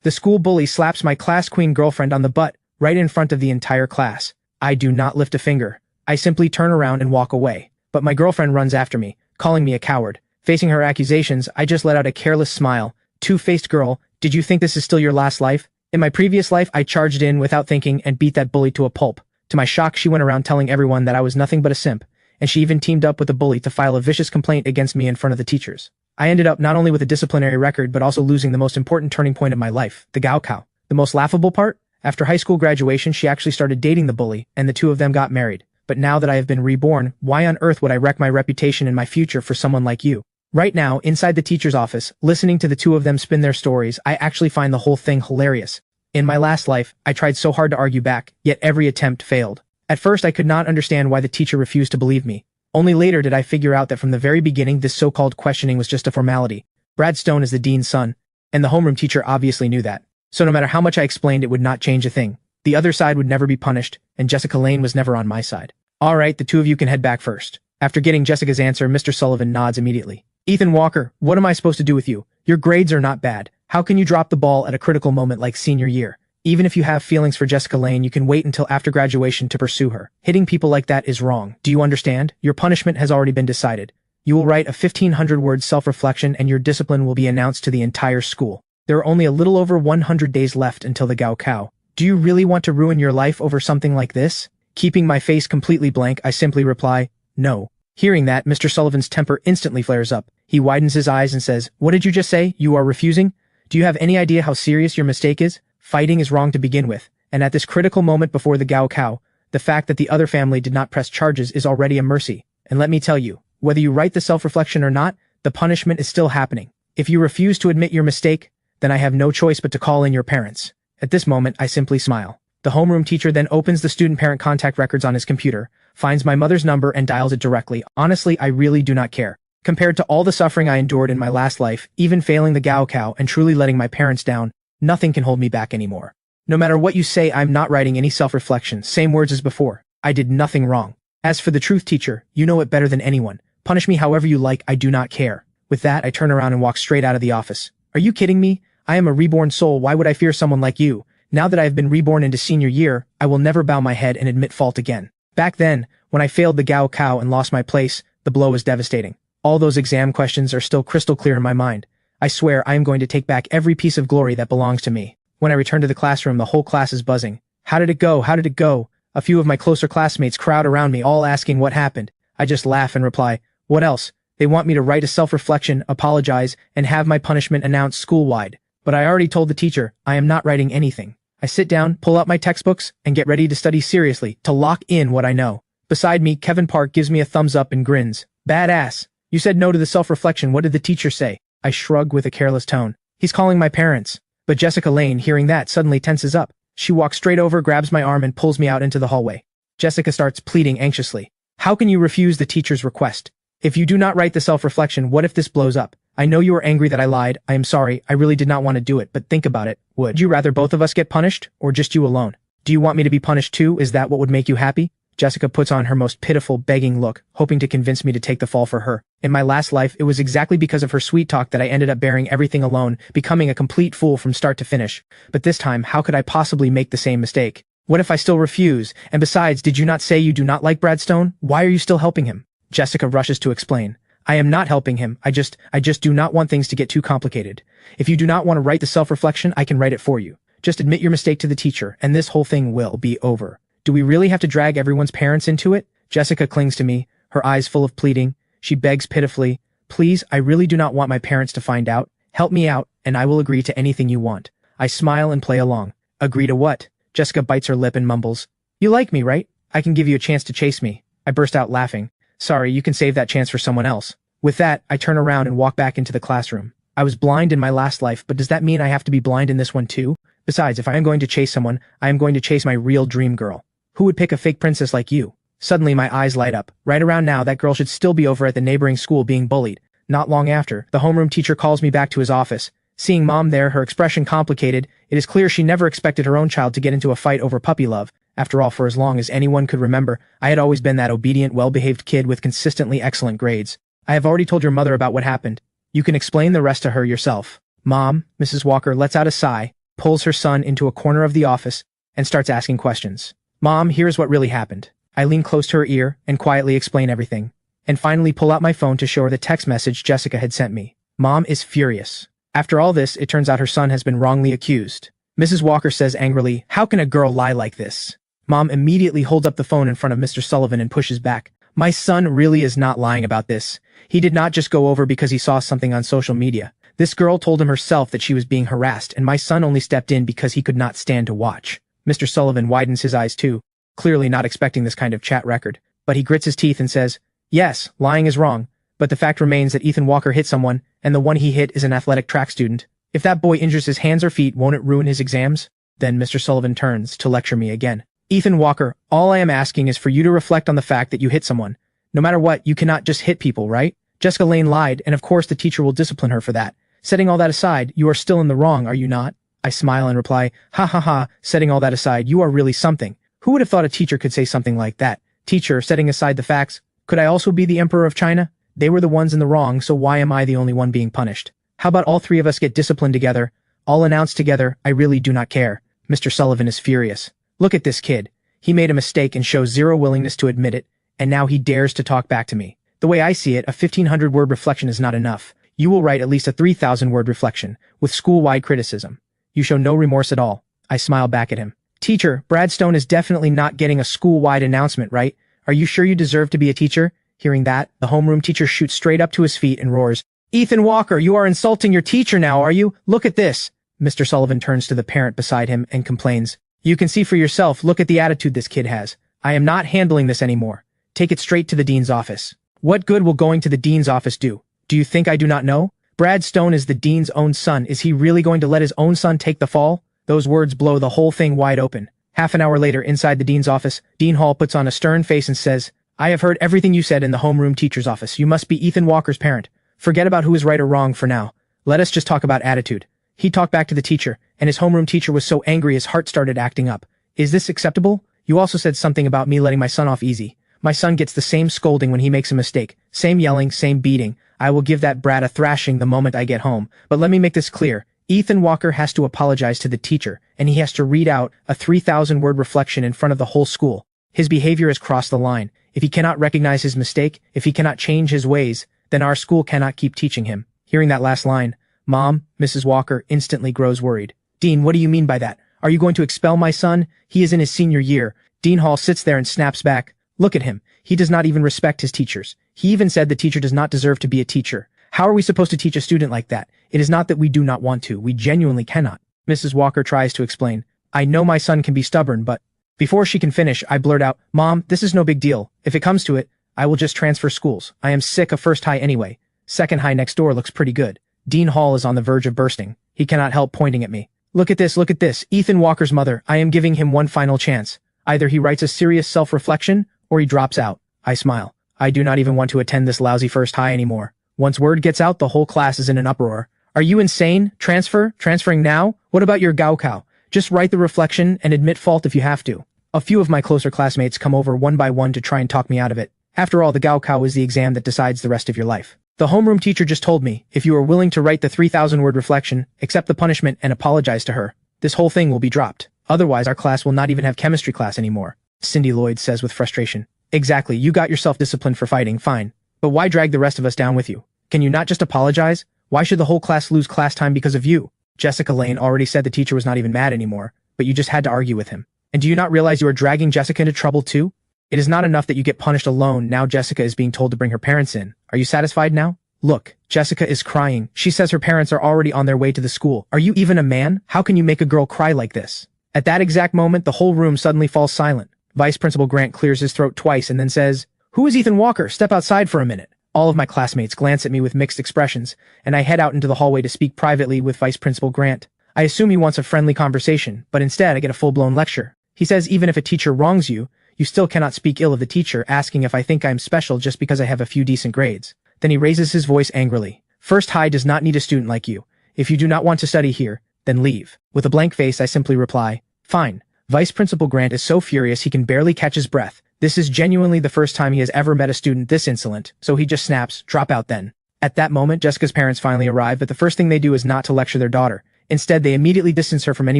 The school bully slaps my class queen girlfriend on the butt, right in front of the entire class. I do not lift a finger. I simply turn around and walk away. But my girlfriend runs after me, calling me a coward. Facing her accusations, I just let out a careless smile. Two-faced girl, did you think this is still your last life? In my previous life, I charged in without thinking and beat that bully to a pulp. To my shock, she went around telling everyone that I was nothing but a simp, and she even teamed up with the bully to file a vicious complaint against me in front of the teachers. I ended up not only with a disciplinary record but also losing the most important turning point of my life, the Gaokao. The most laughable part? After high school graduation, she actually started dating the bully, and the two of them got married. But now that I have been reborn, why on earth would I wreck my reputation and my future for someone like you? Right now, inside the teacher's office, listening to the two of them spin their stories, I actually find the whole thing hilarious. In my last life, I tried so hard to argue back, yet every attempt failed. At first, I could not understand why the teacher refused to believe me. Only later did I figure out that from the very beginning, this so-called questioning was just a formality. Brad Stone is the dean's son, and the homeroom teacher obviously knew that. So no matter how much I explained, it would not change a thing. The other side would never be punished, and Jessica Lane was never on my side. Alright, the two of you can head back first. After getting Jessica's answer, Mr. Sullivan nods immediately. Ethan Walker, what am I supposed to do with you? Your grades are not bad. How can you drop the ball at a critical moment like senior year? Even if you have feelings for Jessica Lane, you can wait until after graduation to pursue her. Hitting people like that is wrong. Do you understand? Your punishment has already been decided. You will write a 1,500-word self-reflection and your discipline will be announced to the entire school. There are only a little over 100 days left until the Gaokao. Do you really want to ruin your life over something like this? Keeping my face completely blank, I simply reply, no. Hearing that, Mr. Sullivan's temper instantly flares up. He widens his eyes and says, what did you just say? You are refusing? Do you have any idea how serious your mistake is? Fighting is wrong to begin with, and at this critical moment before the Gaokao, the fact that the other family did not press charges is already a mercy. And let me tell you, whether you write the self-reflection or not, the punishment is still happening. If you refuse to admit your mistake, then I have no choice but to call in your parents. At this moment, I simply smile. The homeroom teacher then opens the student-parent contact records on his computer, finds my mother's number and dials it directly. Honestly, I really do not care. Compared to all the suffering I endured in my last life, even failing the Gaokao and truly letting my parents down, nothing can hold me back anymore. No matter what you say, I'm not writing any self-reflection, same words as before. I did nothing wrong. As for the truth, teacher, you know it better than anyone. Punish me however you like, I do not care. With that, I turn around and walk straight out of the office. Are you kidding me? I am a reborn soul, why would I fear someone like you? Now that I have been reborn into senior year, I will never bow my head and admit fault again. Back then, when I failed the Gaokao and lost my place, the blow was devastating. All those exam questions are still crystal clear in my mind. I swear I am going to take back every piece of glory that belongs to me. When I return to the classroom, the whole class is buzzing. How did it go? How did it go? A few of my closer classmates crowd around me, all asking what happened. I just laugh and reply, what else? They want me to write a self-reflection, apologize, and have my punishment announced school-wide. But I already told the teacher, I am not writing anything. I sit down, pull out my textbooks, and get ready to study seriously, to lock in what I know. Beside me, Kevin Park gives me a thumbs up and grins. Badass. You said no to the self-reflection, what did the teacher say? I shrug with a careless tone. He's calling my parents. But Jessica Lane, hearing that, suddenly tenses up. She walks straight over, grabs my arm, and pulls me out into the hallway. Jessica starts pleading anxiously. How can you refuse the teacher's request? If you do not write the self-reflection, what if this blows up? I know you are angry that I lied. I am sorry. I really did not want to do it, but think about it. Would you rather both of us get punished, or just you alone? Do you want me to be punished too? Is that what would make you happy? Jessica puts on her most pitiful, begging look, hoping to convince me to take the fall for her. In my last life, it was exactly because of her sweet talk that I ended up bearing everything alone, becoming a complete fool from start to finish. But this time, how could I possibly make the same mistake? What if I still refuse? And besides, did you not say you do not like Brad Stone? Why are you still helping him? Jessica rushes to explain. I am not helping him. I just do not want things to get too complicated. If you do not want to write the self-reflection, I can write it for you. Just admit your mistake to the teacher, and this whole thing will be over. Do we really have to drag everyone's parents into it? Jessica clings to me, her eyes full of pleading. She begs pitifully, please, I really do not want my parents to find out. Help me out, and I will agree to anything you want. I smile and play along. Agree to what? Jessica bites her lip and mumbles. You like me, right? I can give you a chance to chase me. I burst out laughing. Sorry, you can save that chance for someone else. With that, I turn around and walk back into the classroom. I was blind in my last life, but does that mean I have to be blind in this one too? Besides, if I am going to chase someone, I am going to chase my real dream girl. Who would pick a fake princess like you? Suddenly my eyes light up. Right around now, that girl should still be over at the neighboring school being bullied. Not long after, the homeroom teacher calls me back to his office. Seeing Mom there, her expression complicated, it is clear she never expected her own child to get into a fight over puppy love. After all, for as long as anyone could remember, I had always been that obedient, well-behaved kid with consistently excellent grades. I have already told your mother about what happened. You can explain the rest to her yourself. Mom, Mrs. Walker lets out a sigh. pulls her son into a corner of the office, and starts asking questions. Mom, here's what really happened. I lean close to her ear and quietly explain everything, and finally pull out my phone to show her the text message Jessica had sent me. Mom is furious. After all this, it turns out her son has been wrongly accused. Mrs. Walker says angrily, "How can a girl lie like this?" Mom immediately holds up the phone in front of Mr. Sullivan and pushes back. My son really is not lying about this. He did not just go over because he saw something on social media. This girl told him herself that she was being harassed, and my son only stepped in because he could not stand to watch. Mr. Sullivan widens his eyes too, clearly not expecting this kind of chat record, but he grits his teeth and says, "Yes, lying is wrong, but the fact remains that Ethan Walker hit someone, and the one he hit is an athletic track student. If that boy injures his hands or feet, won't it ruin his exams?" Then Mr. Sullivan turns to lecture me again. "Ethan Walker, all I am asking is for you to reflect on the fact that you hit someone. No matter what, you cannot just hit people, right? Jessica Lane lied, and of course the teacher will discipline her for that. Setting all that aside, you are still in the wrong, are you not?" I smile and reply, "Ha ha ha, setting all that aside, you are really something. Who would have thought a teacher could say something like that? Teacher, setting aside the facts, could I also be the Emperor of China? They were the ones in the wrong, so why am I the only one being punished? How about all three of us get disciplined together? All announced together, I really do not care." Mr. Sullivan is furious. "Look at this kid. He made a mistake and shows zero willingness to admit it, and now he dares to talk back to me. The way I see it, a 1,500-word reflection is not enough. You will write at least a 3,000-word reflection, with school-wide criticism. You show no remorse at all." I smile back at him. "Teacher, Brad Stone is definitely not getting a school-wide announcement, right? Are you sure you deserve to be a teacher?" Hearing that, the homeroom teacher shoots straight up to his feet and roars, "Ethan Walker, you are insulting your teacher now, are you? Look at this." Mr. Sullivan turns to the parent beside him and complains, "You can see for yourself, look at the attitude this kid has. I am not handling this anymore. Take it straight to the dean's office." "What good will going to the dean's office do? Do you think I do not know? Brad Stone is the dean's own son. Is he really going to let his own son take the fall?" Those words blow the whole thing wide open. Half an hour later, inside the dean's office, Dean Hall puts on a stern face and says, "I have heard everything you said in the homeroom teacher's office. You must be Ethan Walker's parent. Forget about who is right or wrong for now. Let us just talk about attitude." He talked back to the teacher, and his homeroom teacher was so angry his heart started acting up. "Is this acceptable? You also said something about me letting my son off easy. My son gets the same scolding when he makes a mistake, same yelling, same beating. I will give that brat a thrashing the moment I get home. But let me make this clear. Ethan Walker has to apologize to the teacher, and he has to read out a 3,000-word reflection in front of the whole school. His behavior has crossed the line. If he cannot recognize his mistake, if he cannot change his ways, then our school cannot keep teaching him." Hearing that last line, Mom, Mrs. Walker, instantly grows worried. "Dean, what do you mean by that? Are you going to expel my son? He is in his senior year." Dean Hall sits there and snaps back. "Look at him. He does not even respect his teachers. He even said the teacher does not deserve to be a teacher. How are we supposed to teach a student like that? It is not that we do not want to. We genuinely cannot." Mrs. Walker tries to explain. "I know my son can be stubborn, but..." Before she can finish, I blurt out, "Mom, this is no big deal. If it comes to it, I will just transfer schools. I am sick of first high anyway. Second high next door looks pretty good." Dean Hall is on the verge of bursting. He cannot help pointing at me. Look at this, Ethan Walker's mother. I am giving him one final chance. Either he writes a serious self-reflection, or he drops out." I smile. I do not even want to attend this lousy first high anymore. Once word gets out, the whole class is in an uproar. "Are you insane? Transferring now? What about your Gaokao? Just write the reflection and admit fault if you have to." A few of my closer classmates come over one by one to try and talk me out of it. After all, the Gaokao is the exam that decides the rest of your life. The homeroom teacher just told me, if you are willing to write the 3,000-word reflection, accept the punishment, and apologize to her, this whole thing will be dropped. Otherwise, our class will not even have chemistry class anymore. Cindy Lloyd says with frustration. "Exactly, you got yourself disciplined for fighting, fine. But why drag the rest of us down with you? Can you not just apologize? Why should the whole class lose class time because of you?" Jessica Lane already said the teacher was not even mad anymore, but you just had to argue with him. "And do you not realize you are dragging Jessica into trouble too? It is not enough that you get punished alone, now Jessica is being told to bring her parents in. Are you satisfied now? Look, Jessica is crying. She says her parents are already on their way to the school. Are you even a man? How can you make a girl cry like this?" At that exact moment, the whole room suddenly falls silent. Vice Principal Grant clears his throat twice and then says, "Who is Ethan Walker? Step outside for a minute." All of my classmates glance at me with mixed expressions, and I head out into the hallway to speak privately with Vice Principal Grant. I assume he wants a friendly conversation, but instead I get a full-blown lecture. He says even if a teacher wrongs you, you still cannot speak ill of the teacher, asking if I think I am special just because I have a few decent grades. Then he raises his voice angrily. "First High does not need a student like you. If you do not want to study here, then leave." With a blank face, I simply reply, "Fine." Vice Principal Grant is so furious he can barely catch his breath. This is genuinely the first time he has ever met a student this insolent, so he just snaps, "Drop out then." At that moment, Jessica's parents finally arrive, but the first thing they do is not to lecture their daughter. Instead, they immediately distance her from any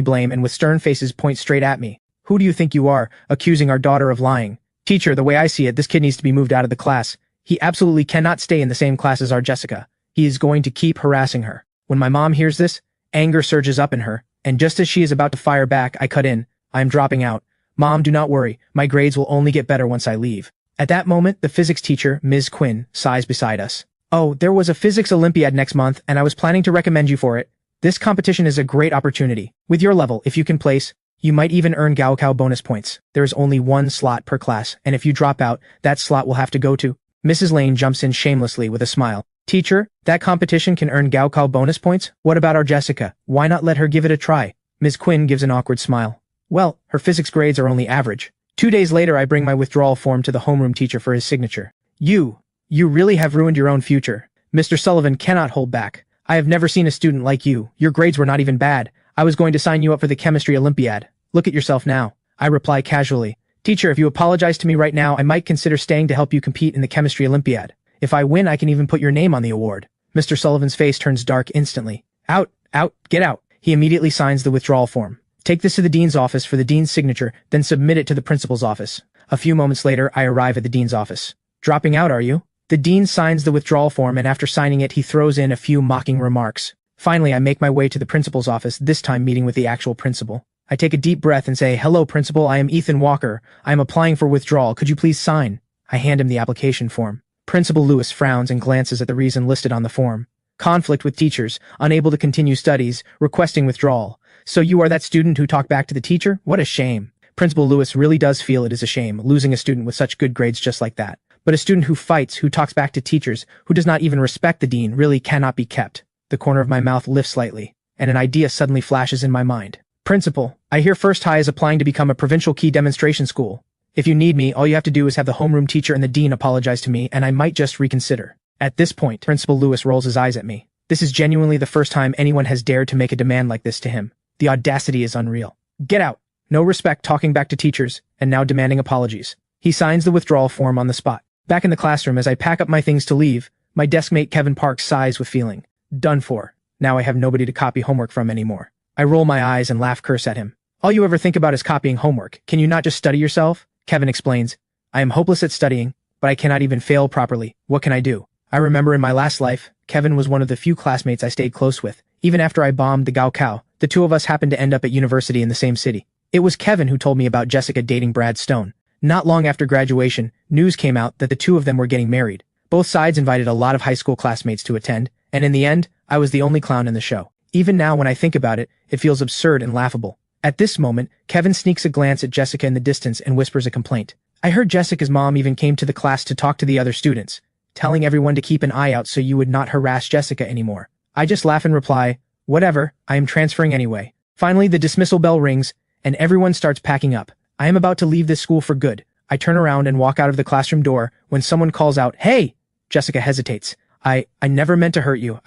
blame and with stern faces point straight at me. Who do you think you are, accusing our daughter of lying? Teacher, the way I see it, this kid needs to be moved out of the class. He absolutely cannot stay in the same class as our Jessica. He is going to keep harassing her. When my mom hears this, anger surges up in her, and just as she is about to fire back, I cut in. I am dropping out. Mom, do not worry. My grades will only get better once I leave. At that moment, the physics teacher, Ms. Quinn, sighs beside us. Oh, there was a physics Olympiad next month, and I was planning to recommend you for it. This competition is a great opportunity. With your level, if you can place, you might even earn Gaokao bonus points. There is only one slot per class, and if you drop out, that slot will have to go to. Mrs. Lane jumps in shamelessly with a smile. Teacher, that competition can earn Gaokao bonus points? What about our Jessica? Why not let her give it a try? Ms. Quinn gives an awkward smile. Well, her physics grades are only average. 2 days later, I bring my withdrawal form to the homeroom teacher for his signature. You really have ruined your own future. Mr. Sullivan cannot hold back. I have never seen a student like you. Your grades were not even bad. I was going to sign you up for the chemistry Olympiad. Look at yourself now. I reply casually. Teacher, if you apologize to me right now, I might consider staying to help you compete in the chemistry Olympiad. If I win, I can even put your name on the award. Mr. Sullivan's face turns dark instantly. Out, get out. He immediately signs the withdrawal form. Take this to the dean's office for the dean's signature, then submit it to the principal's office. A few moments later, I arrive at the dean's office. Dropping out, are you? The dean signs the withdrawal form, and after signing it, he throws in a few mocking remarks. Finally, I make my way to the principal's office, this time meeting with the actual principal. I take a deep breath and say, "Hello, principal, I am Ethan Walker. I am applying for withdrawal. Could you please sign?" I hand him the application form. Principal Lewis frowns and glances at the reason listed on the form. Conflict with teachers, unable to continue studies, requesting withdrawal. So you are that student who talked back to the teacher? What a shame. Principal Lewis really does feel it is a shame, losing a student with such good grades just like that. But a student who fights, who talks back to teachers, who does not even respect the dean really cannot be kept. The corner of my mouth lifts slightly, and an idea suddenly flashes in my mind. Principal, I hear First High is applying to become a provincial key demonstration school. If you need me, all you have to do is have the homeroom teacher and the dean apologize to me, and I might just reconsider. At this point, Principal Lewis rolls his eyes at me. This is genuinely the first time anyone has dared to make a demand like this to him. The audacity is unreal. Get out. No respect talking back to teachers, and now demanding apologies. He signs the withdrawal form on the spot. Back in the classroom, as I pack up my things to leave, my deskmate Kevin Parks sighs with feeling. Done for. Now I have nobody to copy homework from anymore. I roll my eyes and laugh curse at him. All you ever think about is copying homework. Can you not just study yourself? Kevin explains. I am hopeless at studying, but I cannot even fail properly. What can I do? I remember in my last life, Kevin was one of the few classmates I stayed close with. Even after I bombed the Gaokao, the two of us happened to end up at university in the same city. It was Kevin who told me about Jessica dating Brad Stone. Not long after graduation, news came out that the two of them were getting married. Both sides invited a lot of high school classmates to attend, and in the end, I was the only clown in the show. Even now when I think about it, it feels absurd and laughable. At this moment, Kevin sneaks a glance at Jessica in the distance and whispers a complaint. I heard Jessica's mom even came to the class to talk to the other students, telling everyone to keep an eye out so you would not harass Jessica anymore. I just laugh and reply, whatever, I am transferring anyway. Finally, the dismissal bell rings, and everyone starts packing up. I am about to leave this school for good. I turn around and walk out of the classroom door when someone calls out, "Hey!" Jessica hesitates. I never meant to hurt you.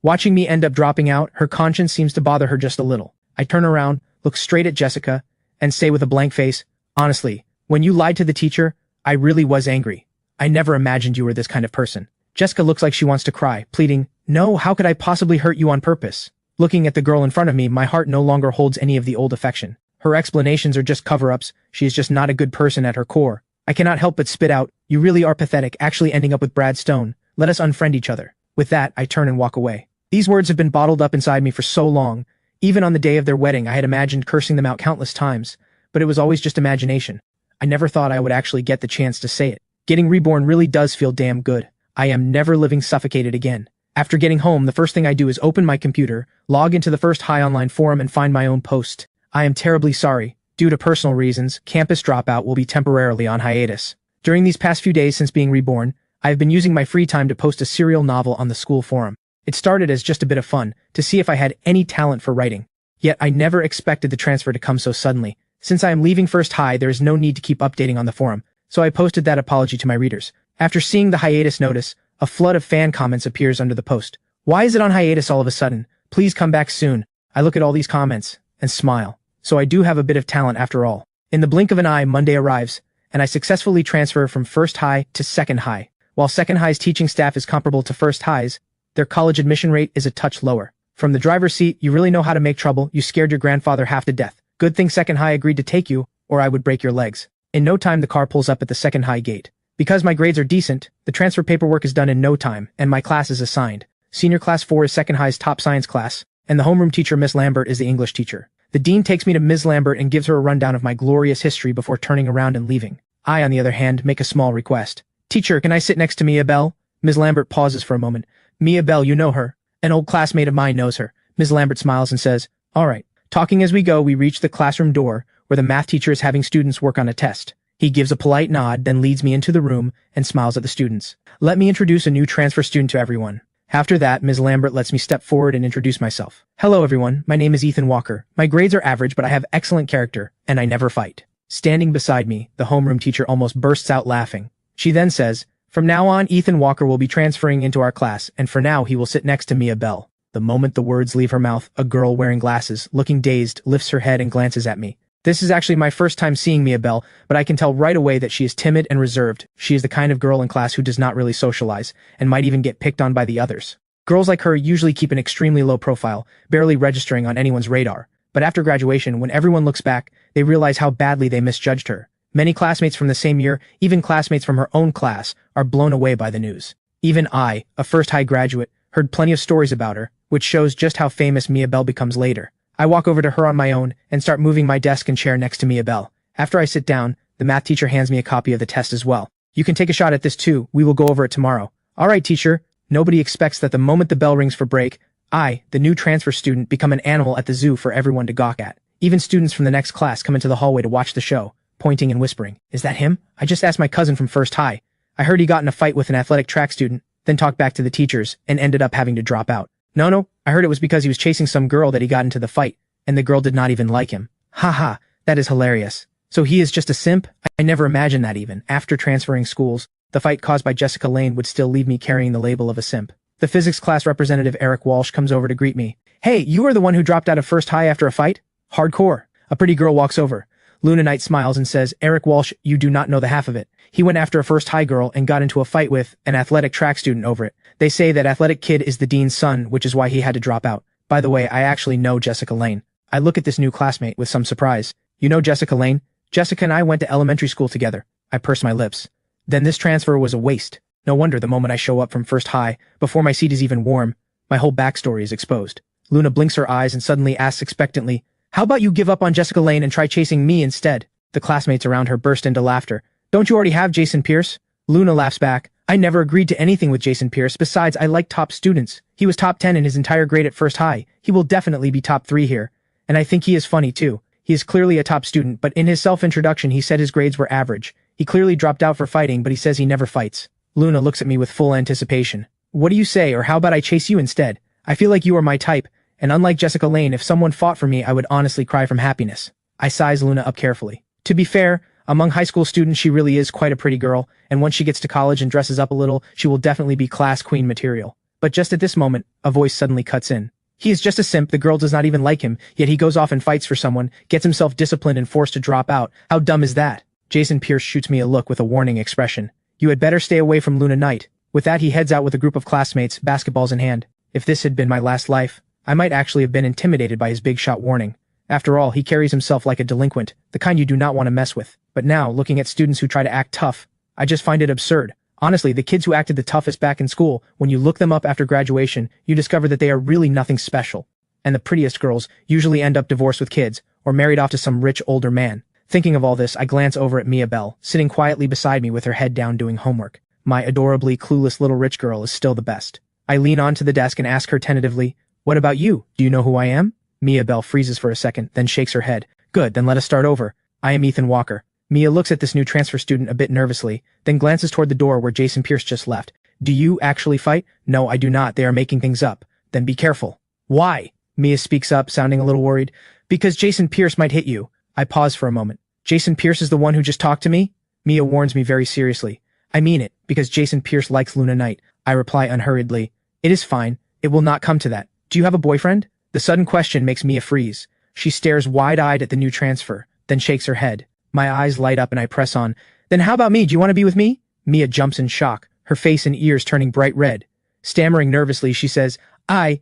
Watching me end up dropping out, her conscience seems to bother her just a little. I turn around, look straight at Jessica, and say with a blank face, honestly, when you lied to the teacher, I really was angry. I never imagined you were this kind of person. Jessica looks like she wants to cry, pleading, no, how could I possibly hurt you on purpose? Looking at the girl in front of me, my heart no longer holds any of the old affection. Her explanations are just cover-ups. She is just not a good person at her core. I cannot help but spit out, you really are pathetic, actually ending up with Brad Stone. Let us unfriend each other. With that, I turn and walk away. These words have been bottled up inside me for so long. Even on the day of their wedding, I had imagined cursing them out countless times, but it was always just imagination. I never thought I would actually get the chance to say it. Getting reborn really does feel damn good. I am never living suffocated again. After getting home, the first thing I do is open my computer, log into the First High online forum and find my own post. I am terribly sorry. Due to personal reasons, Campus Dropout will be temporarily on hiatus. During these past few days since being reborn, I have been using my free time to post a serial novel on the school forum. It started as just a bit of fun, to see if I had any talent for writing. Yet I never expected the transfer to come so suddenly. Since I am leaving First High, there is no need to keep updating on the forum, so I posted that apology to my readers. After seeing the hiatus notice, a flood of fan comments appears under the post. Why is it on hiatus all of a sudden? Please come back soon. I look at all these comments and smile. So I do have a bit of talent after all. In the blink of an eye, Monday arrives, and I successfully transfer from First High to Second High. While Second High's teaching staff is comparable to First High's, their college admission rate is a touch lower. From the driver's seat, you really know how to make trouble. You scared your grandfather half to death. Good thing Second High agreed to take you, or I would break your legs. In no time the car pulls up at the Second High gate. Because my grades are decent, the transfer paperwork is done in no time, and my class is assigned. Senior Class 4 is Second High's top science class, and the homeroom teacher Miss Lambert is the English teacher. The dean takes me to Ms. Lambert and gives her a rundown of my glorious history before turning around and leaving. I, on the other hand, make a small request. Teacher, can I sit next to Mia Bell? Ms. Lambert pauses for a moment. Mia Bell, you know her. An old classmate of mine knows her. Ms. Lambert smiles and says, all right. Talking as we go, we reach the classroom door, where the math teacher is having students work on a test. He gives a polite nod, then leads me into the room and smiles at the students. Let me introduce a new transfer student to everyone. After that, Ms. Lambert lets me step forward and introduce myself. Hello everyone, my name is Ethan Walker. My grades are average, but I have excellent character, and I never fight. Standing beside me, the homeroom teacher almost bursts out laughing. She then says, from now on, Ethan Walker will be transferring into our class, and for now he will sit next to Mia Bell. The moment the words leave her mouth, a girl wearing glasses, looking dazed, lifts her head and glances at me. This is actually my first time seeing Mia Bell, but I can tell right away that she is timid and reserved. She is the kind of girl in class who does not really socialize, and might even get picked on by the others. Girls like her usually keep an extremely low profile, barely registering on anyone's radar. But after graduation, when everyone looks back, they realize how badly they misjudged her. Many classmates from the same year, even classmates from her own class, are blown away by the news. Even I, a First High graduate, heard plenty of stories about her, which shows just how famous Mia Bell becomes later. I walk over to her on my own and start moving my desk and chair next to Mia Bell. After I sit down, the math teacher hands me a copy of the test as well. You can take a shot at this too, we will go over it tomorrow. Alright teacher. Nobody expects that the moment the bell rings for break, I, the new transfer student, become an animal at the zoo for everyone to gawk at. Even students from the next class come into the hallway to watch the show, pointing and whispering, is that him? I just asked my cousin from First High. I heard he got in a fight with an athletic track student, then talked back to the teachers, and ended up having to drop out. No, I heard it was because he was chasing some girl that he got into the fight, and the girl did not even like him. Haha, that is hilarious. So he is just a simp? I never imagined that even. After transferring schools, the fight caused by Jessica Lane would still leave me carrying the label of a simp. The physics class representative Eric Walsh comes over to greet me. Hey, you are the one who dropped out of First High after a fight? Hardcore. A pretty girl walks over. Luna Knight smiles and says, Eric Walsh, you do not know the half of it. He went after a First High girl and got into a fight with an athletic track student over it. They say that athletic kid is the dean's son, which is why he had to drop out. By the way, I actually know Jessica Lane. I look at this new classmate with some surprise. You know Jessica Lane? Jessica and I went to elementary school together. I purse my lips. Then this transfer was a waste. No wonder the moment I show up from First High, before my seat is even warm, my whole backstory is exposed. Luna blinks her eyes and suddenly asks expectantly, how about you give up on Jessica Lane and try chasing me instead? The classmates around her burst into laughter. Don't you already have Jason Pierce? Luna laughs back. I never agreed to anything with Jason Pierce. Besides, I like top students. He was top 10 in his entire grade at First High. He will definitely be top 3 here. And I think he is funny too. He is clearly a top student, but in his self-introduction he said his grades were average. He clearly dropped out for fighting, but he says he never fights. Luna looks at me with full anticipation. What do you say, or how about I chase you instead? I feel like you are my type, and unlike Jessica Lane, if someone fought for me I would honestly cry from happiness. I size Luna up carefully. To be fair, among high school students she really is quite a pretty girl, and once she gets to college and dresses up a little, she will definitely be class queen material. But just at this moment, a voice suddenly cuts in. He is just a simp, the girl does not even like him, yet he goes off and fights for someone, gets himself disciplined and forced to drop out. How dumb is that? Jason Pierce shoots me a look with a warning expression. You had better stay away from Luna Knight. With that he heads out with a group of classmates, basketballs in hand. If this had been my last life, I might actually have been intimidated by his big shot warning. After all, he carries himself like a delinquent, the kind you do not want to mess with. But now, looking at students who try to act tough, I just find it absurd. Honestly, the kids who acted the toughest back in school, when you look them up after graduation, you discover that they are really nothing special. And the prettiest girls usually end up divorced with kids, or married off to some rich older man. Thinking of all this, I glance over at Mia Bell, sitting quietly beside me with her head down doing homework. My adorably clueless little rich girl is still the best. I lean onto the desk and ask her tentatively, what about you? Do you know who I am? Mia Bell freezes for a second, then shakes her head. Good, then let us start over. I am Ethan Walker. Mia looks at this new transfer student a bit nervously, then glances toward the door where Jason Pierce just left. Do you actually fight? No, I do not. They are making things up. Then be careful. Why? Mia speaks up, sounding a little worried. Because Jason Pierce might hit you. I pause for a moment. Jason Pierce is the one who just talked to me? Mia warns me very seriously. I mean it, because Jason Pierce likes Luna Knight. I reply unhurriedly. It is fine. It will not come to that. Do you have a boyfriend? The sudden question makes Mia freeze. She stares wide-eyed at the new transfer, then shakes her head. My eyes light up and I press on. Then how about me? Do you want to be with me? Mia jumps in shock, her face and ears turning bright red. Stammering nervously, she says, I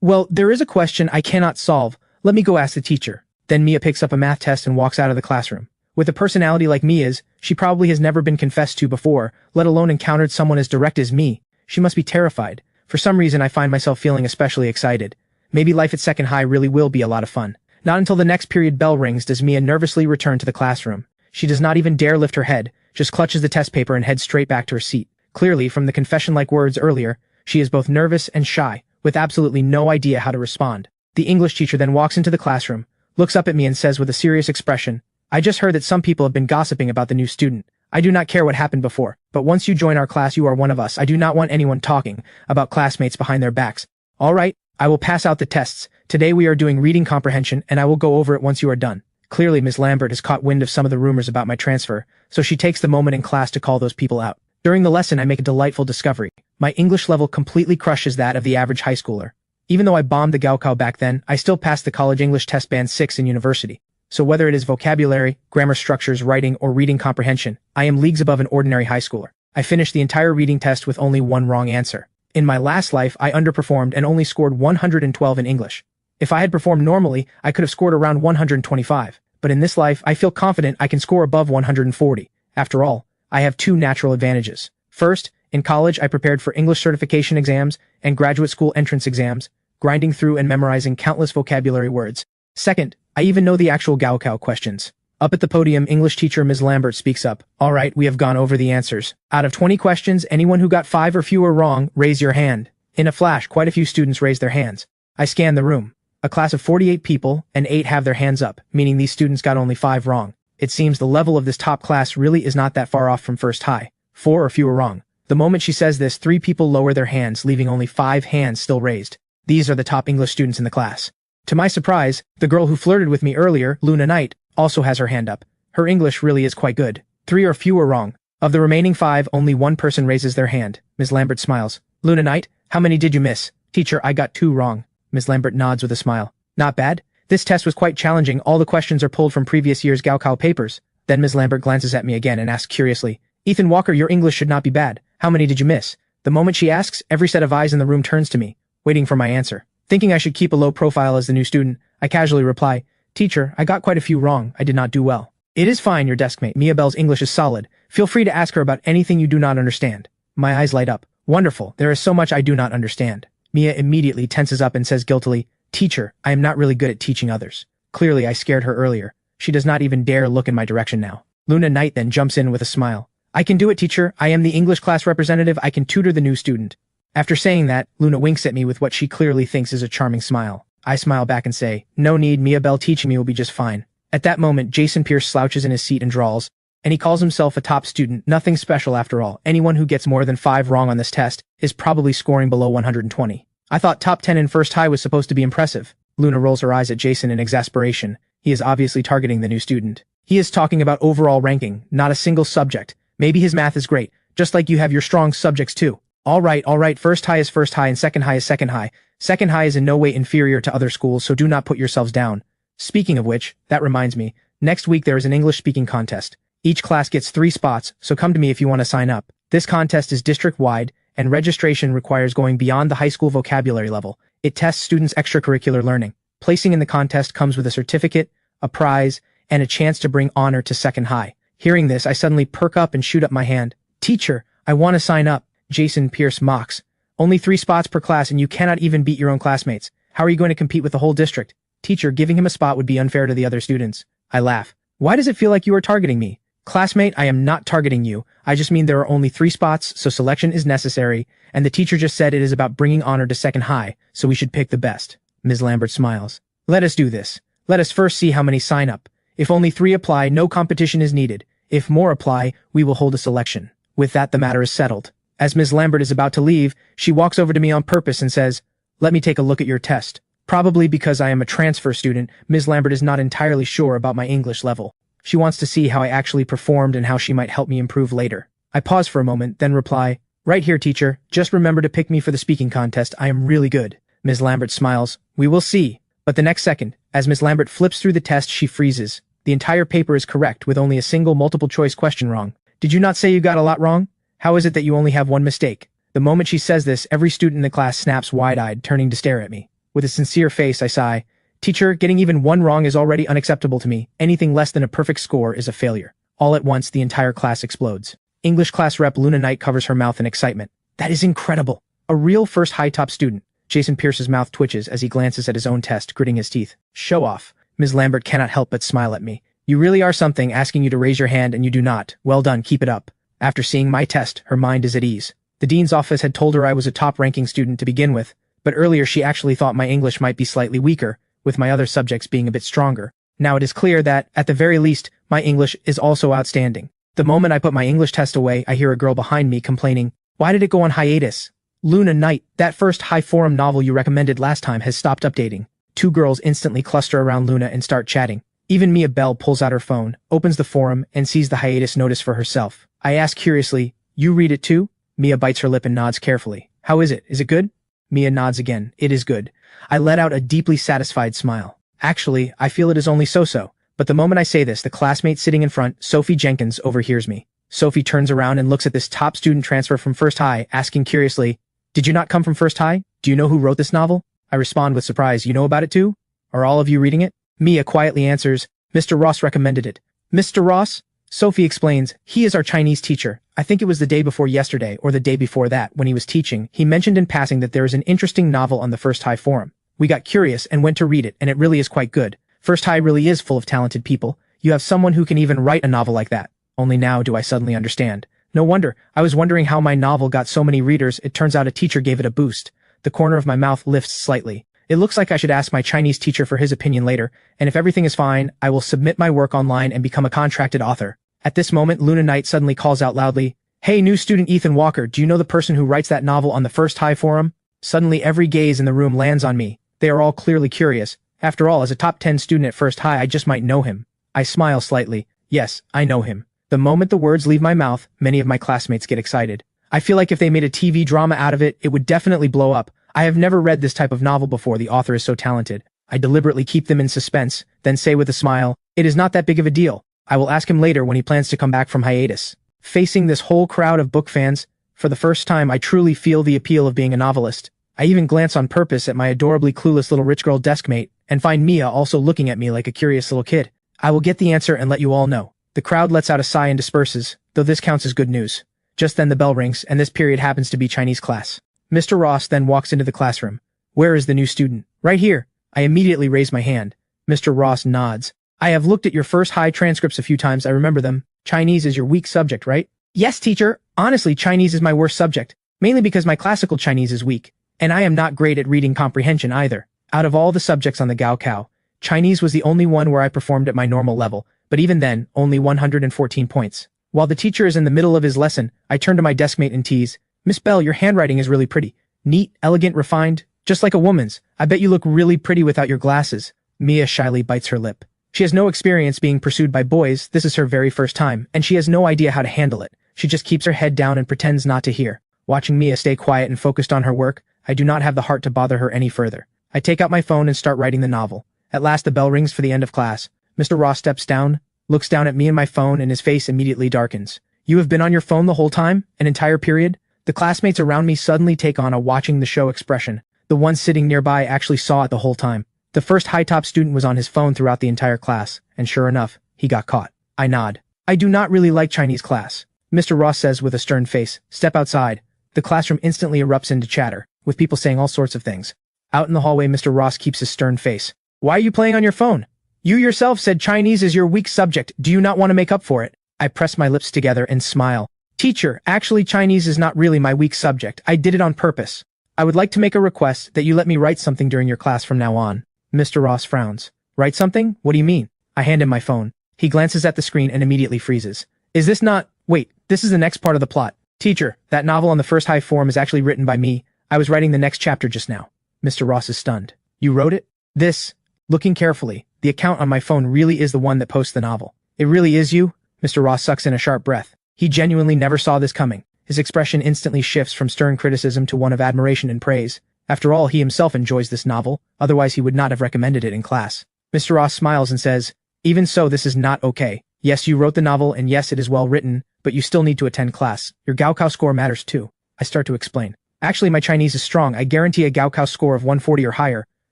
Well, there is a question I cannot solve. Let me go ask the teacher. Then Mia picks up a math test and walks out of the classroom. With a personality like Mia's, she probably has never been confessed to before, let alone encountered someone as direct as me. She must be terrified. For some reason I find myself feeling especially excited. Maybe life at second high really will be a lot of fun. Not until the next period bell rings does Mia nervously return to the classroom. She does not even dare lift her head, just clutches the test paper and heads straight back to her seat. Clearly, from the confession-like words earlier, she is both nervous and shy, with absolutely no idea how to respond. The English teacher then walks into the classroom, looks up at me and says with a serious expression, "I just heard that some people have been gossiping about the new student. I do not care what happened before, but once you join our class you are one of us. I do not want anyone talking about classmates behind their backs. All right, I will pass out the tests. Today we are doing reading comprehension and I will go over it once you are done." Clearly Ms. Lambert has caught wind of some of the rumors about my transfer, so she takes the moment in class to call those people out. During the lesson I make a delightful discovery. My English level completely crushes that of the average high schooler. Even though I bombed the Gaokao back then, I still passed the college English test band 6 in university. So whether it is vocabulary, grammar structures, writing, or reading comprehension, I am leagues above an ordinary high schooler. I finished the entire reading test with only one wrong answer. In my last life, I underperformed and only scored 112 in English. If I had performed normally, I could have scored around 125. But in this life, I feel confident I can score above 140. After all, I have two natural advantages. First, in college, I prepared for English certification exams and graduate school entrance exams, grinding through and memorizing countless vocabulary words. Second, I even know the actual Gaokao questions. Up at the podium, English teacher Ms. Lambert speaks up. "All right, we have gone over the answers. Out of 20 questions, anyone who got 5 or fewer wrong, raise your hand." In a flash, quite a few students raised their hands. I scan the room. A class of 48 people, and 8 have their hands up, meaning these students got only 5 wrong. It seems the level of this top class really is not that far off from first high. 4 or fewer wrong. The moment she says this, 3 people lower their hands, leaving only 5 hands still raised. These are the top English students in the class. To my surprise, the girl who flirted with me earlier, Luna Knight, also has her hand up. Her English really is quite good. 3 or fewer wrong. Of the remaining 5, only 1 person raises their hand. Ms. Lambert smiles. "Luna Knight, how many did you miss?" "Teacher, I got 2 wrong." Ms. Lambert nods with a smile. "Not bad. This test was quite challenging. All the questions are pulled from previous year's Gaokao papers." Then Ms. Lambert glances at me again and asks curiously, "Ethan Walker, your English should not be bad. How many did you miss?" The moment she asks, every set of eyes in the room turns to me, waiting for my answer. Thinking I should keep a low profile as the new student, I casually reply, "Teacher, I got quite a few wrong. I did not do well." "It is fine, your deskmate. Mia Bell's English is solid. Feel free to ask her about anything you do not understand." My eyes light up. "Wonderful. There is so much I do not understand." Mia immediately tenses up and says guiltily, "Teacher, I am not really good at teaching others." Clearly I scared her earlier. She does not even dare look in my direction now. Luna Knight then jumps in with a smile. "I can do it, teacher. I am the English class representative. I can tutor the new student." After saying that, Luna winks at me with what she clearly thinks is a charming smile. I smile back and say, "No need, Mia Bell teaching me will be just fine." At that moment, Jason Pierce slouches in his seat and drawls, and he calls himself a top student. Nothing special after all. Anyone who gets more than 5 wrong on this test is probably scoring below 120. I thought top 10 in first high was supposed to be impressive. Luna rolls her eyes at Jason in exasperation. He is obviously targeting the new student. He is talking about overall ranking, not a single subject. Maybe his math is great, just like you have your strong subjects too. All right, first high is first high and second high is second high. Second high is in no way inferior to other schools, so do not put yourselves down. Speaking of which, that reminds me, next week there is an English speaking contest. Each class gets 3 spots, so come to me if you want to sign up. This contest is district-wide, and registration requires going beyond the high school vocabulary level. It tests students' extracurricular learning. Placing in the contest comes with a certificate, a prize, and a chance to bring honor to second high. Hearing this, I suddenly perk up and shoot up my hand. "Teacher, I want to sign up." Jason Pierce mocks. "Only 3 spots per class and you cannot even beat your own classmates. How are you going to compete with the whole district?" "Teacher, giving him a spot would be unfair to the other students." I laugh. "Why does it feel like you are targeting me?" "Classmate, I am not targeting you. I just mean there are only 3 spots, so selection is necessary, and the teacher just said it is about bringing honor to second high, so we should pick the best." Ms. Lambert smiles. "Let us do this. Let us first see how many sign up. If only 3 apply, no competition is needed. If more apply, we will hold a selection." With that, the matter is settled. As Ms. Lambert is about to leave, she walks over to me on purpose and says, "Let me take a look at your test." Probably because I am a transfer student, Ms. Lambert is not entirely sure about my English level. She wants to see how I actually performed and how she might help me improve later. I pause for a moment, then reply, "Right here, teacher. Just remember to pick me for the speaking contest. I am really good." Ms. Lambert smiles. "We will see." But the next second, as Ms. Lambert flips through the test, she freezes. The entire paper is correct, with only a single multiple-choice question wrong. "Did you not say you got a lot wrong? How is it that you only have 1 mistake?" The moment she says this, every student in the class snaps wide-eyed, turning to stare at me. With a sincere face, I sigh. Teacher, getting even one wrong is already unacceptable to me. Anything less than a perfect score is a failure. All at once, the entire class explodes. English class rep Luna Knight covers her mouth in excitement. That is incredible. A real first high top student. Jason Pierce's mouth twitches as he glances at his own test, gritting his teeth. Show off. Ms. Lambert cannot help but smile at me. You really are something, asking you to raise your hand and you do not. Well done, keep it up. After seeing my test, her mind is at ease. The dean's office had told her I was a top-ranking student to begin with, but earlier she actually thought my English might be slightly weaker, with my other subjects being a bit stronger. Now it is clear that, at the very least, my English is also outstanding. The moment I put my English test away, I hear a girl behind me complaining, "Why did it go on hiatus?" Luna Knight, that first high forum novel you recommended last time has stopped updating. Two girls instantly cluster around Luna and start chatting. Even Mia Bell pulls out her phone, opens the forum, and sees the hiatus notice for herself. I ask curiously, "You read it too?" Mia bites her lip and nods carefully. "How is it? Is it good?" Mia nods again. "It is good." I let out a deeply satisfied smile. Actually, I feel it is only so-so. But the moment I say this, the classmate sitting in front, Sophie Jenkins, overhears me. Sophie turns around and looks at this top student transfer from First High, asking curiously, "Did you not come from First High? Do you know who wrote this novel?" I respond with surprise, "You know about it too? Are all of you reading it?" Mia quietly answers, "Mr. Ross recommended it." "Mr. Ross?" Sophie explains, "He is our Chinese teacher. I think it was the day before yesterday or the day before that when he was teaching. He mentioned in passing that there is an interesting novel on the First High forum. We got curious and went to read it, and it really is quite good. First High really is full of talented people. You have someone who can even write a novel like that." Only now do I suddenly understand. No wonder. I was wondering how my novel got so many readers. It turns out a teacher gave it a boost. The corner of my mouth lifts slightly. It looks like I should ask my Chinese teacher for his opinion later, and if everything is fine, I will submit my work online and become a contracted author. At this moment, Luna Knight suddenly calls out loudly, "Hey, new student Ethan Walker, do you know the person who writes that novel on the First High forum?" Suddenly, every gaze in the room lands on me. They are all clearly curious. After all, as a top 10 student at First High, I just might know him. I smile slightly. Yes, I know him. The moment the words leave my mouth, many of my classmates get excited. I feel like if they made a TV drama out of it, it would definitely blow up. I have never read this type of novel before. The author is so talented. I deliberately keep them in suspense, then say with a smile, "It is not that big of a deal. I will ask him later when he plans to come back from hiatus." Facing this whole crowd of book fans, for the first time I truly feel the appeal of being a novelist. I even glance on purpose at my adorably clueless little rich girl deskmate, and find Mia also looking at me like a curious little kid. I will get the answer and let you all know. The crowd lets out a sigh and disperses, though this counts as good news. Just then the bell rings, and this period happens to be Chinese class. Mr. Ross then walks into the classroom. "Where is the new student?" "Right here." I immediately raise my hand. Mr. Ross nods. "I have looked at your First High transcripts a few times. I remember them. Chinese is your weak subject, right?" "Yes, teacher. Honestly, Chinese is my worst subject, mainly because my classical Chinese is weak. And I am not great at reading comprehension either. Out of all the subjects on the Gaokao, Chinese was the only one where I performed at my normal level, but even then, only 114 points. While the teacher is in the middle of his lesson, I turn to my deskmate and tease, "Miss Bell, your handwriting is really pretty. Neat, elegant, refined, just like a woman's. I bet you look really pretty without your glasses." Mia shyly bites her lip. She has no experience being pursued by boys. This is her very first time, and she has no idea how to handle it. She just keeps her head down and pretends not to hear. Watching Mia stay quiet and focused on her work, I do not have the heart to bother her any further. I take out my phone and start writing the novel. At last the bell rings for the end of class. Mr. Ross steps down, looks down at me and my phone, and his face immediately darkens. "You have been on your phone the whole time? An entire period?" The classmates around me suddenly take on a watching the show expression. The one sitting nearby actually saw it the whole time. The first high top student was on his phone throughout the entire class, and sure enough, he got caught. I nod. "I do not really like Chinese class." Mr. Ross says with a stern face, "Step outside." The classroom instantly erupts into chatter, with people saying all sorts of things. Out in the hallway, Mr. Ross keeps his stern face. "Why are you playing on your phone? You yourself said Chinese is your weak subject. Do you not want to make up for it?" I press my lips together and smile. "Teacher, actually Chinese is not really my weak subject. I did it on purpose. I would like to make a request that you let me write something during your class from now on." Mr. Ross frowns. "Write something? What do you mean?" I hand him my phone. He glances at the screen and immediately freezes. "Is this not— Wait, this is the next part of the plot. Teacher, that novel on the First High forum is actually written by me. I was writing the next chapter just now." Mr. Ross is stunned. "You wrote it?" This, looking carefully, the account on my phone really is the one that posts the novel. "It really is you?" Mr. Ross sucks in a sharp breath. He genuinely never saw this coming. His expression instantly shifts from stern criticism to one of admiration and praise. After all, he himself enjoys this novel, otherwise he would not have recommended it in class. Mr. Ross smiles and says, "Even so, this is not okay. Yes, you wrote the novel, and yes, it is well written, but you still need to attend class. Your Gaokao score matters too." I start to explain. "Actually, my Chinese is strong. I guarantee a Gaokao score of 140 or higher.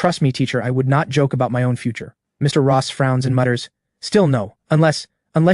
Trust me, teacher, I would not joke about my own future. Mr. Ross frowns and mutters, still no, unless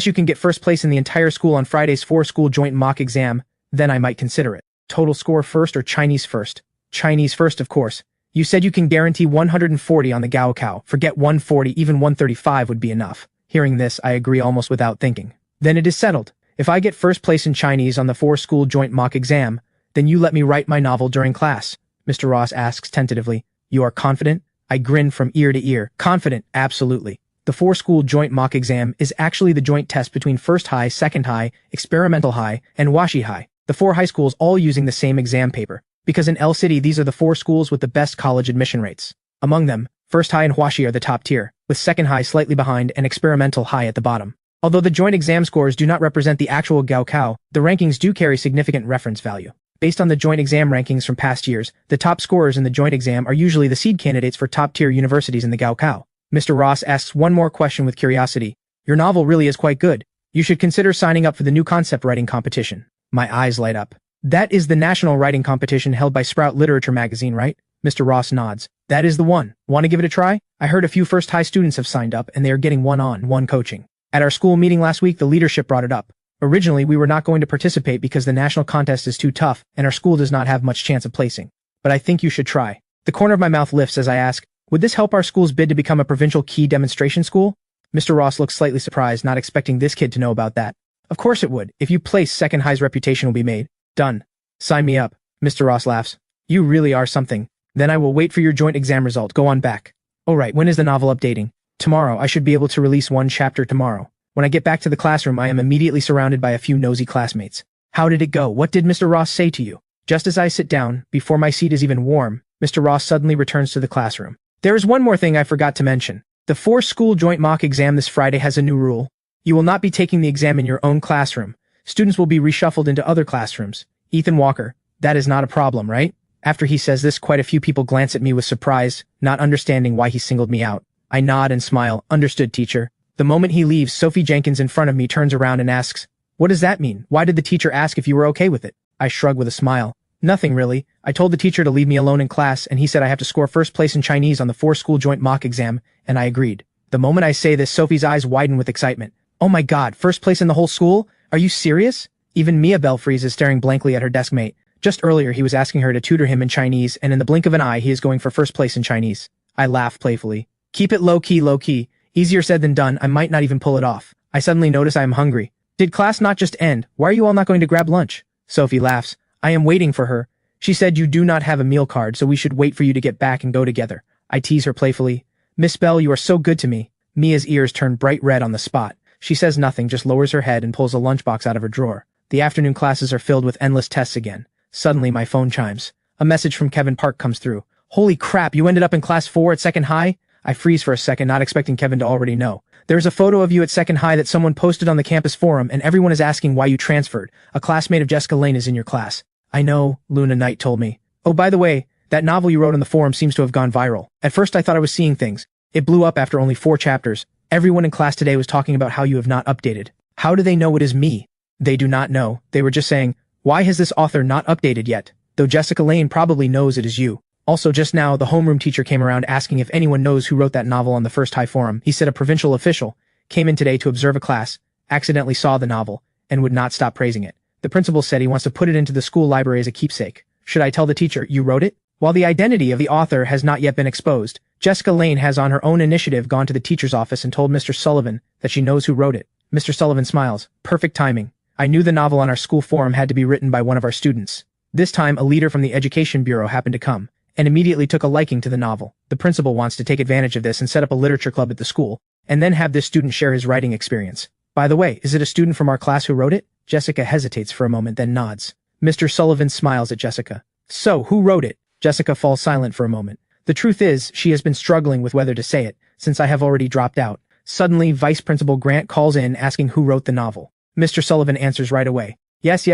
you can get first place in the entire school on Friday's 4-school joint mock exam, then I might consider it. Total score first or Chinese first? Chinese first, of course. You said you can guarantee 140 on the Gaokao. Forget 140, even 135 would be enough. Hearing this, I agree almost without thinking. Then it is settled. If I get first place in Chinese on the 4-school joint mock exam, then you let me write my novel during class. Mr. Ross asks tentatively, you are confident? I grin from ear to ear. Confident, absolutely. The 4-school joint mock exam is actually the joint test between First High, Second High, Experimental High, and Washi High, the 4 high schools all using the same exam paper, because in L City these are the 4 schools with the best college admission rates. Among them, First High and Washi are the top tier, with Second High slightly behind and Experimental High at the bottom. Although the joint exam scores do not represent the actual Gaokao, the rankings do carry significant reference value. Based on the joint exam rankings from past years, the top scorers in the joint exam are usually the seed candidates for top-tier universities in the Gaokao. Mr. Ross asks one more question with curiosity. Your novel really is quite good. You should consider signing up for the new concept writing competition. My eyes light up. That is the national writing competition held by Sprout Literature magazine, right? Mr. Ross nods. That is the one. Want to give it a try? I heard a few First High students have signed up and they are getting one-on-one coaching. At our school meeting last week, the leadership brought it up. Originally, we were not going to participate because the national contest is too tough and our school does not have much chance of placing. But I think you should try. The corner of my mouth lifts as I ask, would this help our school's bid to become a provincial key demonstration school? Mr. Ross looks slightly surprised, not expecting this kid to know about that. Of course it would. If you place, Second High's reputation will be made. Done. Sign me up. Mr. Ross laughs. You really are something. Then I will wait for your joint exam result. Go on back. Alright, when is the novel updating? Tomorrow. I should be able to release one chapter tomorrow. When I get back to the classroom, I am immediately surrounded by a few nosy classmates. How did it go? What did Mr. Ross say to you? Just as I sit down, before my seat is even warm, Mr. Ross suddenly returns to the classroom. There is one more thing I forgot to mention. The 4-school joint mock exam this Friday has a new rule. You will not be taking the exam in your own classroom. Students will be reshuffled into other classrooms. Ethan Walker, that is not a problem, right? After he says this, quite a few people glance at me with surprise, not understanding why he singled me out. I nod and smile. Understood, teacher. The moment he leaves, Sophie Jenkins in front of me turns around and asks, what does that mean? Why did the teacher ask if you were okay with it? I shrug with a smile. Nothing really. I told the teacher to leave me alone in class and he said I have to score first place in Chinese on the 4-school joint mock exam, and I agreed. The moment I say this, Sophie's eyes widen with excitement. Oh my god, first place in the whole school? Are you serious? Even Mia Belfries is staring blankly at her desk mate. Just earlier he was asking her to tutor him in Chinese, and in the blink of an eye he is going for first place in Chinese. I laugh playfully. Keep it low-key. Easier said than done, I might not even pull it off. I suddenly notice I am hungry. Did class not just end? Why are you all not going to grab lunch? Sophie laughs. I am waiting for her. She said you do not have a meal card, so we should wait for you to get back and go together. I tease her playfully. Miss Bell, you are so good to me. Mia's ears turn bright red on the spot. She says nothing, just lowers her head and pulls a lunchbox out of her drawer. The afternoon classes are filled with endless tests again. Suddenly, my phone chimes. A message from Kevin Park comes through. Holy crap, you ended up in class 4 at Second High? I freeze for a second, not expecting Kevin to already know. There's a photo of you at Second High that someone posted on the campus forum, and everyone is asking why you transferred. A classmate of Jessica Lane is in your class. I know, Luna Knight told me. Oh, by the way, that novel you wrote on the forum seems to have gone viral. At first I thought I was seeing things. It blew up after only 4 chapters. Everyone in class today was talking about how you have not updated. How do they know it is me? They do not know. They were just saying, why has this author not updated yet? Though Jessica Lane probably knows it is you. Also, just now, the homeroom teacher came around asking if anyone knows who wrote that novel on the First High forum. He said a provincial official came in today to observe a class, accidentally saw the novel, and would not stop praising it. The principal said he wants to put it into the school library as a keepsake. Should I tell the teacher, you wrote it? While the identity of the author has not yet been exposed, Jessica Lane has on her own initiative gone to the teacher's office and told Mr. Sullivan that she knows who wrote it. Mr. Sullivan smiles. Perfect timing. I knew the novel on our school forum had to be written by one of our students. This time, a leader from the Education Bureau happened to come, and immediately took a liking to the novel. The principal wants to take advantage of this and set up a literature club at the school, and then have this student share his writing experience. By the way, is it a student from our class who wrote it? Jessica hesitates for a moment, then nods. Mr. Sullivan smiles at Jessica. So, who wrote it? Jessica falls silent for a moment. The truth is, she has been struggling with whether to say it, since I have already dropped out. Suddenly, Vice Principal Grant calls in asking who wrote the novel. Mr. Sullivan answers right away. Yes,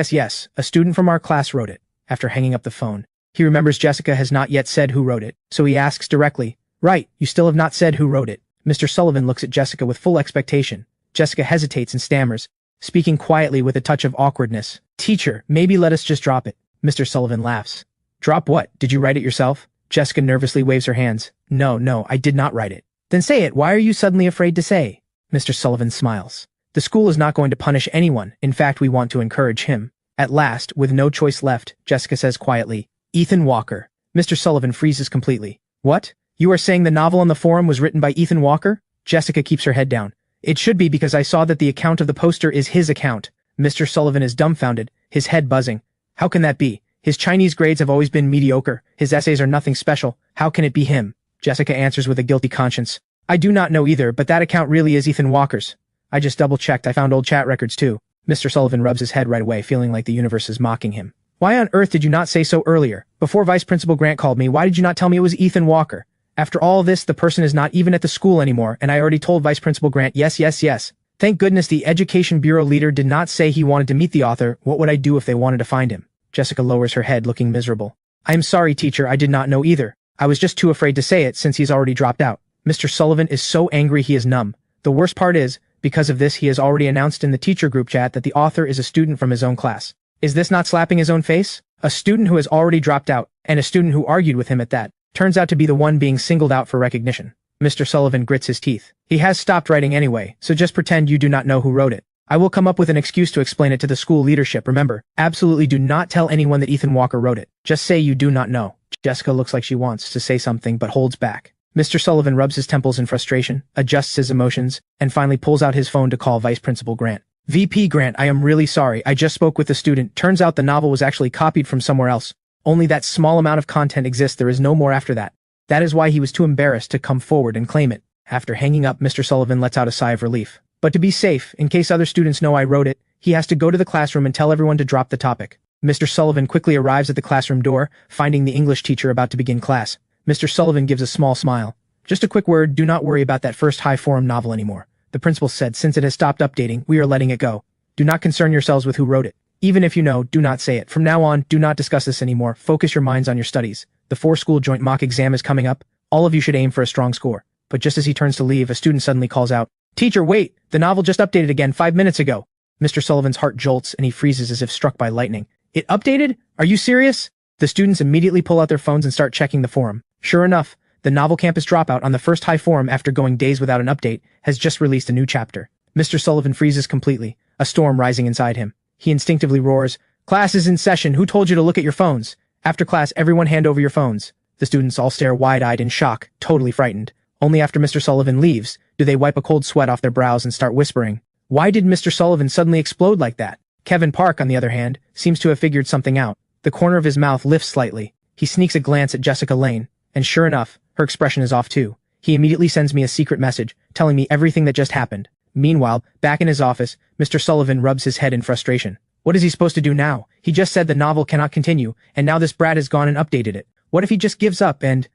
a student from our class wrote it. After hanging up the phone, he remembers Jessica has not yet said who wrote it, so he asks directly, right, you still have not said who wrote it. Mr. Sullivan looks at Jessica with full expectation. Jessica hesitates and stammers, speaking quietly with a touch of awkwardness. Teacher, maybe let us just drop it. Mr. Sullivan laughs. Drop what? Did you write it yourself? Jessica nervously waves her hands. No, I did not write it. Then say it. Why are you suddenly afraid to say? Mr. Sullivan smiles. The school is not going to punish anyone. In fact, we want to encourage him. At last, with no choice left, Jessica says quietly, Ethan Walker. Mr. Sullivan freezes completely. What? You are saying the novel on the forum was written by Ethan Walker? Jessica keeps her head down. It should be because I saw that the account of the poster is his account. Mr. Sullivan is dumbfounded, his head buzzing. How can that be? His Chinese grades have always been mediocre. His essays are nothing special. How can it be him? Jessica answers with a guilty conscience. I do not know either, but that account really is Ethan Walker's. I just double-checked. I found old chat records too. Mr. Sullivan rubs his head right away, feeling like the universe is mocking him. Why on earth did you not say so earlier? Before Vice Principal Grant called me, why did you not tell me it was Ethan Walker? After all this, the person is not even at the school anymore, and I already told Vice Principal Grant yes. Thank goodness the Education Bureau leader did not say he wanted to meet the author. What would I do if they wanted to find him? Jessica lowers her head, looking miserable. I am sorry, teacher, I did not know either. I was just too afraid to say it since he's already dropped out. Mr. Sullivan is so angry he is numb. The worst part is, because of this he has already announced in the teacher group chat that the author is a student from his own class. Is this not slapping his own face? A student who has already dropped out, and a student who argued with him at that, turns out to be the one being singled out for recognition. Mr. Sullivan grits his teeth. He has stopped writing anyway, so just pretend you do not know who wrote it. I will come up with an excuse to explain it to the school leadership. Remember, absolutely do not tell anyone that Ethan Walker wrote it. Just say you do not know. Jessica looks like she wants to say something but holds back. Mr. Sullivan rubs his temples in frustration, adjusts his emotions, and finally pulls out his phone to call Vice Principal Grant. VP Grant, I am really sorry. I just spoke with the student. Turns out the novel was actually copied from somewhere else. Only that small amount of content exists. There is no more after that. That is why he was too embarrassed to come forward and claim it. After hanging up, Mr. Sullivan lets out a sigh of relief. But to be safe, in case other students know I wrote it, he has to go to the classroom and tell everyone to drop the topic. Mr. Sullivan quickly arrives at the classroom door, finding the English teacher about to begin class. Mr. Sullivan gives a small smile. Just a quick word, do not worry about that first high forum novel anymore. The principal said since it has stopped updating, we are letting it go. Do not concern yourselves with who wrote it. Even if you know, do not say it. From now on, do not discuss this anymore. Focus your minds on your studies. The 4-school joint mock exam is coming up. All of you should aim for a strong score. But just as he turns to leave, a student suddenly calls out, Teacher, wait! The novel just updated again 5 minutes ago. Mr. Sullivan's heart jolts and he freezes as if struck by lightning. It updated? Are you serious? The students immediately pull out their phones and start checking the forum. Sure enough, the novel campus dropout on the first high forum after going days without an update has just released a new chapter. Mr. Sullivan freezes completely, a storm rising inside him. He instinctively roars, Class is in session. Who told you to look at your phones? After class, everyone hand over your phones. The students all stare wide-eyed in shock, totally frightened. Only after Mr. Sullivan leaves do they wipe a cold sweat off their brows and start whispering. Why did Mr. Sullivan suddenly explode like that? Kevin Park, on the other hand, seems to have figured something out. The corner of his mouth lifts slightly. He sneaks a glance at Jessica Lane, and sure enough, her expression is off too. He immediately sends me a secret message, telling me everything that just happened. Meanwhile, back in his office, Mr. Sullivan rubs his head in frustration. What is he supposed to do now? He just said the novel cannot continue, and now this brat has gone and updated it. What if he just gives up and...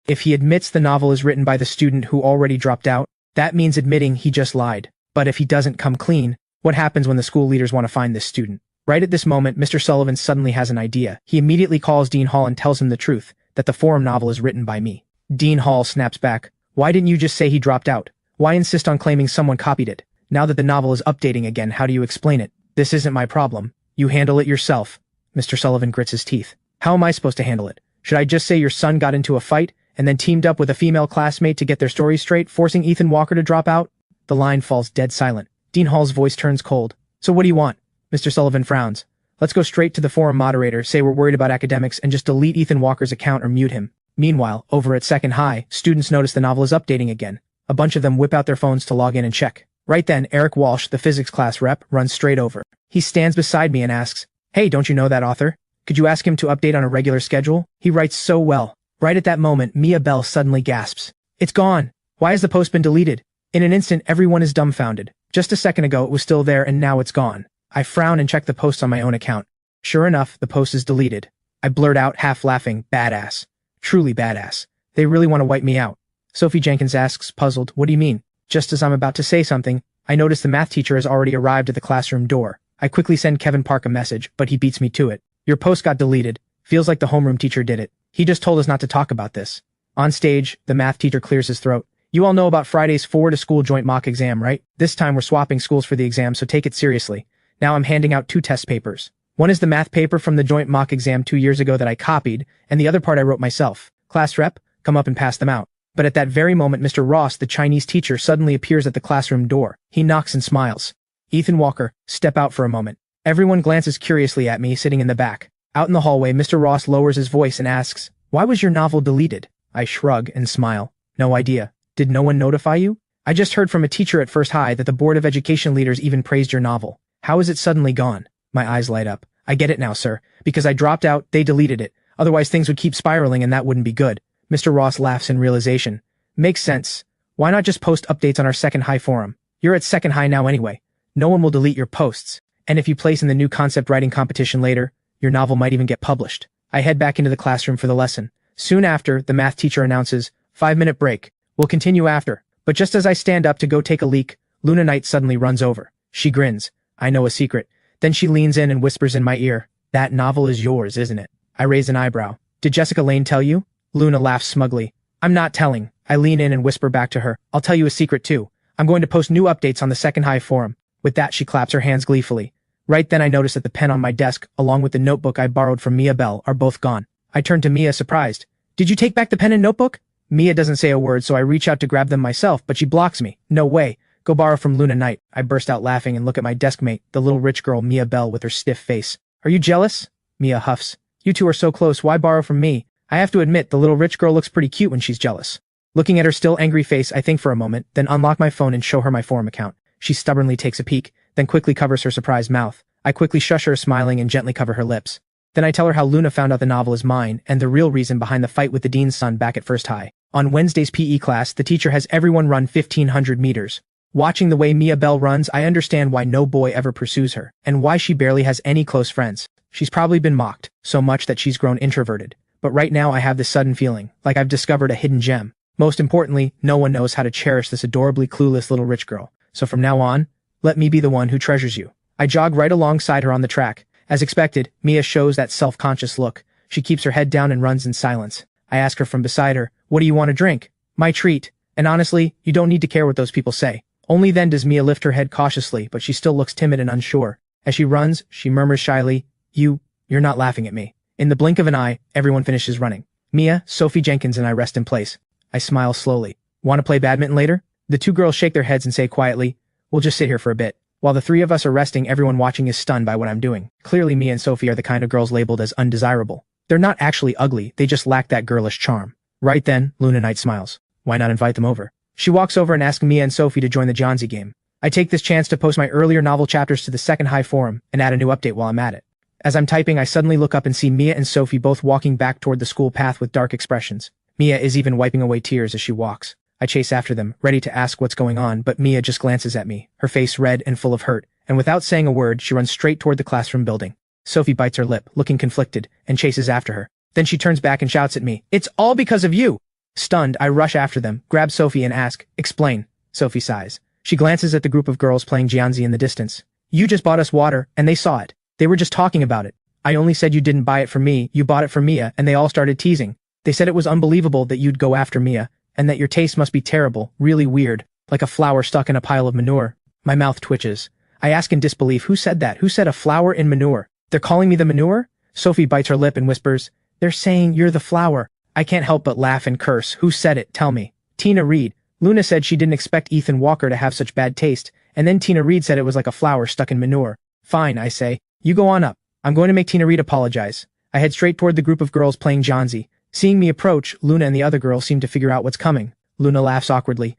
If he admits the novel is written by the student who already dropped out, that means admitting he just lied. But if he doesn't come clean, what happens when the school leaders want to find this student? Right at this moment, Mr. Sullivan suddenly has an idea. He immediately calls Dean Hall and tells him the truth, that the forum novel is written by me. Dean Hall snaps back. Why didn't you just say he dropped out? Why insist on claiming someone copied it? Now that the novel is updating again, how do you explain it? This isn't my problem. You handle it yourself. Mr. Sullivan grits his teeth. How am I supposed to handle it? Should I just say your son got into a fight and then teamed up with a female classmate to get their story straight, forcing Ethan Walker to drop out? The line falls dead silent. Dean Hall's voice turns cold. So what do you want? Mr. Sullivan frowns. Let's go straight to the forum moderator, say we're worried about academics, and just delete Ethan Walker's account or mute him. Meanwhile, over at Second High, students notice the novel is updating again. A bunch of them whip out their phones to log in and check. Right then, Eric Walsh, the physics class rep, runs straight over. He stands beside me and asks, Hey, don't you know that author? Could you ask him to update on a regular schedule? He writes so well. Right at that moment, Mia Bell suddenly gasps. It's gone. Why has the post been deleted? In an instant, everyone is dumbfounded. Just a second ago, it was still there and now it's gone. I frown and check the post on my own account. Sure enough, the post is deleted. I blurt out, half laughing, badass. Truly badass. They really want to wipe me out. Sophie Jenkins asks, puzzled, what do you mean? Just as I'm about to say something, I notice the math teacher has already arrived at the classroom door. I quickly send Kevin Park a message, but he beats me to it. Your post got deleted. Feels like the homeroom teacher did it. He just told us not to talk about this. On stage, the math teacher clears his throat. You all know about Friday's 4-to-school joint mock exam, right? This time we're swapping schools for the exam, so take it seriously. Now I'm handing out 2 test papers. One is the math paper from the joint mock exam 2 years ago that I copied, and the other part I wrote myself. Class rep, come up and pass them out. But at that very moment Mr. Ross, the Chinese teacher, suddenly appears at the classroom door. He knocks and smiles. Ethan Walker, step out for a moment. Everyone glances curiously at me, sitting in the back. Out in the hallway, Mr. Ross lowers his voice and asks, "Why was your novel deleted?" I shrug and smile. No idea. Did no one notify you? I just heard from a teacher at First High that the Board of Education leaders even praised your novel. How is it suddenly gone? My eyes light up. I get it now, sir. Because I dropped out, they deleted it. Otherwise things would keep spiraling and that wouldn't be good. Mr. Ross laughs in realization. Makes sense. Why not just post updates on our Second High forum? You're at Second High now anyway. No one will delete your posts. And if you place in the new concept writing competition later, your novel might even get published. I head back into the classroom for the lesson. Soon after, the math teacher announces, 5-minute break. We'll continue after. But just as I stand up to go take a leak, Luna Knight suddenly runs over. She grins. I know a secret. Then she leans in and whispers in my ear, "That novel is yours, isn't it?" I raise an eyebrow. "Did Jessica Lane tell you?" Luna laughs smugly. "I'm not telling." I lean in and whisper back to her, "I'll tell you a secret too. I'm going to post new updates on the Second High forum." With that, she claps her hands gleefully. Right then I notice that the pen on my desk, along with the notebook I borrowed from Mia Bell, are both gone. I turn to Mia surprised. "Did you take back the pen and notebook?" Mia doesn't say a word, so I reach out to grab them myself, but she blocks me. "No way. Go borrow from Luna Knight." I burst out laughing and look at my desk mate, the little rich girl Mia Bell with her stiff face. "Are you jealous?" Mia huffs. "You two are so close, why borrow from me?" I have to admit, the little rich girl looks pretty cute when she's jealous. Looking at her still angry face, I think for a moment, then unlock my phone and show her my forum account. She stubbornly takes a peek, then quickly covers her surprised mouth. I quickly shush her, smiling, and gently cover her lips. Then I tell her how Luna found out the novel is mine, and the real reason behind the fight with the dean's son back at First High. On Wednesday's PE class, the teacher has everyone run 1,500 meters. Watching the way Mia Bell runs, I understand why no boy ever pursues her, and why she barely has any close friends. She's probably been mocked, so much that she's grown introverted. But right now I have this sudden feeling, like I've discovered a hidden gem. Most importantly, no one knows how to cherish this adorably clueless little rich girl. So from now on, let me be the one who treasures you. I jog right alongside her on the track. As expected, Mia shows that self-conscious look. She keeps her head down and runs in silence. I ask her from beside her, "What do you want to drink?" "My treat." And honestly, you don't need to care what those people say. Only then does Mia lift her head cautiously, but she still looks timid and unsure. As she runs, she murmurs shyly, You're not laughing at me." In the blink of an eye, everyone finishes running. Mia, Sophie Jenkins, and I rest in place. I smile slowly. "Want to play badminton later?" The two girls shake their heads and say quietly, "We'll just sit here for a bit." While the three of us are resting, everyone watching is stunned by what I'm doing. Clearly Mia and Sophie are the kind of girls labeled as undesirable. They're not actually ugly, they just lack that girlish charm. Right then, Luna Knight smiles. Why not invite them over? She walks over and asks Mia and Sophie to join the Johnsy game. I take this chance to post my earlier novel chapters to the Second High forum and add a new update while I'm at it. As I'm typing, I suddenly look up and see Mia and Sophie both walking back toward the school path with dark expressions. Mia is even wiping away tears as she walks. I chase after them, ready to ask what's going on, but Mia just glances at me, her face red and full of hurt, and without saying a word, she runs straight toward the classroom building. Sophie bites her lip, looking conflicted, and chases after her. Then she turns back and shouts at me, "It's all because of you!" Stunned, I rush after them, grab Sophie and ask, "Explain." Sophie sighs. She glances at the group of girls playing Jianzi in the distance. "You just bought us water, and they saw it. They were just talking about it. I only said you didn't buy it for me, you bought it for Mia, and they all started teasing. They said it was unbelievable that you'd go after Mia, and that your taste must be terrible, really weird, like a flower stuck in a pile of manure." My mouth twitches. I ask in disbelief, who said that? Who said a flower in manure? They're calling me the manure? Sophie bites her lip and whispers, "They're saying you're the flower." I can't help but laugh and curse. Who said it? Tell me. Tina Reed. Luna said she didn't expect Ethan Walker to have such bad taste, and then Tina Reed said it was like a flower stuck in manure. Fine, I say. You go on up. I'm going to make Tina Reed apologize. I head straight toward the group of girls playing Johnsy. Seeing me approach, Luna and the other girl seem to figure out what's coming. Luna laughs awkwardly.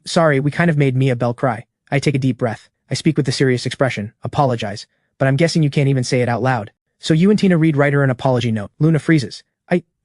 Sorry, we kind of made Mia Bell cry." I take a deep breath. I speak with a serious expression. "Apologize. But I'm guessing you can't even say it out loud. So you and Tina Reed write her an apology note." Luna freezes.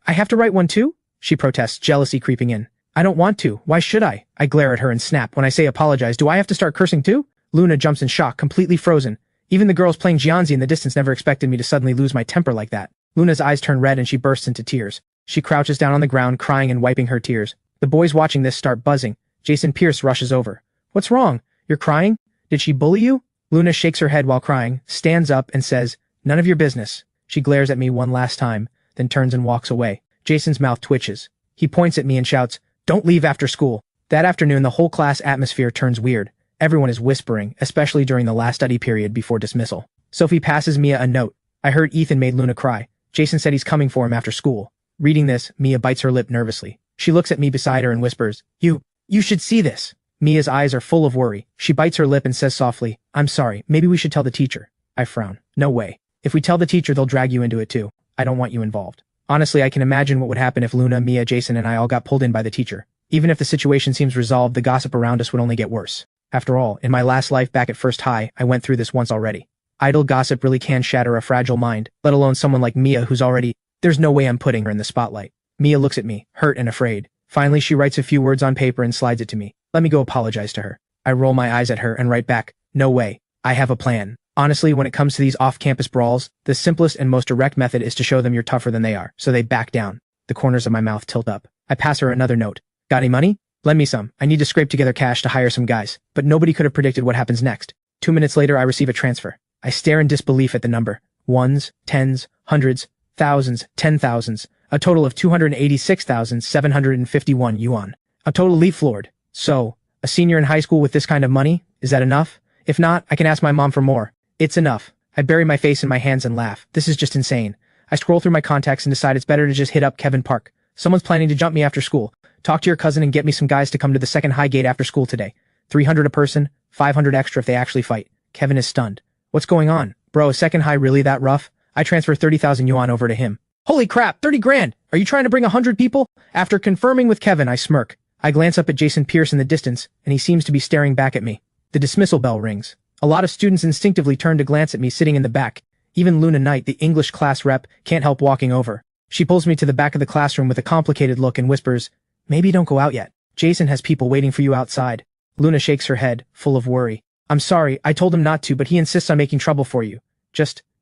I have to write one too?" She protests, jealousy creeping in. "I don't want to. Why should I?" I glare at her and snap. "When I say apologize, do I have to start cursing too?" Luna jumps in shock, completely frozen. Even the girls playing Jianzi in the distance never expected me to suddenly lose my temper like that. Luna's eyes turn red and she bursts into tears. She crouches down on the ground, crying and wiping her tears. The boys watching this start buzzing. Jason Pierce rushes over. "What's wrong? You're crying? Did she bully you?" Luna shakes her head while crying, stands up and says, "None of your business." She glares at me one last time, then turns and walks away. Jason's mouth twitches. He points at me and shouts, "Don't leave after school." That afternoon, the whole class atmosphere turns weird. Everyone is whispering, especially during the last study period before dismissal. Sophie passes Mia a note. "I heard Ethan made Luna cry. Jason said he's coming for him after school." Reading this, Mia bites her lip nervously. She looks at me beside her and whispers, You should see this. Mia's eyes are full of worry. She bites her lip and says softly, I'm sorry, maybe we should tell the teacher. I frown. No way. If we tell the teacher, they'll drag you into it too. I don't want you involved. Honestly, I can imagine what would happen if Luna, Mia, Jason, and I all got pulled in by the teacher. Even if the situation seems resolved, the gossip around us would only get worse. After all, in my last life back at First High, I went through this once already. Idle gossip really can shatter a fragile mind, let alone someone like Mia who's already... There's no way I'm putting her in the spotlight. Mia looks at me, hurt and afraid. Finally, she writes a few words on paper and slides it to me. Let me go apologize to her. I roll my eyes at her and write back, no way. I have a plan. Honestly, when it comes to these off-campus brawls, the simplest and most direct method is to show them you're tougher than they are, so they back down. The corners of my mouth tilt up. I pass her another note. Got any money? Lend me some. I need to scrape together cash to hire some guys. But nobody could have predicted what happens next. 2 minutes later, I receive a transfer. I stare in disbelief at the number. Ones, tens, hundreds, thousands, 10,000s. A total of 286,751 yuan. I'm totally floored. So, a senior in high school with this kind of money? Is that enough? If not, I can ask my mom for more. It's enough. I bury my face in my hands and laugh. This is just insane. I scroll through my contacts and decide it's better to just hit up Kevin Park. Someone's planning to jump me after school. Talk to your cousin and get me some guys to come to the second high gate after school today. 300 a person, 500 extra if they actually fight. Kevin is stunned. What's going on? Bro, is second high really that rough? I transfer 30,000 yuan over to him. Holy crap, 30 grand! Are you trying to bring 100 people? After confirming with Kevin, I smirk. I glance up at Jason Pierce in the distance, and he seems to be staring back at me. The dismissal bell rings. A lot of students instinctively turn to glance at me sitting in the back. Even Luna Knight, the English class rep, can't help walking over. She pulls me to the back of the classroom with a complicated look and whispers, maybe don't go out yet. Jason has people waiting for you outside. Luna shakes her head, full of worry. I'm sorry, I told him not to, but he insists on making trouble for you.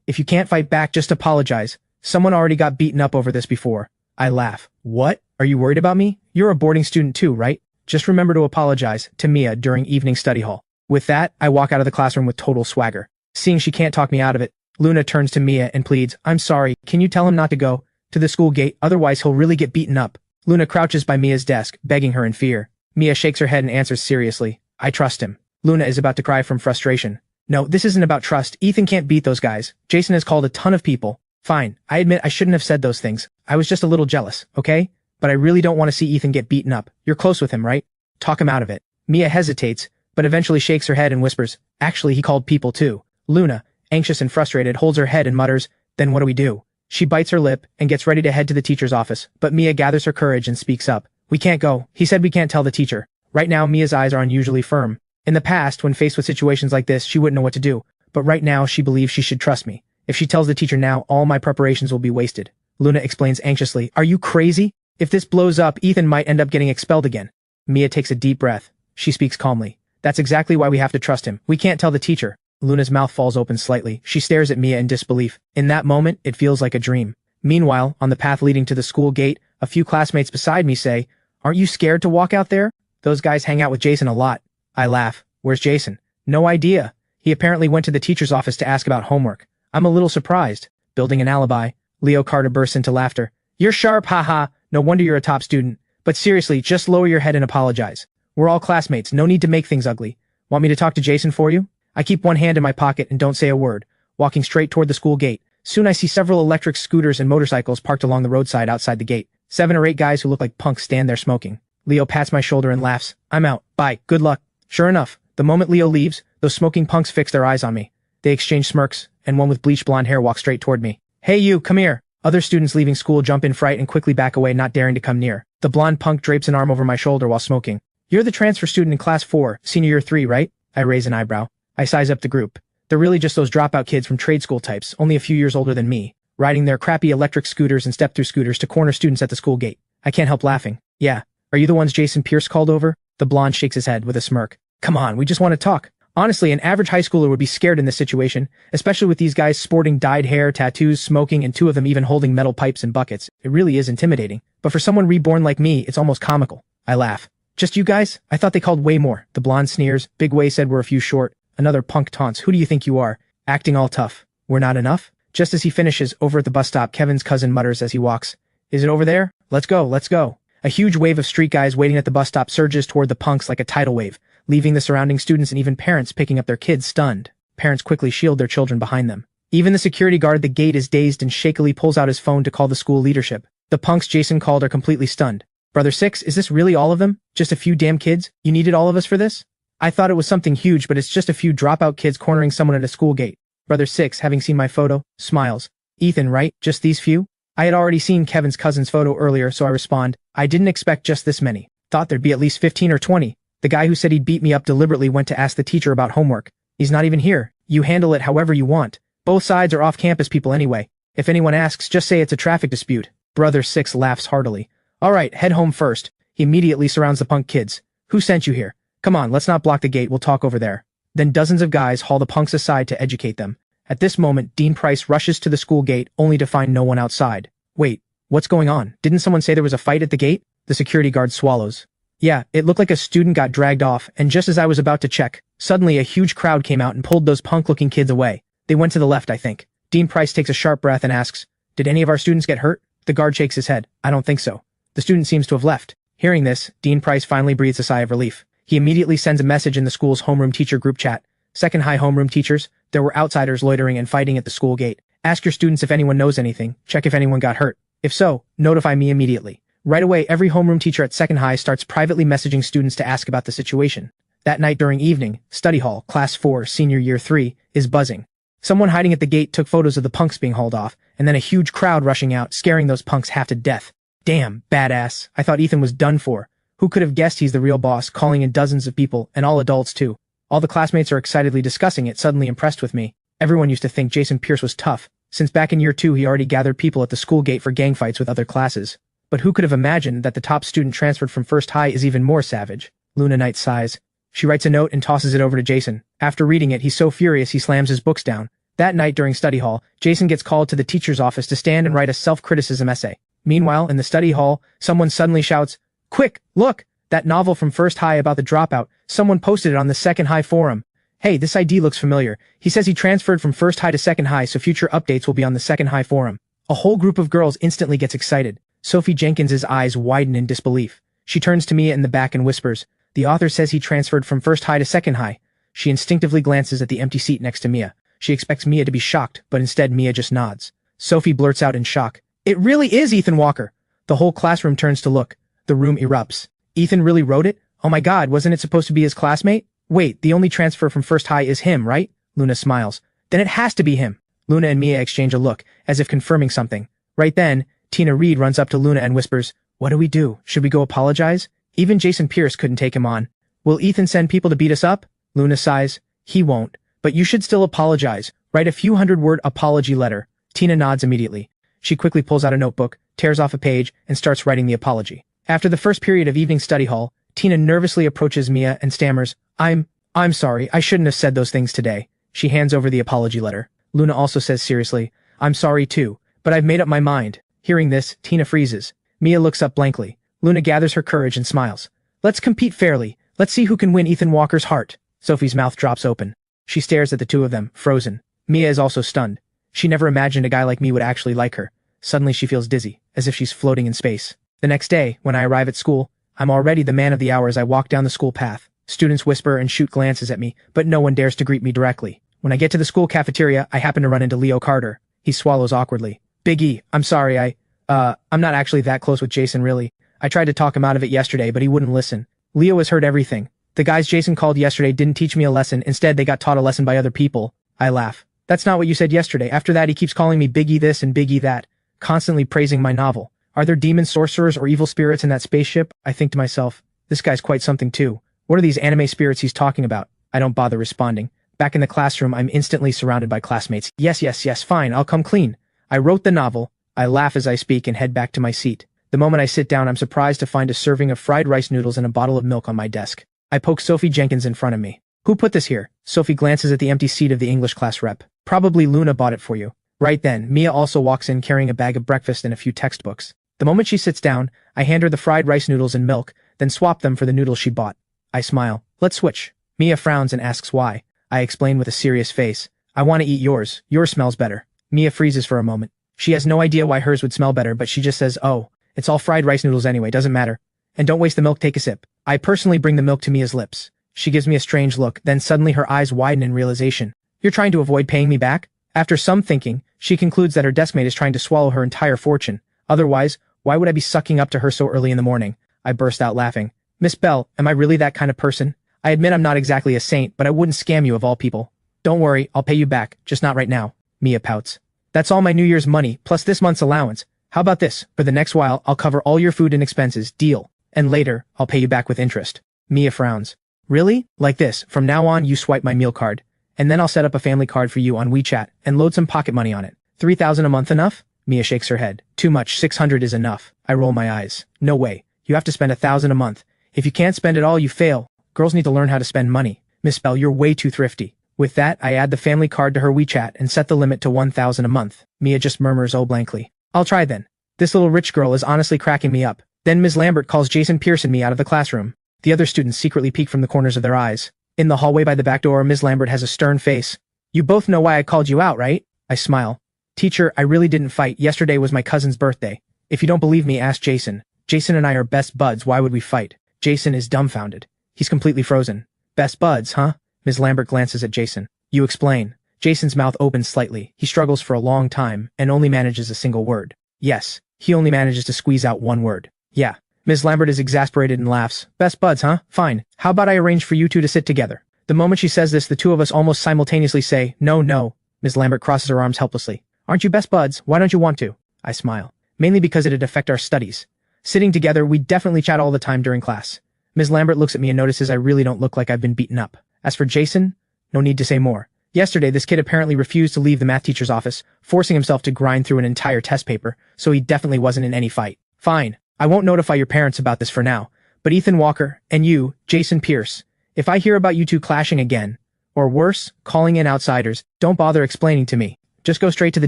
If you can't fight back, just apologize. Someone already got beaten up over this before. I laugh. What? Are you worried about me? You're a boarding student too, right? Just remember to apologize to Mia during evening study hall. With that, I walk out of the classroom with total swagger. Seeing she can't talk me out of it, Luna turns to Mia and pleads, I'm sorry, can you tell him not to go to the school gate, otherwise he'll really get beaten up. Luna crouches by Mia's desk, begging her in fear. Mia shakes her head and answers seriously, I trust him. Luna is about to cry from frustration. No, this isn't about trust. Ethan can't beat those guys. Jason has called a ton of people. Fine, I admit I shouldn't have said those things. I was just a little jealous, okay? But I really don't want to see Ethan get beaten up. You're close with him, right? Talk him out of it. Mia hesitates, but eventually shakes her head and whispers, actually he called people too. Luna, anxious and frustrated, holds her head and mutters, then what do we do? She bites her lip and gets ready to head to the teacher's office, but Mia gathers her courage and speaks up. We can't go. He said we can't tell the teacher. Right now, Mia's eyes are unusually firm. In the past, when faced with situations like this, she wouldn't know what to do, but right now she believes she should trust me. If she tells the teacher now, all my preparations will be wasted. Luna explains anxiously, are you crazy? If this blows up, Ethan might end up getting expelled again. Mia takes a deep breath. She speaks calmly. That's exactly why we have to trust him. We can't tell the teacher. Luna's mouth falls open slightly. She stares at Mia in disbelief. In that moment, it feels like a dream. Meanwhile, on the path leading to the school gate, a few classmates beside me say, aren't you scared to walk out there? Those guys hang out with Jason a lot. I laugh. Where's Jason? No idea. He apparently went to the teacher's office to ask about homework. I'm a little surprised. Building an alibi. Leo Carter bursts into laughter. You're sharp, haha. No wonder you're a top student. But seriously, just lower your head and apologize. We're all classmates. No need to make things ugly. Want me to talk to Jason for you? I keep one hand in my pocket and don't say a word, walking straight toward the school gate. Soon I see several electric scooters and motorcycles parked along the roadside outside the gate. 7 or 8 guys who look like punks stand there smoking. Leo pats my shoulder and laughs. I'm out. Bye. Good luck. Sure enough, the moment Leo leaves, those smoking punks fix their eyes on me. They exchange smirks, and one with bleached blonde hair walks straight toward me. Hey you, come here. Other students leaving school jump in fright and quickly back away, not daring to come near. The blonde punk drapes an arm over my shoulder while smoking. You're the transfer student in class 4, senior year 3, right? I raise an eyebrow. I size up the group. They're really just those dropout kids from trade school types, only a few years older than me, riding their crappy electric scooters and step-through scooters to corner students at the school gate. I can't help laughing. Yeah. Are you the ones Jason Pierce called over? The blonde shakes his head with a smirk. Come on, we just want to talk. Honestly, an average high schooler would be scared in this situation, especially with these guys sporting dyed hair, tattoos, smoking, and 2 of them even holding metal pipes and buckets. It really is intimidating. But for someone reborn like me, it's almost comical. I laugh. Just you guys? I thought they called way more. The blonde sneers. Big Way said we're a few short. Another punk taunts. Who do you think you are? Acting all tough. We're not enough? Just as he finishes, over at the bus stop, Kevin's cousin mutters as he walks. Is it over there? Let's go, let's go. A huge wave of street guys waiting at the bus stop surges toward the punks like a tidal wave, leaving the surrounding students and even parents picking up their kids stunned. Parents quickly shield their children behind them. Even the security guard at the gate is dazed and shakily pulls out his phone to call the school leadership. The punks Jason called are completely stunned. Brother Six, is this really all of them? Just a few damn kids? You needed all of us for this? I thought it was something huge, but it's just a few dropout kids cornering someone at a school gate. Brother Six, having seen my photo, smiles. Ethan, right? Just these few? I had already seen Kevin's cousin's photo earlier, so I respond, I didn't expect just this many. Thought there'd be at least 15 or 20. The guy who said he'd beat me up deliberately went to ask the teacher about homework. He's not even here. You handle it however you want. Both sides are off-campus people anyway. If anyone asks, just say it's a traffic dispute. Brother Six laughs heartily. Alright, head home first. He immediately surrounds the punk kids. Who sent you here? Come on, let's not block the gate, we'll talk over there. Then dozens of guys haul the punks aside to educate them. At this moment, Dean Price rushes to the school gate only to find no one outside. Wait, what's going on? Didn't someone say there was a fight at the gate? The security guard swallows. Yeah, it looked like a student got dragged off, and just as I was about to check, suddenly a huge crowd came out and pulled those punk-looking kids away. They went to the left, I think. Dean Price takes a sharp breath and asks, did any of our students get hurt? The guard shakes his head. I don't think so. The student seems to have left. Hearing this, Dean Price finally breathes a sigh of relief. He immediately sends a message in the school's homeroom teacher group chat. Second high homeroom teachers, there were outsiders loitering and fighting at the school gate. Ask your students if anyone knows anything. Check if anyone got hurt. If so, notify me immediately. Right away, every homeroom teacher at second high starts privately messaging students to ask about the situation. That night during evening, study hall, class 4, senior year 3, is buzzing. Someone hiding at the gate took photos of the punks being hauled off, and then a huge crowd rushing out, scaring those punks half to death. Damn, badass. I thought Ethan was done for. Who could have guessed he's the real boss, calling in dozens of people, and all adults too. All the classmates are excitedly discussing it, suddenly impressed with me. Everyone used to think Jason Pierce was tough. Since back in year 2 he already gathered people at the school gate for gang fights with other classes. But who could have imagined that the top student transferred from first high is even more savage? Luna Knight sighs. She writes a note and tosses it over to Jason. After reading it, he's so furious he slams his books down. That night during study hall, Jason gets called to the teacher's office to stand and write a self-criticism essay. Meanwhile, in the study hall, someone suddenly shouts, Quick, look! That novel from first high about the dropout, someone posted it on the second high forum. Hey, this ID looks familiar. He says he transferred from first high to second high, so future updates will be on the second high forum. A whole group of girls instantly gets excited. Sophie Jenkins's eyes widen in disbelief. She turns to Mia in the back and whispers, the author says he transferred from first high to second high. She instinctively glances at the empty seat next to Mia. She expects Mia to be shocked, but instead Mia just nods. Sophie blurts out in shock, It really is Ethan Walker! The whole classroom turns to look. The room erupts. Ethan really wrote it? Oh my god, wasn't it supposed to be his classmate? Wait, the only transfer from first high is him, right? Luna smiles. Then it has to be him. Luna and Mia exchange a look, as if confirming something. Right then, Tina Reed runs up to Luna and whispers, What do we do? Should we go apologize? Even Jason Pierce couldn't take him on. Will Ethan send people to beat us up? Luna sighs. He won't. But you should still apologize. Write a few hundred-word apology letter. Tina nods immediately. She quickly pulls out a notebook, tears off a page, and starts writing the apology. After the first period of evening study hall, Tina nervously approaches Mia and stammers, I'm sorry, I shouldn't have said those things today. She hands over the apology letter. Luna also says seriously, I'm sorry too, but I've made up my mind. Hearing this, Tina freezes. Mia looks up blankly. Luna gathers her courage and smiles. Let's compete fairly. Let's see who can win Ethan Walker's heart. Sophie's mouth drops open. She stares at the two of them, frozen. Mia is also stunned. She never imagined a guy like me would actually like her. Suddenly she feels dizzy, as if she's floating in space. The next day, when I arrive at school, I'm already the man of the hour as I walk down the school path. Students whisper and shoot glances at me, but no one dares to greet me directly. When I get to the school cafeteria, I happen to run into Leo Carter. He swallows awkwardly. Big E, I'm sorry, I'm not actually that close with Jason really. I tried to talk him out of it yesterday, but he wouldn't listen. Leo has heard everything. The guys Jason called yesterday didn't teach me a lesson, instead they got taught a lesson by other people. I laugh. That's not what you said yesterday. After that he keeps calling me Big E this and Big E that, constantly praising my novel. Are there demon sorcerers or evil spirits in that spaceship? I think to myself, this guy's quite something too. What are these anime spirits he's talking about? I don't bother responding. Back in the classroom, I'm instantly surrounded by classmates. Yes, fine, I'll come clean. I wrote the novel. I laugh as I speak and head back to my seat. The moment I sit down, I'm surprised to find a serving of fried rice noodles and a bottle of milk on my desk. I poke Sophie Jenkins in front of me. Who put this here? Sophie glances at the empty seat of the English class rep. Probably Luna bought it for you. Right then, Mia also walks in carrying a bag of breakfast and a few textbooks. The moment she sits down, I hand her the fried rice noodles and milk, then swap them for the noodles she bought. I smile. Let's switch. Mia frowns and asks why. I explain with a serious face. I want to eat yours. Yours smells better. Mia freezes for a moment. She has no idea why hers would smell better, but she just says, oh, it's all fried rice noodles anyway, doesn't matter. And don't waste the milk, take a sip. I personally bring the milk to Mia's lips. She gives me a strange look, then suddenly her eyes widen in realization. You're trying to avoid paying me back? After some thinking, she concludes that her deskmate is trying to swallow her entire fortune. Otherwise, Why would I be sucking up to her so early in the morning? I burst out laughing. Miss Bell, am I really that kind of person? I admit I'm not exactly a saint, but I wouldn't scam you of all people. Don't worry, I'll pay you back, just not right now. Mia pouts. That's all my New Year's money, plus this month's allowance. How about this? For the next while, I'll cover all your food and expenses, deal. And later, I'll pay you back with interest. Mia frowns. Really? Like this, from now on you swipe my meal card. And then I'll set up a family card for you on WeChat, and load some pocket money on it. $3,000 a month enough? Mia shakes her head. Too much, 600 is enough. I roll my eyes. No way. You have to spend $1,000 a month. If you can't spend it all, you fail. Girls need to learn how to spend money. Miss Bell, you're way too thrifty. With that, I add the family card to her WeChat and set the limit to $1,000 a month. Mia just murmurs oh blankly. I'll try then. This little rich girl is honestly cracking me up. Then Ms. Lambert calls Jason Pierce and me out of the classroom. The other students secretly peek from the corners of their eyes. In the hallway by the back door, Ms. Lambert has a stern face. You both know why I called you out, right? I smile. Teacher, I really didn't fight. Yesterday was my cousin's birthday. If you don't believe me, ask Jason. Jason and I are best buds. Why would we fight? Jason is dumbfounded. He's completely frozen. Best buds, huh? Ms. Lambert glances at Jason. You explain. Jason's mouth opens slightly. He struggles for a long time and only manages a single word. Yes. He only manages to squeeze out one word. Yeah. Ms. Lambert is exasperated and laughs. Best buds, huh? Fine. How about I arrange for you two to sit together? The moment she says this, the two of us almost simultaneously say, no, no. Ms. Lambert crosses her arms helplessly. Aren't you best buds? Why don't you want to? I smile. Mainly because it'd affect our studies. Sitting together, we definitely chat all the time during class. Ms. Lambert looks at me and notices I really don't look like I've been beaten up. As for Jason, no need to say more. Yesterday, this kid apparently refused to leave the math teacher's office, forcing himself to grind through an entire test paper, so he definitely wasn't in any fight. Fine. I won't notify your parents about this for now, but Ethan Walker, and you, Jason Pierce, if I hear about you two clashing again, or worse, calling in outsiders, don't bother explaining to me. Just go straight to the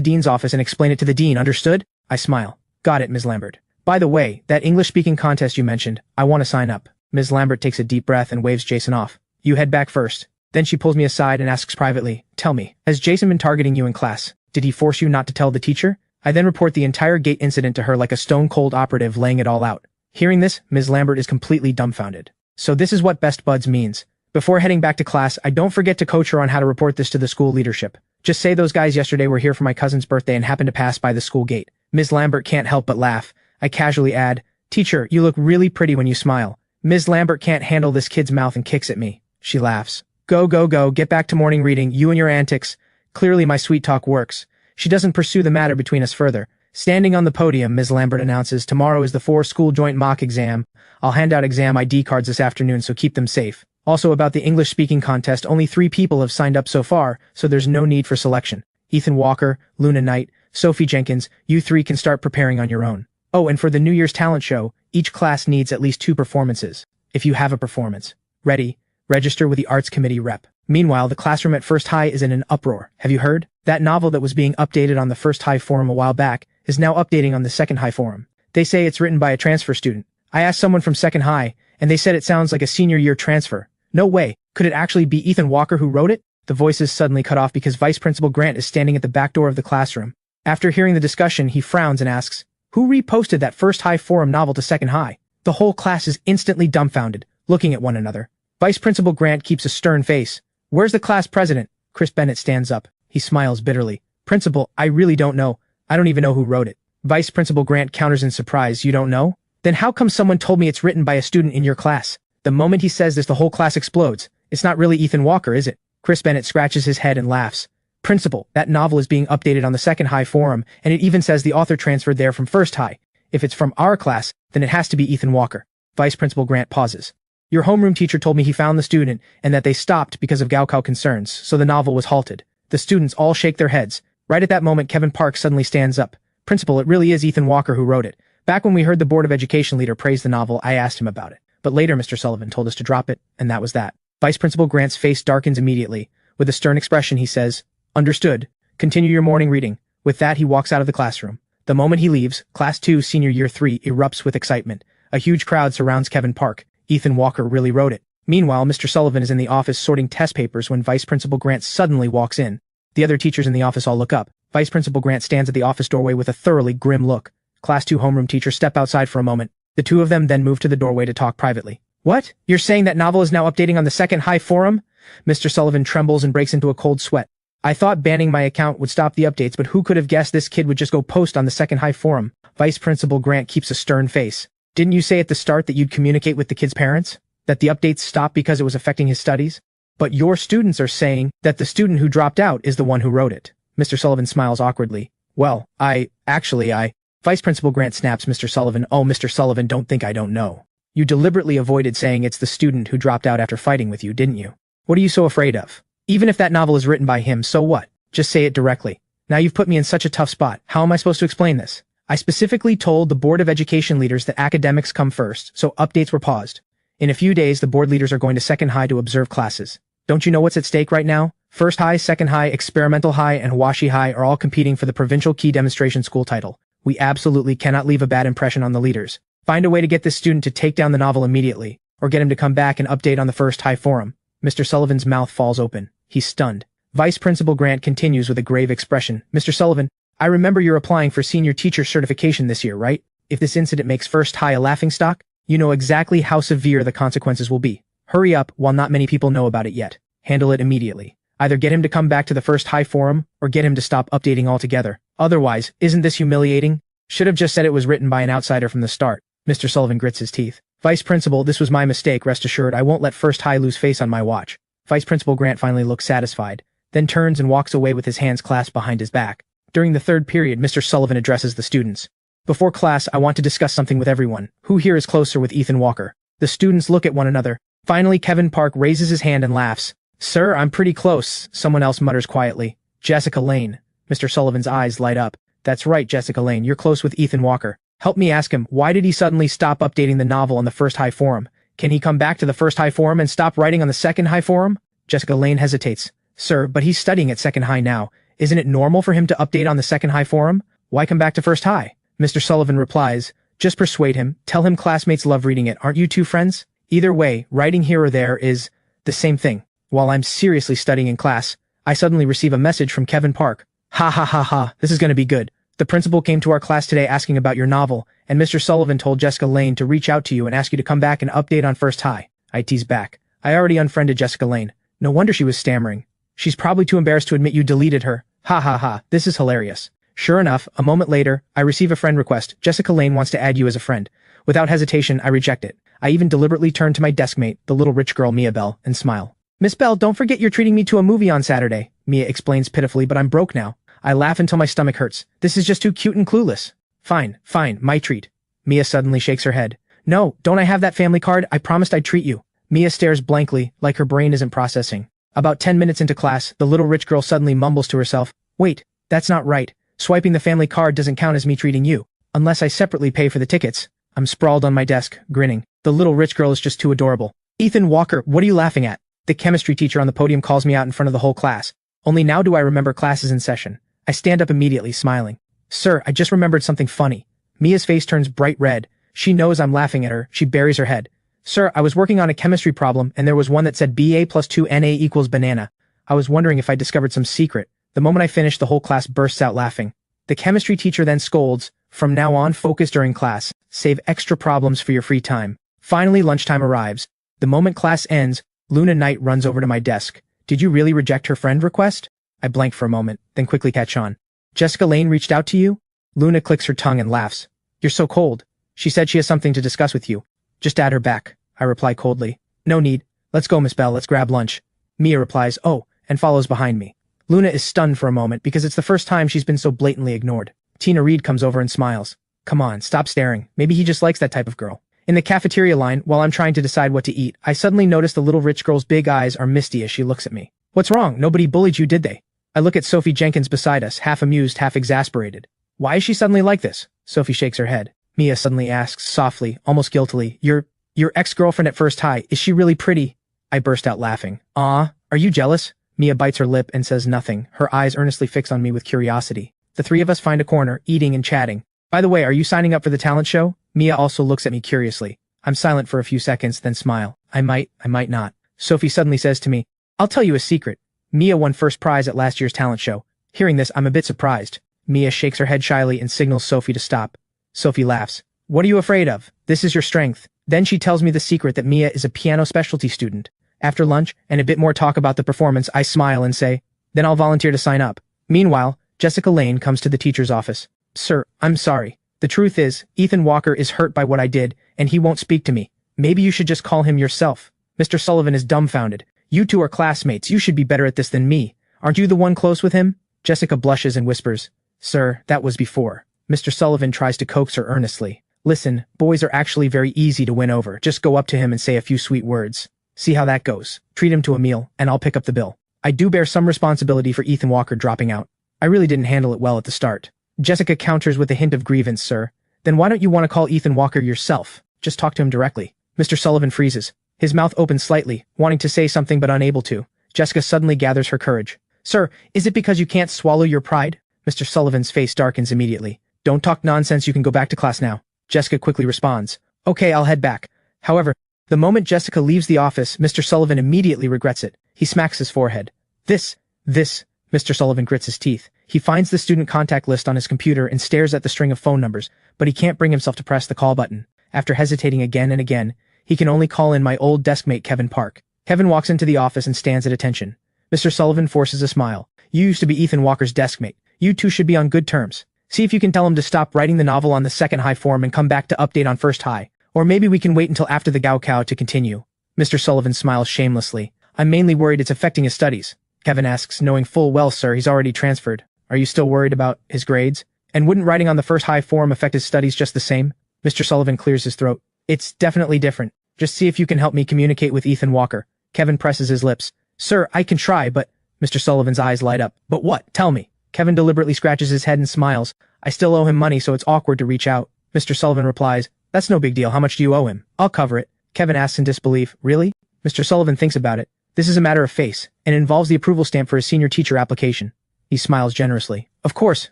dean's office and explain it to the dean, understood? I smile. Got it, Ms. Lambert. By the way, that English-speaking contest you mentioned, I want to sign up. Ms. Lambert takes a deep breath and waves Jason off. You head back first. Then she pulls me aside and asks privately, tell me, has Jason been targeting you in class? Did he force you not to tell the teacher? I then report the entire gate incident to her like a stone-cold operative laying it all out. Hearing this, Ms. Lambert is completely dumbfounded. So this is what best buds means. Before heading back to class, I don't forget to coach her on how to report this to the school leadership. Just say those guys yesterday were here for my cousin's birthday and happened to pass by the school gate. Ms. Lambert can't help but laugh. I casually add, Teacher, you look really pretty when you smile. Ms. Lambert can't handle this kid's mouth and kicks at me. She laughs. Go, go, go, get back to morning reading, you and your antics. Clearly my sweet talk works. She doesn't pursue the matter between us further. Standing on the podium, Ms. Lambert announces, tomorrow is the 4-school joint mock exam. I'll hand out exam ID cards this afternoon, so keep them safe. Also about the English-speaking contest, only 3 people have signed up so far, so there's no need for selection. Ethan Walker, Luna Knight, Sophie Jenkins, you 3 can start preparing on your own. Oh, and for the New Year's talent show, each class needs at least 2 performances. If you have a performance. Ready? Register with the Arts Committee rep. Meanwhile, the classroom at First High is in an uproar. Have you heard? That novel that was being updated on the First High forum a while back is now updating on the Second High forum. They say it's written by a transfer student. I asked someone from Second High, and they said it sounds like a senior year transfer. No way. Could it actually be Ethan Walker who wrote it? The voices suddenly cut off because Vice Principal Grant is standing at the back door of the classroom. After hearing the discussion, he frowns and asks, who reposted that First High forum novel to Second High? The whole class is instantly dumbfounded, looking at one another. Vice Principal Grant keeps a stern face. Where's the class president? Chris Bennett stands up. He smiles bitterly. Principal, I really don't know. I don't even know who wrote it. Vice Principal Grant counters in surprise. You don't know? Then how come someone told me it's written by a student in your class? The moment he says this, the whole class explodes. It's not really Ethan Walker, is it? Chris Bennett scratches his head and laughs. Principal, that novel is being updated on the Second High forum, and it even says the author transferred there from First High. If it's from our class, then it has to be Ethan Walker. Vice Principal Grant pauses. Your homeroom teacher told me he found the student and that they stopped because of Gaokao concerns, so the novel was halted. The students all shake their heads. Right at that moment, Kevin Park suddenly stands up. Principal, it really is Ethan Walker who wrote it. Back when we heard the Board of Education leader praise the novel, I asked him about it. But later Mr. Sullivan told us to drop it, and that was that. Vice Principal Grant's face darkens immediately. With a stern expression, he says, Understood. Continue your morning reading. With that, he walks out of the classroom. The moment he leaves, Class 2, Senior Year 3 erupts with excitement. A huge crowd surrounds Kevin Park. Ethan Walker really wrote it. Meanwhile, Mr. Sullivan is in the office sorting test papers when Vice Principal Grant suddenly walks in. The other teachers in the office all look up. Vice Principal Grant stands at the office doorway with a thoroughly grim look. Class 2 homeroom teachers step outside for a moment. The two of them then move to the doorway to talk privately. What? You're saying that novel is now updating on the Second High forum? Mr. Sullivan trembles and breaks into a cold sweat. I thought banning my account would stop the updates, but who could have guessed this kid would just go post on the second high forum? Vice Principal Grant keeps a stern face. Didn't you say at the start that you'd communicate with the kid's parents? That the updates stopped because it was affecting his studies? But your students are saying that the student who dropped out is the one who wrote it. Mr. Sullivan smiles awkwardly. Well, Vice Principal Grant snaps Mr. Sullivan. Oh, Mr. Sullivan, don't think I don't know. You deliberately avoided saying it's the student who dropped out after fighting with you, didn't you? What are you so afraid of? Even if that novel is written by him, so what? Just say it directly. Now you've put me in such a tough spot. How am I supposed to explain this? I specifically told the Board of Education leaders that academics come first, so updates were paused. In a few days, the board leaders are going to second high to observe classes. Don't you know what's at stake right now? First high, second high, experimental high, and washi high are all competing for the provincial key demonstration school title. We absolutely cannot leave a bad impression on the leaders. Find a way to get this student to take down the novel immediately, or get him to come back and update on the first high forum. Mr. Sullivan's mouth falls open. He's stunned. Vice Principal Grant continues with a grave expression. Mr. Sullivan, I remember you're applying for senior teacher certification this year, right? If this incident makes first high a laughingstock, you know exactly how severe the consequences will be. Hurry up while not many people know about it yet. Handle it immediately. Either get him to come back to the first high forum, or get him to stop updating altogether. Otherwise, isn't this humiliating? Should have just said it was written by an outsider from the start. Mr. Sullivan grits his teeth. Vice Principal, this was my mistake, rest assured I won't let first high lose face on my watch. Vice Principal Grant finally looks satisfied, then turns and walks away with his hands clasped behind his back. During the third period, Mr. Sullivan addresses the students. Before class, I want to discuss something with everyone. Who here is closer with Ethan Walker? The students look at one another. Finally, Kevin Park raises his hand and laughs. Sir, I'm pretty close, someone else mutters quietly. Jessica Lane. Mr. Sullivan's eyes light up. That's right, Jessica Lane, you're close with Ethan Walker. Help me ask him, why did he suddenly stop updating the novel on the first high forum? Can he come back to the first high forum and stop writing on the second high forum? Jessica Lane hesitates. Sir, but he's studying at second high now. Isn't it normal for him to update on the second high forum? Why come back to first high? Mr. Sullivan replies, just persuade him, tell him classmates love reading it, aren't you two friends? Either way, writing here or there is the same thing. While I'm seriously studying in class, I suddenly receive a message from Kevin Park. Ha ha ha ha, this is going to be good. The principal came to our class today asking about your novel, and Mr. Sullivan told Jessica Lane to reach out to you and ask you to come back and update on first high. I tease back. I already unfriended Jessica Lane. No wonder she was stammering. She's probably too embarrassed to admit you deleted her. Ha ha ha, this is hilarious. Sure enough, a moment later, I receive a friend request. Jessica Lane wants to add you as a friend. Without hesitation, I reject it. I even deliberately turn to my desk mate, the little rich girl Mia Bell, and smile. Miss Bell, don't forget you're treating me to a movie on Saturday, Mia explains pitifully, but I'm broke now. I laugh until my stomach hurts. This is just too cute and clueless. Fine, my treat. Mia suddenly shakes her head. No, don't I have that family card? I promised I'd treat you. Mia stares blankly, like her brain isn't processing. About 10 minutes into class, the little rich girl suddenly mumbles to herself, wait, that's not right. Swiping the family card doesn't count as me treating you, unless I separately pay for the tickets. I'm sprawled on my desk, grinning. The little rich girl is just too adorable. Ethan Walker, what are you laughing at? The chemistry teacher on the podium calls me out in front of the whole class. Only now do I remember class is in session. I stand up immediately, smiling. Sir, I just remembered something funny. Mia's face turns bright red. She knows I'm laughing at her. She buries her head. Sir, I was working on a chemistry problem, and there was one that said Ba plus 2Na equals banana. I was wondering if I discovered some secret. The moment I finished, the whole class bursts out laughing. The chemistry teacher then scolds, from now on, focus during class. Save extra problems for your free time. Finally, lunchtime arrives. The moment class ends, Luna Knight runs over to my desk. Did you really reject her friend request? I blank for a moment, then quickly catch on. Jessica Lane reached out to you? Luna clicks her tongue and laughs. You're so cold. She said she has something to discuss with you. Just add her back, I reply coldly. No need. Let's go, Miss Bell, let's grab lunch. Mia replies, oh, and follows behind me. Luna is stunned for a moment because it's the first time she's been so blatantly ignored. Tina Reed comes over and smiles. Come on, stop staring. Maybe he just likes that type of girl. In the cafeteria line, while I'm trying to decide what to eat, I suddenly notice the little rich girl's big eyes are misty as she looks at me. What's wrong? Nobody bullied you, did they? I look at Sophie Jenkins beside us, half amused, half exasperated. Why is she suddenly like this? Sophie shakes her head. Mia suddenly asks, softly, almost guiltily, Your ex-girlfriend at first high, is she really pretty? I burst out laughing. Are you jealous? Mia bites her lip and says nothing, her eyes earnestly fixed on me with curiosity. The three of us find a corner, eating and chatting. By the way, are you signing up for the talent show? Mia also looks at me curiously. I'm silent for a few seconds, then smile. I might not. Sophie suddenly says to me, I'll tell you a secret. Mia won first prize at last year's talent show. Hearing this, I'm a bit surprised. Mia shakes her head shyly and signals Sophie to stop. Sophie laughs. What are you afraid of? This is your strength. Then she tells me the secret that Mia is a piano specialty student. After lunch, and a bit more talk about the performance, I smile and say, Then I'll volunteer to sign up. Meanwhile, Jessica Lane comes to the teacher's office. Sir, I'm sorry. The truth is, Ethan Walker is hurt by what I did, and he won't speak to me. Maybe you should just call him yourself. Mr. Sullivan is dumbfounded. You two are classmates. You should be better at this than me. Aren't you the one close with him? Jessica blushes and whispers. Sir, that was before. Mr. Sullivan tries to coax her earnestly. Listen, boys are actually very easy to win over. Just go up to him and say a few sweet words. See how that goes. Treat him to a meal, and I'll pick up the bill. I do bear some responsibility for Ethan Walker dropping out. I really didn't handle it well at the start. Jessica counters with a hint of grievance, sir. Then why don't you want to call Ethan Walker yourself? Just talk to him directly. Mr. Sullivan freezes. His mouth opens slightly, wanting to say something but unable to. Jessica suddenly gathers her courage. Sir, is it because you can't swallow your pride? Mr. Sullivan's face darkens immediately. Don't talk nonsense, you can go back to class now. Jessica quickly responds. Okay, I'll head back. However, the moment Jessica leaves the office, Mr. Sullivan immediately regrets it. He smacks his forehead. This, Mr. Sullivan grits his teeth. He finds the student contact list on his computer and stares at the string of phone numbers, but he can't bring himself to press the call button. After hesitating again and again, he can only call in my old deskmate Kevin Park. Kevin walks into the office and stands at attention. Mr. Sullivan forces a smile. You used to be Ethan Walker's deskmate. You two should be on good terms. See if you can tell him to stop writing the novel on the second high form and come back to update on first high. Or maybe we can wait until after the Gaokao to continue. Mr. Sullivan smiles shamelessly. I'm mainly worried it's affecting his studies. Kevin asks, knowing full well, sir, he's already transferred. Are you still worried about his grades? And wouldn't writing on the first high form affect his studies just the same? Mr. Sullivan clears his throat. It's definitely different. Just see if you can help me communicate with Ethan Walker. Kevin presses his lips. Sir, I can try, but... Mr. Sullivan's eyes light up. But what? Tell me. Kevin deliberately scratches his head and smiles. I still owe him money, so it's awkward to reach out. Mr. Sullivan replies, that's no big deal. How much do you owe him? I'll cover it. Kevin asks in disbelief. Really? Mr. Sullivan thinks about it. This is a matter of face, and involves the approval stamp for his senior teacher application. He smiles generously. Of course.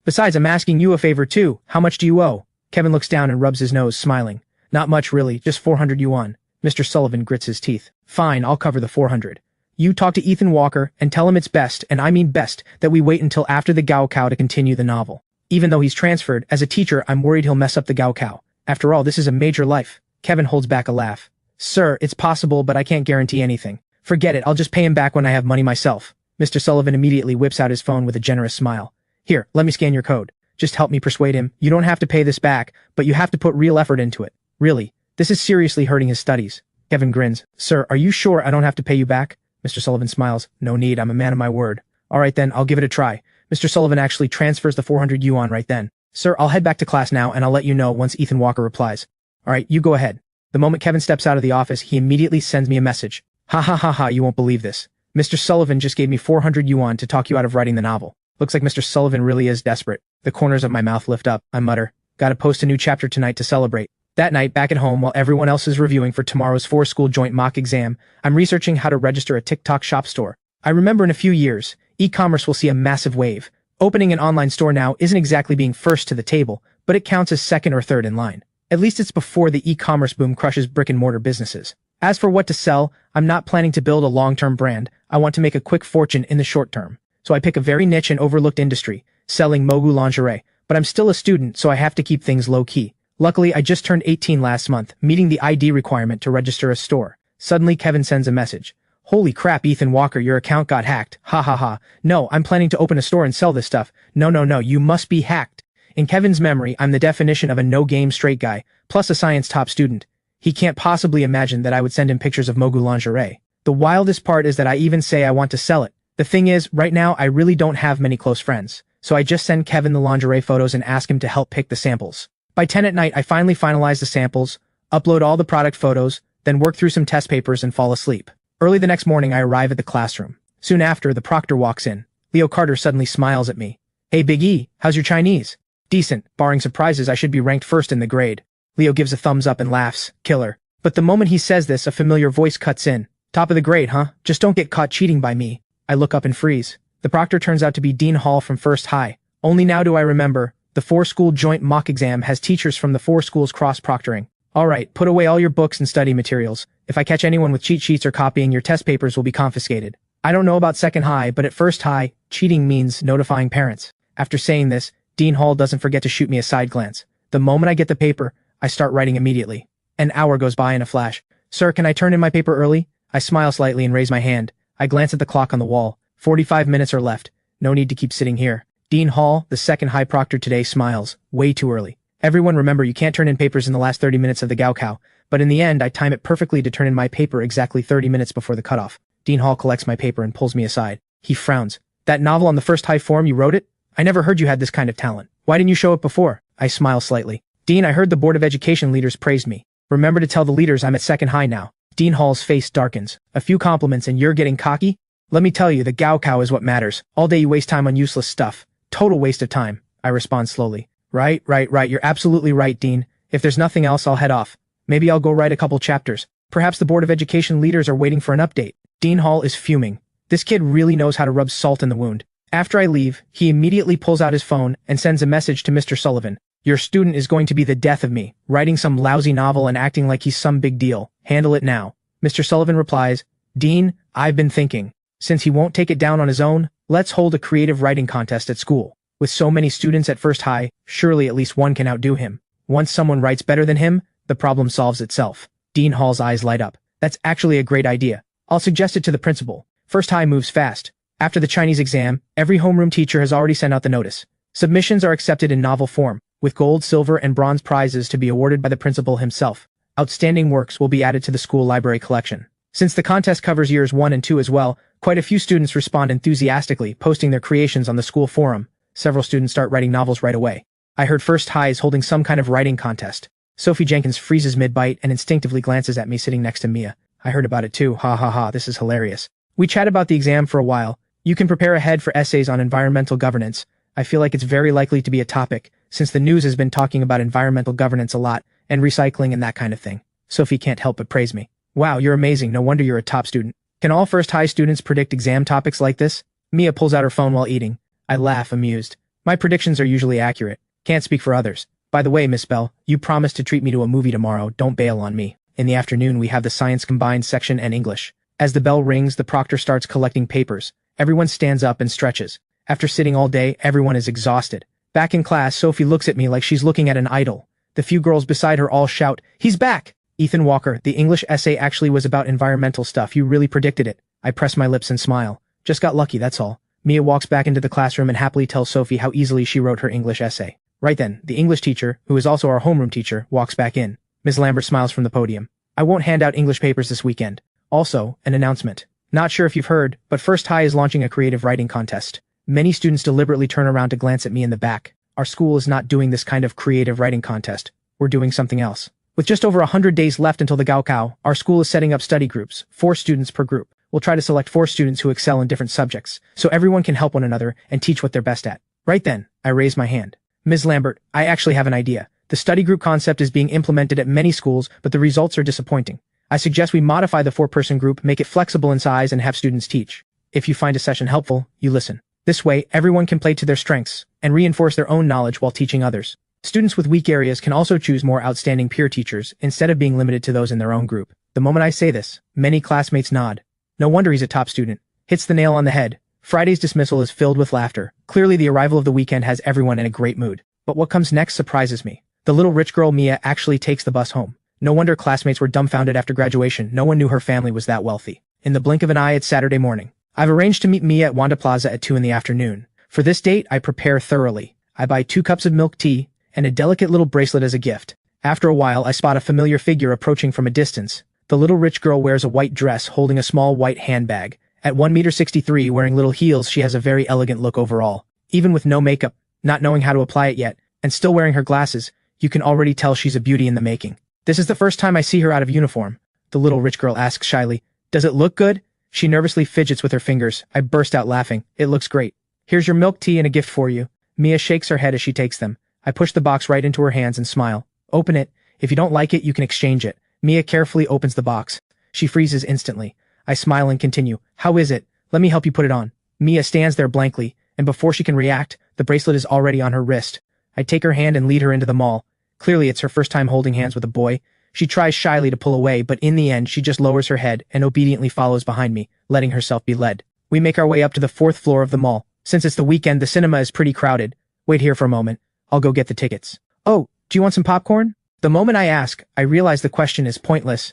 Besides, I'm asking you a favor too. How much do you owe? Kevin looks down and rubs his nose, smiling. Not much really, just 400 yuan. Mr. Sullivan grits his teeth. Fine, I'll cover the 400. You talk to Ethan Walker and tell him it's best, and I mean best, that we wait until after the Gaokao to continue the novel. Even though he's transferred, as a teacher, I'm worried he'll mess up the Gaokao. After all, this is a major life. Kevin holds back a laugh. Sir, it's possible, but I can't guarantee anything. Forget it, I'll just pay him back when I have money myself. Mr. Sullivan immediately whips out his phone with a generous smile. Here, let me scan your code. Just help me persuade him. You don't have to pay this back, but you have to put real effort into it. Really, this is seriously hurting his studies. Kevin grins. Sir, are you sure I don't have to pay you back? Mr. Sullivan smiles. No need, I'm a man of my word. Alright then, I'll give it a try. Mr. Sullivan actually transfers the 400 yuan right then. Sir, I'll head back to class now and I'll let you know once Ethan Walker replies. Alright, you go ahead. The moment Kevin steps out of the office, he immediately sends me a message. Ha ha ha ha, you won't believe this. Mr. Sullivan just gave me 400 yuan to talk you out of writing the novel. Looks like Mr. Sullivan really is desperate. The corners of my mouth lift up. I mutter. Gotta post a new chapter tonight to celebrate. That night, back at home, while everyone else is reviewing for tomorrow's 4-school joint mock exam, I'm researching how to register a TikTok shop store. I remember in a few years, e-commerce will see a massive wave. Opening an online store now isn't exactly being first to the table, but it counts as second or third in line. At least it's before the e-commerce boom crushes brick-and-mortar businesses. As for what to sell, I'm not planning to build a long-term brand. I want to make a quick fortune in the short term. So I pick a very niche and overlooked industry, selling mogu lingerie. But I'm still a student, so I have to keep things low-key. Luckily, I just turned 18 last month, meeting the ID requirement to register a store. Suddenly, Kevin sends a message. Holy crap, Ethan Walker, your account got hacked. Ha ha ha. No, I'm planning to open a store and sell this stuff. No, you must be hacked. In Kevin's memory, I'm the definition of a no-game straight guy, plus a science top student. He can't possibly imagine that I would send him pictures of mogu lingerie. The wildest part is that I even say I want to sell it. The thing is, right now, I really don't have many close friends. So I just send Kevin the lingerie photos and ask him to help pick the samples. By 10 at night, I finally finalize the samples, upload all the product photos, then work through some test papers and fall asleep. Early the next morning, I arrive at the classroom. Soon after, the proctor walks in. Leo Carter suddenly smiles at me. Hey Big E, how's your Chinese? Decent, barring surprises I should be ranked first in the grade. Leo gives a thumbs up and laughs. Killer. But the moment he says this, a familiar voice cuts in. Top of the grade, huh? Just don't get caught cheating by me. I look up and freeze. The proctor turns out to be Dean Hall from First High. Only now do I remember. The 4-school joint mock exam has teachers from the 4 schools cross-proctoring. Alright, put away all your books and study materials. If I catch anyone with cheat sheets or copying, your test papers will be confiscated. I don't know about Second High, but at First High, cheating means notifying parents. After saying this, Dean Hall doesn't forget to shoot me a side glance. The moment I get the paper, I start writing immediately. An hour goes by in a flash. Sir, can I turn in my paper early? I smile slightly and raise my hand. I glance at the clock on the wall. 45 minutes are left. No need to keep sitting here. Dean Hall, the second high proctor today, smiles. Way too early. Everyone remember you can't turn in papers in the last 30 minutes of the Gaokao, but in the end I time it perfectly to turn in my paper exactly 30 minutes before the cutoff. Dean Hall collects my paper and pulls me aside. He frowns. That novel on the first high form, you wrote it? I never heard you had this kind of talent. Why didn't you show it before? I smile slightly. Dean, I heard the Board of Education leaders praised me. Remember to tell the leaders I'm at second high now. Dean Hall's face darkens. A few compliments and you're getting cocky? Let me tell you, the Gaokao is what matters. All day you waste time on useless stuff. Total waste of time. I respond slowly. Right. You're absolutely right, Dean. If there's nothing else, I'll head off. Maybe I'll go write a couple chapters. Perhaps the Board of Education leaders are waiting for an update. Dean Hall is fuming. This kid really knows how to rub salt in the wound. After I leave, he immediately pulls out his phone and sends a message to Mr. Sullivan. Your student is going to be the death of me, writing some lousy novel and acting like he's some big deal. Handle it now. Mr. Sullivan replies, Dean, I've been thinking. Since he won't take it down on his own, let's hold a creative writing contest at school. With so many students at first high, surely at least one can outdo him. Once someone writes better than him, the problem solves itself. Dean Hall's eyes light up. That's actually a great idea. I'll suggest it to the principal. First high moves fast. After the Chinese exam, every homeroom teacher has already sent out the notice. Submissions are accepted in novel form, with gold, silver, and bronze prizes to be awarded by the principal himself. Outstanding works will be added to the school library collection. Since the contest covers years 1 and 2 as well, quite a few students respond enthusiastically, posting their creations on the school forum. Several students start writing novels right away. I heard First High is holding some kind of writing contest. Sophie Jenkins freezes mid-bite and instinctively glances at me sitting next to Mia. I heard about it too, ha, this is hilarious. We chat about the exam for a while. You can prepare ahead for essays on environmental governance. I feel like it's very likely to be a topic, since the news has been talking about environmental governance a lot, and recycling and that kind of thing. Sophie can't help but praise me. Wow, you're amazing, no wonder you're a top student. Can all First High students predict exam topics like this? Mia pulls out her phone while eating. I laugh, amused. My predictions are usually accurate. Can't speak for others. By the way, Miss Bell, you promised to treat me to a movie tomorrow, don't bail on me. In the afternoon we have the Science Combined section and English. As the bell rings, the proctor starts collecting papers. Everyone stands up and stretches. After sitting all day, everyone is exhausted. Back in class, Sophie looks at me like she's looking at an idol. The few girls beside her all shout, "He's back!" Ethan Walker, the English essay actually was about environmental stuff. You really predicted it. I press my lips and smile. Just got lucky, that's all. Mia walks back into the classroom and happily tells Sophie how easily she wrote her English essay. Right then, the English teacher, who is also our homeroom teacher, walks back in. Ms. Lambert smiles from the podium. I won't hand out English papers this weekend. Also, an announcement. Not sure if you've heard, but First High is launching a creative writing contest. Many students deliberately turn around to glance at me in the back. Our school is not doing this kind of creative writing contest. We're doing something else. With just over 100 days left until the Gaokao, our school is setting up study groups, 4 students per group. We'll try to select 4 students who excel in different subjects, so everyone can help one another and teach what they're best at. Right then, I raise my hand. Ms. Lambert, I actually have an idea. The study group concept is being implemented at many schools, but the results are disappointing. I suggest we modify the 4-person group, make it flexible in size, and have students teach. If you find a session helpful, you listen. This way, everyone can play to their strengths and reinforce their own knowledge while teaching others. Students with weak areas can also choose more outstanding peer teachers instead of being limited to those in their own group. The moment I say this, many classmates nod. No wonder he's a top student. Hits the nail on the head. Friday's dismissal is filled with laughter. Clearly the arrival of the weekend has everyone in a great mood. But what comes next surprises me. The little rich girl Mia actually takes the bus home. No wonder classmates were dumbfounded after graduation. No one knew her family was that wealthy. In the blink of an eye, it's Saturday morning. I've arranged to meet Mia at Wanda Plaza at 2 in the afternoon. For this date, I prepare thoroughly. I buy 2 cups of milk tea and a delicate little bracelet as a gift. After a while, I spot a familiar figure approaching from a distance. The little rich girl wears a white dress holding a small white handbag. At 1.63 meters, wearing little heels, she has a very elegant look overall. Even with no makeup, not knowing how to apply it yet, and still wearing her glasses, you can already tell she's a beauty in the making. This is the first time I see her out of uniform. The little rich girl asks shyly, "Does it look good?" She nervously fidgets with her fingers. I burst out laughing. "It looks great. Here's your milk tea and a gift for you." Mia shakes her head as she takes them. I push the box right into her hands and smile. "Open it. If you don't like it, you can exchange it." Mia carefully opens the box. She freezes instantly. I smile and continue. "How is it? Let me help you put it on." Mia stands there blankly, and before she can react, the bracelet is already on her wrist. I take her hand and lead her into the mall. Clearly it's her first time holding hands with a boy. She tries shyly to pull away, but in the end she just lowers her head and obediently follows behind me, letting herself be led. We make our way up to the 4th floor of the mall. Since it's the weekend, the cinema is pretty crowded. Wait here for a moment. I'll go get the tickets. "Oh, do you want some popcorn?" The moment I ask, I realize the question is pointless,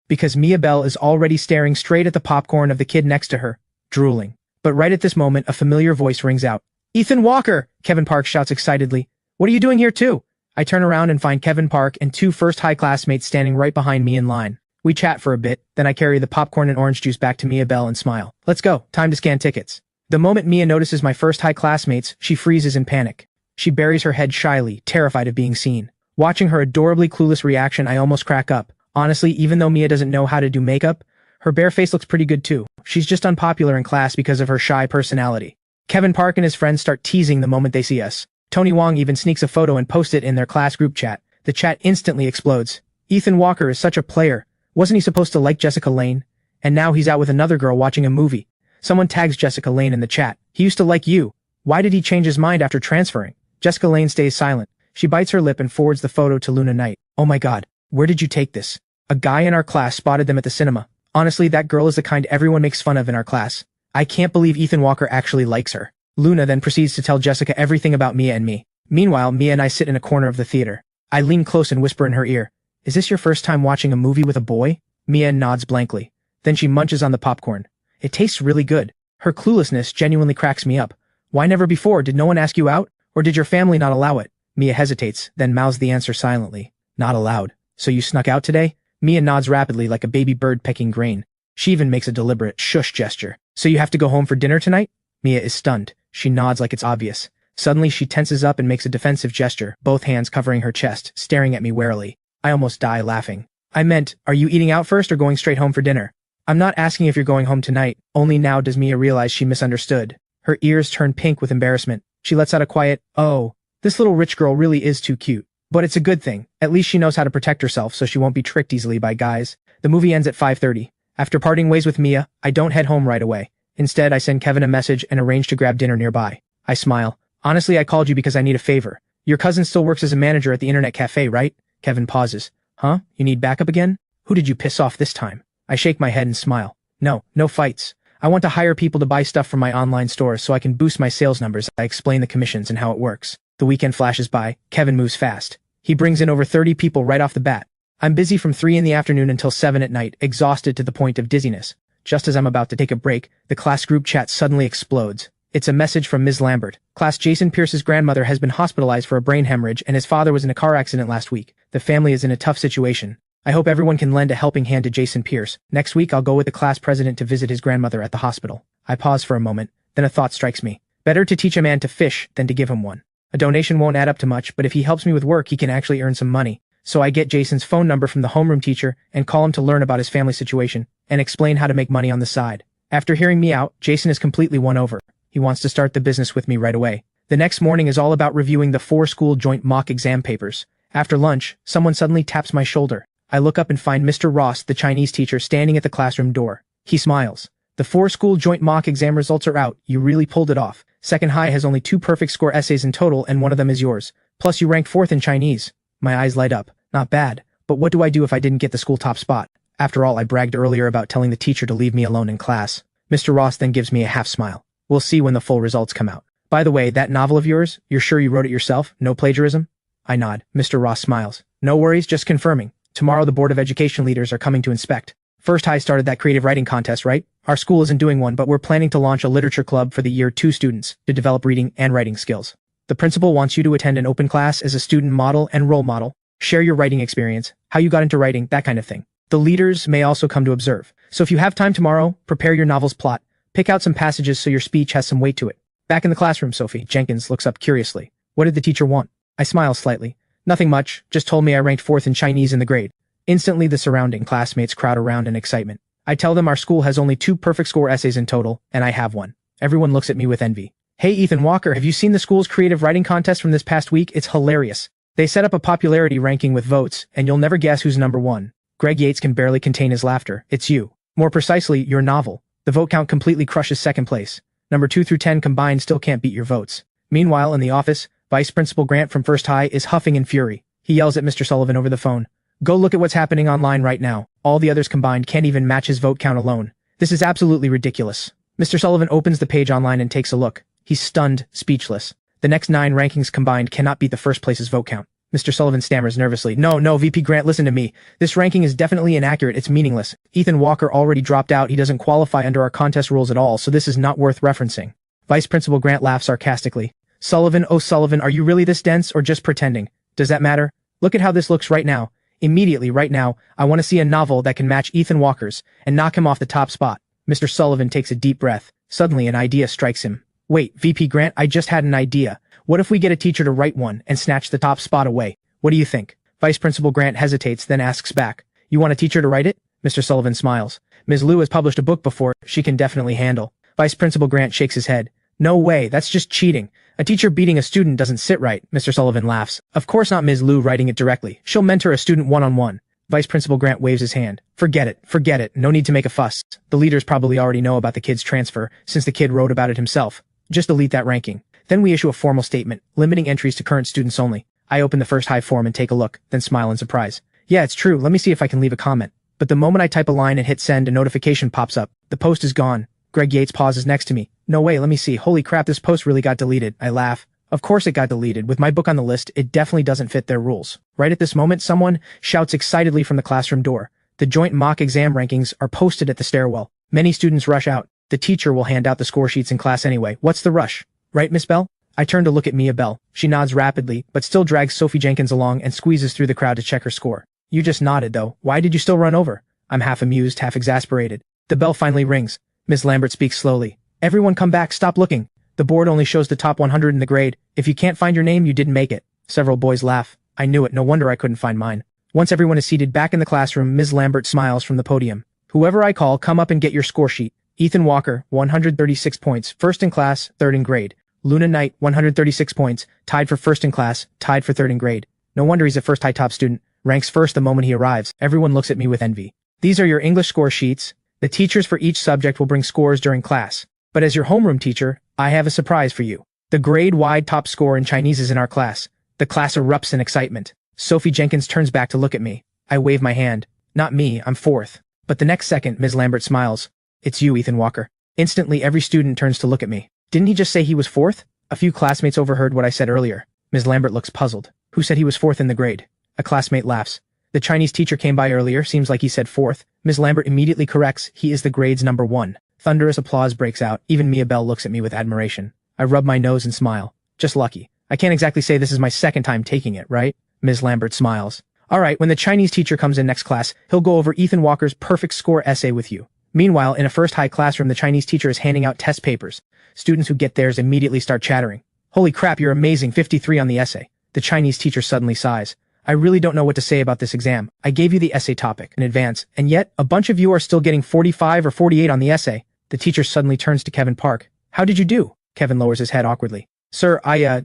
because Mia Bell is already staring straight at the popcorn of the kid next to her, drooling. But right at this moment, a familiar voice rings out. Ethan Walker! Kevin Park shouts excitedly. What are you doing here too? I turn around and find Kevin Park and two first-high classmates standing right behind me in line. We chat for a bit, then I carry the popcorn and orange juice back to Mia Bell and smile. Let's go, time to scan tickets. The moment Mia notices my first-high classmates, she freezes in panic. She buries her head shyly, terrified of being seen. Watching her adorably clueless reaction, I almost crack up. Honestly, even though Mia doesn't know how to do makeup, her bare face looks pretty good too. She's just unpopular in class because of her shy personality. Kevin Park and his friends start teasing the moment they see us. Tony Wong even sneaks a photo and posts it in their class group chat. The chat instantly explodes. Ethan Walker is such a player. Wasn't he supposed to like Jessica Lange? And now he's out with another girl watching a movie. Someone tags Jessica Lange in the chat. He used to like you. Why did he change his mind after transferring? Jessica Lange stays silent. She bites her lip and forwards the photo to Luna Knight. Oh my god, where did you take this? A guy in our class spotted them at the cinema. Honestly, that girl is the kind everyone makes fun of in our class. I can't believe Ethan Walker actually likes her. Luna then proceeds to tell Jessica everything about Mia and me. Meanwhile, Mia and I sit in a corner of the theater. I lean close and whisper in her ear. Is this your first time watching a movie with a boy? Mia nods blankly. Then she munches on the popcorn. It tastes really good. Her cluelessness genuinely cracks me up. Why never before? Did no one ask you out? Or did your family not allow it? Mia hesitates, then mouths the answer silently. Not allowed. So you snuck out today? Mia nods rapidly like a baby bird pecking grain. She even makes a deliberate shush gesture. So you have to go home for dinner tonight? Mia is stunned. She nods like it's obvious. Suddenly she tenses up and makes a defensive gesture, both hands covering her chest, staring at me warily. I almost die laughing. I meant, are you eating out first or going straight home for dinner? I'm not asking if you're going home tonight. Only now does Mia realize she misunderstood. Her ears turn pink with embarrassment. She lets out a quiet, oh. This little rich girl really is too cute. But it's a good thing. At least she knows how to protect herself so she won't be tricked easily by guys. The movie ends at 5:30. After parting ways with Mia, I don't head home right away. Instead, I send Kevin a message and arrange to grab dinner nearby. I smile. Honestly, I called you because I need a favor. Your cousin still works as a manager at the internet cafe, right? Kevin pauses. Huh? You need backup again? Who did you piss off this time? I shake my head and smile. No fights. I want to hire people to buy stuff from my online store so I can boost my sales numbers. I explain the commissions and how it works. The weekend flashes by. Kevin moves fast. He brings in over 30 people right off the bat. I'm busy from 3 in the afternoon until 7 at night, exhausted to the point of dizziness. Just as I'm about to take a break, the class group chat suddenly explodes. It's a message from Ms. Lambert. Class Jason Pierce's grandmother has been hospitalized for a brain hemorrhage and his father was in a car accident last week. The family is in a tough situation. I hope everyone can lend a helping hand to Jason Pierce. Next week I'll go with the class president to visit his grandmother at the hospital. I pause for a moment, then a thought strikes me. Better to teach a man to fish than to give him one. A donation won't add up to much, but if he helps me with work he can actually earn some money. So I get Jason's phone number from the homeroom teacher and call him to learn about his family situation and explain how to make money on the side. After hearing me out, Jason is completely won over. He wants to start the business with me right away. The next morning is all about reviewing the 4 school joint mock exam papers. After lunch, someone suddenly taps my shoulder. I look up and find Mr. Ross, the Chinese teacher, standing at the classroom door. He smiles. The 4 school joint mock exam results are out. You really pulled it off. Second High has only 2 perfect score essays in total and one of them is yours. Plus you ranked 4th in Chinese. My eyes light up. Not bad. But what do I do if I didn't get the school top spot? After all, I bragged earlier about telling the teacher to leave me alone in class. Mr. Ross then gives me a half smile. We'll see when the full results come out. By the way, that novel of yours, you're sure you wrote it yourself? No plagiarism? I nod. Mr. Ross smiles. No worries, just confirming. Tomorrow the Board of Education leaders are coming to inspect. First High started that creative writing contest, right? Our school isn't doing one, but we're planning to launch a literature club for the Year 2 students to develop reading and writing skills. The principal wants you to attend an open class as a student model and role model. Share your writing experience, how you got into writing, that kind of thing. The leaders may also come to observe. So if you have time tomorrow, prepare your novel's plot. Pick out some passages so your speech has some weight to it. Back in the classroom, Sophie. Jenkins looks up curiously. What did the teacher want? I smile slightly. Nothing much, just told me I ranked 4th in Chinese in the grade. Instantly the surrounding classmates crowd around in excitement. I tell them our school has only 2 perfect score essays in total, and I have one. Everyone looks at me with envy. Hey Ethan Walker, have you seen the school's creative writing contest from this past week? It's hilarious. They set up a popularity ranking with votes, and you'll never guess who's number 1. Greg Yates can barely contain his laughter. It's you. More precisely, your novel. The vote count completely crushes 2nd place. Number 2 through 10 combined still can't beat your votes. Meanwhile, in the office, Vice Principal Grant from First High is huffing in fury. He yells at Mr. Sullivan over the phone. Go look at what's happening online right now. All the others combined can't even match his vote count alone. This is absolutely ridiculous. Mr. Sullivan opens the page online and takes a look. He's stunned, speechless. The next 9 rankings combined cannot beat the first place's vote count. Mr. Sullivan stammers nervously. No, VP Grant, listen to me. This ranking is definitely inaccurate. It's meaningless. Ethan Walker already dropped out. He doesn't qualify under our contest rules at all, so this is not worth referencing. Vice Principal Grant laughs sarcastically. Sullivan, oh Sullivan, are you really this dense or just pretending? Does that matter? Look at how this looks right now. Immediately, right now, I want to see a novel that can match Ethan Walker's and knock him off the top spot. Mr. Sullivan takes a deep breath. Suddenly, an idea strikes him. Wait, VP Grant, I just had an idea. What if we get a teacher to write one and snatch the top spot away? What do you think? Vice Principal Grant hesitates, then asks back. You want a teacher to write it? Mr. Sullivan smiles. Ms. Liu has published a book before. She can definitely handle. Vice Principal Grant shakes his head. No way, that's just cheating. A teacher beating a student doesn't sit right, Mr. Sullivan laughs. Of course not Ms. Liu writing it directly. She'll mentor a student one-on-one. Vice Principal Grant waves his hand. Forget it. No need to make a fuss. The leaders probably already know about the kid's transfer, since the kid wrote about it himself. Just delete that ranking. Then we issue a formal statement, limiting entries to current students only. I open the first high form and take a look, then smile in surprise. Yeah, it's true. Let me see if I can leave a comment. But the moment I type a line and hit send, a notification pops up. The post is gone. Greg Yates pauses next to me. No way, let me see. Holy crap, this post really got deleted. I laugh. Of course it got deleted. With my book on the list, it definitely doesn't fit their rules. Right at this moment, someone shouts excitedly from the classroom door. The joint mock exam rankings are posted at the stairwell. Many students rush out. The teacher will hand out the score sheets in class anyway. What's the rush? Right, Miss Bell? I turn to look at Mia Bell. She nods rapidly, but still drags Sophie Jenkins along and squeezes through the crowd to check her score. You just nodded, though. Why did you still run over? I'm half amused, half exasperated. The bell finally rings. Miss Lambert speaks slowly. Everyone come back, stop looking. The board only shows the top 100 in the grade. If you can't find your name, you didn't make it. Several boys laugh. I knew it, no wonder I couldn't find mine. Once everyone is seated back in the classroom, Ms. Lambert smiles from the podium. Whoever I call, come up and get your score sheet. Ethan Walker, 136 points, first in class, third in grade. Luna Knight, 136 points, tied for first in class, tied for third in grade. No wonder he's a first high top student, ranks first the moment he arrives. Everyone looks at me with envy. These are your English score sheets. The teachers for each subject will bring scores during class. But as your homeroom teacher, I have a surprise for you. The grade-wide top score in Chinese is in our class. The class erupts in excitement. Sophie Jenkins turns back to look at me. I wave my hand. Not me, I'm fourth. But the next second, Ms. Lambert smiles. It's you, Ethan Walker. Instantly, every student turns to look at me. Didn't he just say he was fourth? A few classmates overheard what I said earlier. Ms. Lambert looks puzzled. Who said he was fourth in the grade? A classmate laughs. The Chinese teacher came by earlier, seems like he said fourth. Ms. Lambert immediately corrects, he is the grade's number 1. Thunderous applause breaks out. Even Mia Bell looks at me with admiration. I rub my nose and smile. Just lucky. I can't exactly say this is my second time taking it, right? Ms. Lambert smiles. Alright, when the Chinese teacher comes in next class, he'll go over Ethan Walker's perfect score essay with you. Meanwhile, in a first high classroom, the Chinese teacher is handing out test papers. Students who get theirs immediately start chattering. Holy crap, you're amazing, 53 on the essay. The Chinese teacher suddenly sighs. I really don't know what to say about this exam. I gave you the essay topic in advance, and yet, a bunch of you are still getting 45 or 48 on the essay. The teacher suddenly turns to Kevin Park. How did you do? Kevin lowers his head awkwardly. Sir,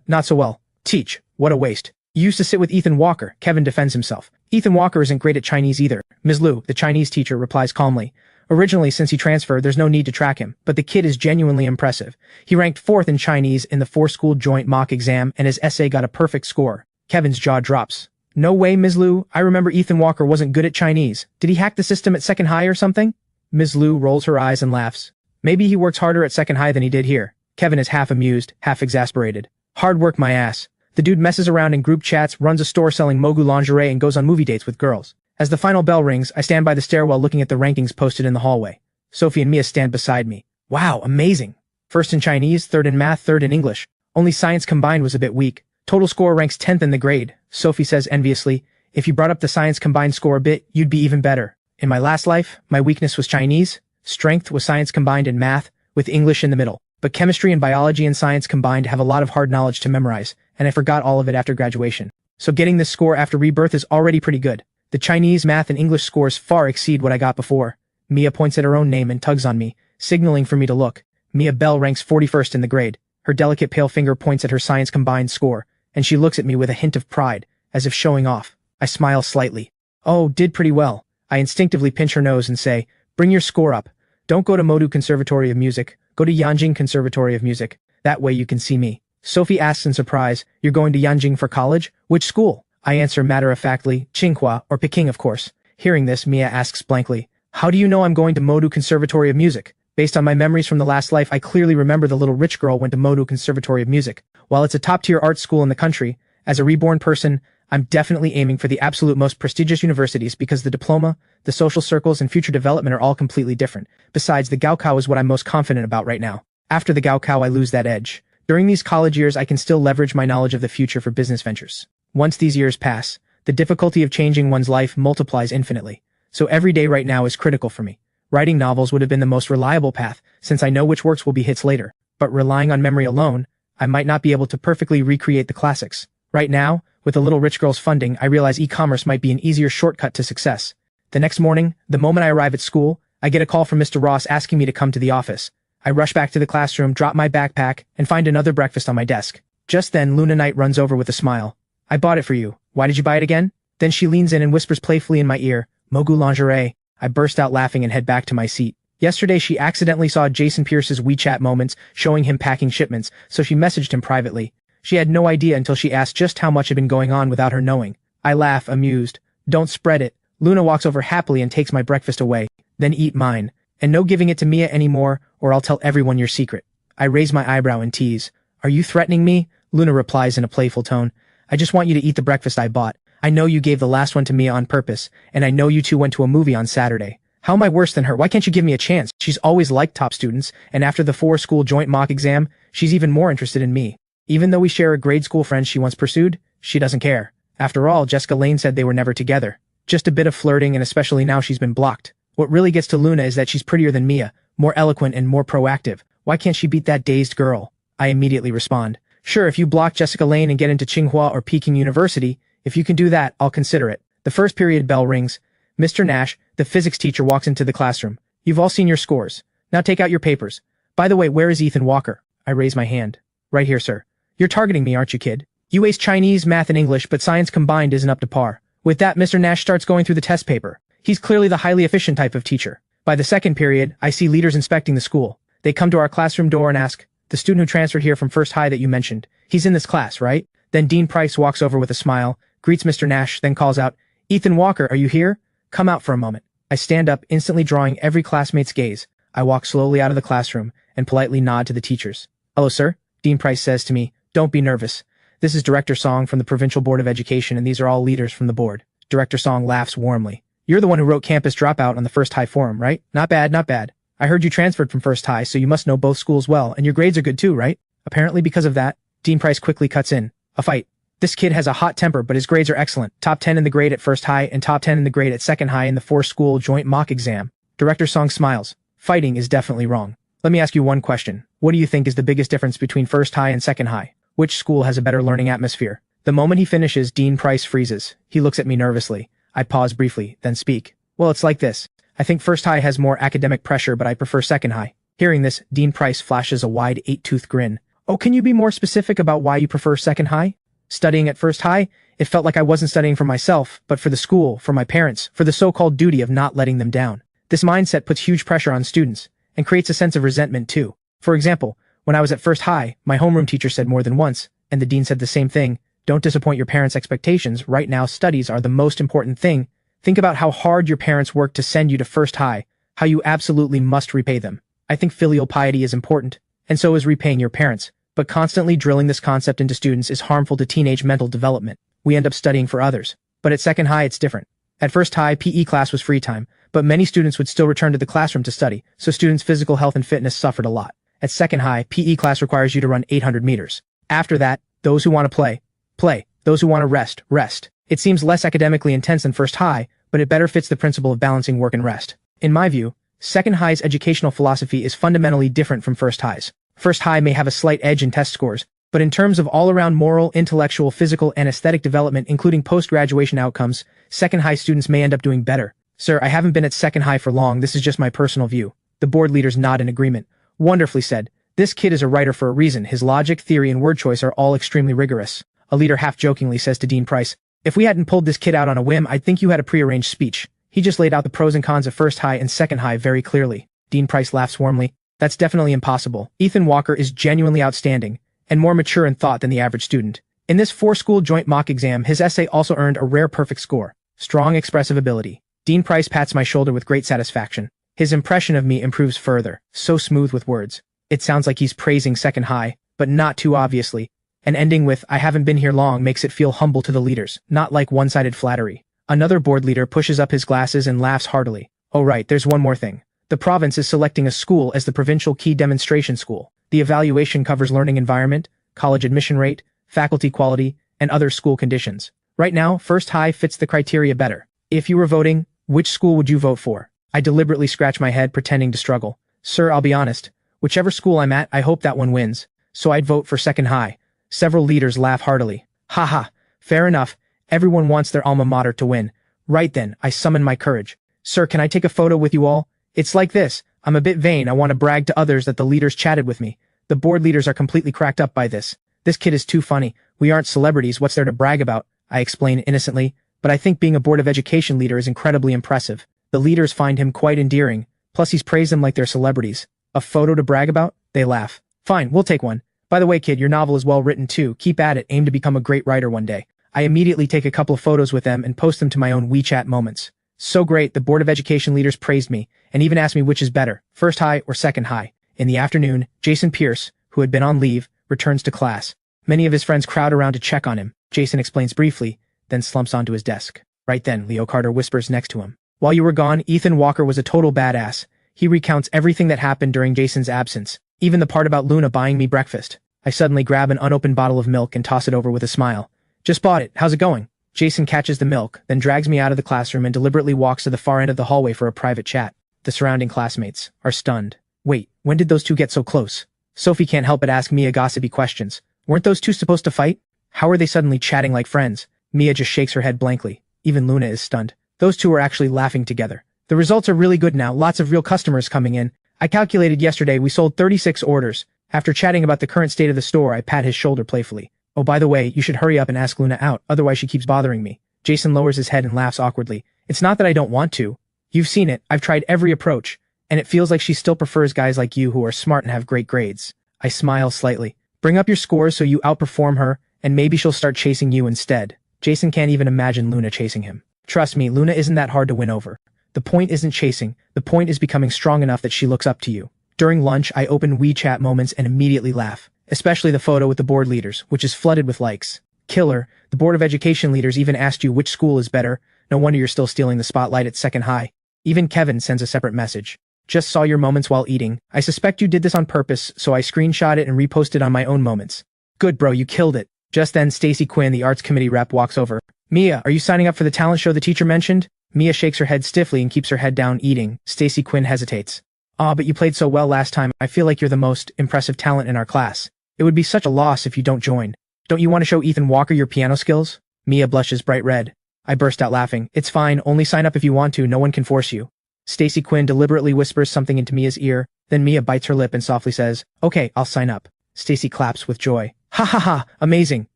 not so well. Teach. What a waste. You used to sit with Ethan Walker. Kevin defends himself. Ethan Walker isn't great at Chinese either. Ms. Liu, the Chinese teacher, replies calmly. Originally, since he transferred, there's no need to track him, but the kid is genuinely impressive. He ranked 4th in Chinese in the 4-school joint mock exam, and his essay got a perfect score. Kevin's jaw drops. No way, Ms. Liu. I remember Ethan Walker wasn't good at Chinese. Did he hack the system at second high or something? Ms. Liu rolls her eyes and laughs. Maybe he works harder at second high than he did here. Kevin is half amused, half exasperated. Hard work, my ass. The dude messes around in group chats, runs a store selling Mogu lingerie, and goes on movie dates with girls. As the final bell rings, I stand by the stairwell looking at the rankings posted in the hallway. Sophie and Mia stand beside me. Wow, amazing. First in Chinese, third in math, third in English. Only science combined was a bit weak. Total score ranks 10th in the grade. Sophie says enviously, if you brought up the science combined score a bit, you'd be even better. In my last life, my weakness was Chinese. Strength was science combined and math, with English in the middle. But chemistry and biology and science combined have a lot of hard knowledge to memorize, and I forgot all of it after graduation. So getting this score after rebirth is already pretty good. The Chinese, math, and English scores far exceed what I got before. Mia points at her own name and tugs on me, signaling for me to look. Mia Bell ranks 41st in the grade. Her delicate pale finger points at her science combined score, and she looks at me with a hint of pride, as if showing off. I smile slightly. Oh, did pretty well. I instinctively pinch her nose and say, bring your score up. Don't go to Modu Conservatory of Music. Go to Yanjing Conservatory of Music. That way you can see me. Sophie asks in surprise, you're going to Yanjing for college? Which school? I answer matter-of-factly, Tsinghua, or Peking of course. Hearing this, Mia asks blankly, how do you know I'm going to Modu Conservatory of Music? Based on my memories from the last life, I clearly remember the little rich girl went to Modu Conservatory of Music. While it's a top-tier art school in the country, as a reborn person, I'm definitely aiming for the absolute most prestigious universities because the diploma, the social circles, and future development are all completely different. Besides, the Gaokao is what I'm most confident about right now. After the Gaokao, I lose that edge. During these college years, I can still leverage my knowledge of the future for business ventures. Once these years pass, the difficulty of changing one's life multiplies infinitely. So every day right now is critical for me. Writing novels would have been the most reliable path, since I know which works will be hits later. But relying on memory alone, I might not be able to perfectly recreate the classics. Right now, with a little rich girl's funding, I realize e-commerce might be an easier shortcut to success. The next morning, the moment I arrive at school, I get a call from Mr. Ross asking me to come to the office. I rush back to the classroom, drop my backpack, and find another breakfast on my desk. Just then, Luna Knight runs over with a smile. I bought it for you. Why did you buy it again? Then she leans in and whispers playfully in my ear, Mogu lingerie. I burst out laughing and head back to my seat. Yesterday, she accidentally saw Jason Pierce's WeChat moments showing him packing shipments, so she messaged him privately. She had no idea until she asked just how much had been going on without her knowing. I laugh, amused. Don't spread it. Luna walks over happily and takes my breakfast away, then eat mine. And no giving it to Mia anymore, or I'll tell everyone your secret. I raise my eyebrow and tease. Are you threatening me? Luna replies in a playful tone. I just want you to eat the breakfast I bought. I know you gave the last one to Mia on purpose, and I know you two went to a movie on Saturday. How am I worse than her? Why can't you give me a chance? She's always liked top students, and after the 4-school joint mock exam, she's even more interested in me. Even though we share a grade school friend she once pursued, she doesn't care. After all, Jessica Lane said they were never together. Just a bit of flirting, and especially now she's been blocked. What really gets to Luna is that she's prettier than Mia, more eloquent and more proactive. Why can't she beat that dazed girl? I immediately respond. Sure, if you block Jessica Lane and get into Tsinghua or Peking University, if you can do that, I'll consider it. The first period bell rings. Mr. Nash, the physics teacher, walks into the classroom. You've all seen your scores. Now take out your papers. By the way, where is Ethan Walker? I raise my hand. Right here, sir. You're targeting me, aren't you, kid? You ace Chinese, math, and English, but science combined isn't up to par. With that, Mr. Nash starts going through the test paper. He's clearly the highly efficient type of teacher. By the second period, I see leaders inspecting the school. They come to our classroom door and ask, the student who transferred here from First High that you mentioned, he's in this class, right? Then Dean Price walks over with a smile, greets Mr. Nash, then calls out, Ethan Walker, are you here? Come out for a moment. I stand up, instantly drawing every classmate's gaze. I walk slowly out of the classroom and politely nod to the teachers. Hello, sir. Dean Price says to me, don't be nervous. This is Director Song from the Provincial Board of Education, and these are all leaders from the board. Director Song laughs warmly. You're the one who wrote Campus Dropout on the First High forum, right? Not bad, not bad. I heard you transferred from First High, so you must know both schools well, and your grades are good too, right? Apparently because of that, Dean Price quickly cuts in. A fight. This kid has a hot temper, but his grades are excellent. Top 10 in the grade at First High and top 10 in the grade at Second High in the 4-school joint mock exam. Director Song smiles. Fighting is definitely wrong. Let me ask you one question. What do you think is the biggest difference between First High and Second High? Which school has a better learning atmosphere? The moment he finishes, Dean Price freezes. He looks at me nervously. I pause briefly, then speak. Well, it's like this. I think First High has more academic pressure, but I prefer Second High. Hearing this, Dean Price flashes a wide 8-tooth grin. Oh, can you be more specific about why you prefer Second High? Studying at First High, it felt like I wasn't studying for myself, but for the school, for my parents, for the so-called duty of not letting them down. This mindset puts huge pressure on students, and creates a sense of resentment too. For example, when I was at First High, my homeroom teacher said more than once, and the dean said the same thing, don't disappoint your parents' expectations, right now studies are the most important thing. Think about how hard your parents worked to send you to First High, how you absolutely must repay them. I think filial piety is important, and so is repaying your parents, but constantly drilling this concept into students is harmful to teenage mental development. We end up studying for others. But at Second High, it's different. At First High, PE class was free time, but many students would still return to the classroom to study, so students' physical health and fitness suffered a lot. At Second High, PE class requires you to run 800 meters. After that, those who want to play, play. Those who want to rest, rest. It seems less academically intense than First High, but it better fits the principle of balancing work and rest. In my view, Second High's educational philosophy is fundamentally different from First High's. First High may have a slight edge in test scores, but in terms of all-around moral, intellectual, physical, and aesthetic development, including post-graduation outcomes, Second High students may end up doing better. Sir, I haven't been at Second High for long, this is just my personal view. The board leaders nod in agreement. Wonderfully said. This kid is a writer for a reason, his logic, theory, and word choice are all extremely rigorous. A leader half-jokingly says to Dean Price, if we hadn't pulled this kid out on a whim, I'd think you had a prearranged speech. He just laid out the pros and cons of First High and Second High very clearly. Dean Price laughs warmly. That's definitely impossible. Ethan Walker is genuinely outstanding, and more mature in thought than the average student. In this 4-school joint mock exam, his essay also earned a rare perfect score. Strong expressive ability. Dean Price pats my shoulder with great satisfaction. His impression of me improves further, so smooth with words. It sounds like he's praising Second High, but not too obviously. and ending with "I haven't been here long" makes it feel humble to the leaders, not like one-sided flattery. Another board leader pushes up his glasses and laughs heartily. Oh right, there's one more thing. The province is selecting a school as the provincial key demonstration school. The evaluation covers learning environment, college admission rate, faculty quality, and other school conditions. Right now, First High fits the criteria better. If you were voting, which school would you vote for? I deliberately scratch my head, pretending to struggle. Sir, I'll be honest. Whichever school I'm at, I hope that one wins. So I'd vote for Second High. Several leaders laugh heartily. Haha, fair enough. Everyone wants their alma mater to win. Right then, I summon my courage. Sir, can I take a photo with you all? It's like this. I'm a bit vain. I want to brag to others that the leaders chatted with me. The board leaders are completely cracked up by this. This kid is too funny. We aren't celebrities. What's there to brag about? I explain innocently, but I think being a board of education leader is incredibly impressive. The leaders find him quite endearing. Plus he's praised them like they're celebrities. A photo to brag about? They laugh. Fine, we'll take one. By the way, kid, your novel is well written too. Keep at it. Aim to become a great writer one day. I immediately take a couple of photos with them and post them to my own WeChat moments. So great, the board of education leaders praised me, and even asked me which is better, First High or Second High. In the afternoon, Jason Pierce, who had been on leave, returns to class. Many of his friends crowd around to check on him. Jason explains briefly, then slumps onto his desk. Right then, Leo Carter whispers next to him. While you were gone, Ethan Walker was a total badass. He recounts everything that happened during Jason's absence, even the part about Luna buying me breakfast. I suddenly grab an unopened bottle of milk and toss it over with a smile. Just bought it. How's it going? Jason catches the milk, then drags me out of the classroom and deliberately walks to the far end of the hallway for a private chat. The surrounding classmates are stunned. Wait, when did those two get so close? Sophie can't help but ask Mia gossipy questions. Weren't those two supposed to fight? How are they suddenly chatting like friends? Mia just shakes her head blankly. Even Luna is stunned. Those two are actually laughing together. The results are really good now, lots of real customers coming in. I calculated yesterday we sold 36 orders. After chatting about the current state of the store, I pat his shoulder playfully. Oh, by the way, you should hurry up and ask Luna out, otherwise she keeps bothering me. Jason lowers his head and laughs awkwardly. It's not that I don't want to. You've seen it, I've tried every approach, and it feels like she still prefers guys like you who are smart and have great grades. I smile slightly. Bring up your scores so you outperform her, and maybe she'll start chasing you instead. Jason can't even imagine Luna chasing him. Trust me, Luna isn't that hard to win over. The point isn't chasing, the point is becoming strong enough that she looks up to you. During lunch, I open WeChat moments and immediately laugh. Especially the photo with the board leaders, which is flooded with likes. Killer, the board of education leaders even asked you which school is better. No wonder you're still stealing the spotlight at Second High. Even Kevin sends a separate message. Just saw your moments while eating. I suspect you did this on purpose, so I screenshot it and reposted on my own moments. Good bro, you killed it. Just then Stacy Quinn, the arts committee rep, walks over. Mia, are you signing up for the talent show the teacher mentioned? Mia shakes her head stiffly and keeps her head down eating. Stacy Quinn hesitates. But you played so well last time. I feel like you're the most impressive talent in our class. It would be such a loss if you don't join. Don't you want to show Ethan Walker your piano skills? Mia blushes bright red. I burst out laughing. It's fine, only sign up if you want to, no one can force you. Stacy Quinn deliberately whispers something into Mia's ear, then Mia bites her lip and softly says, Okay, I'll sign up. Stacy claps with joy. Ha ha ha, amazing.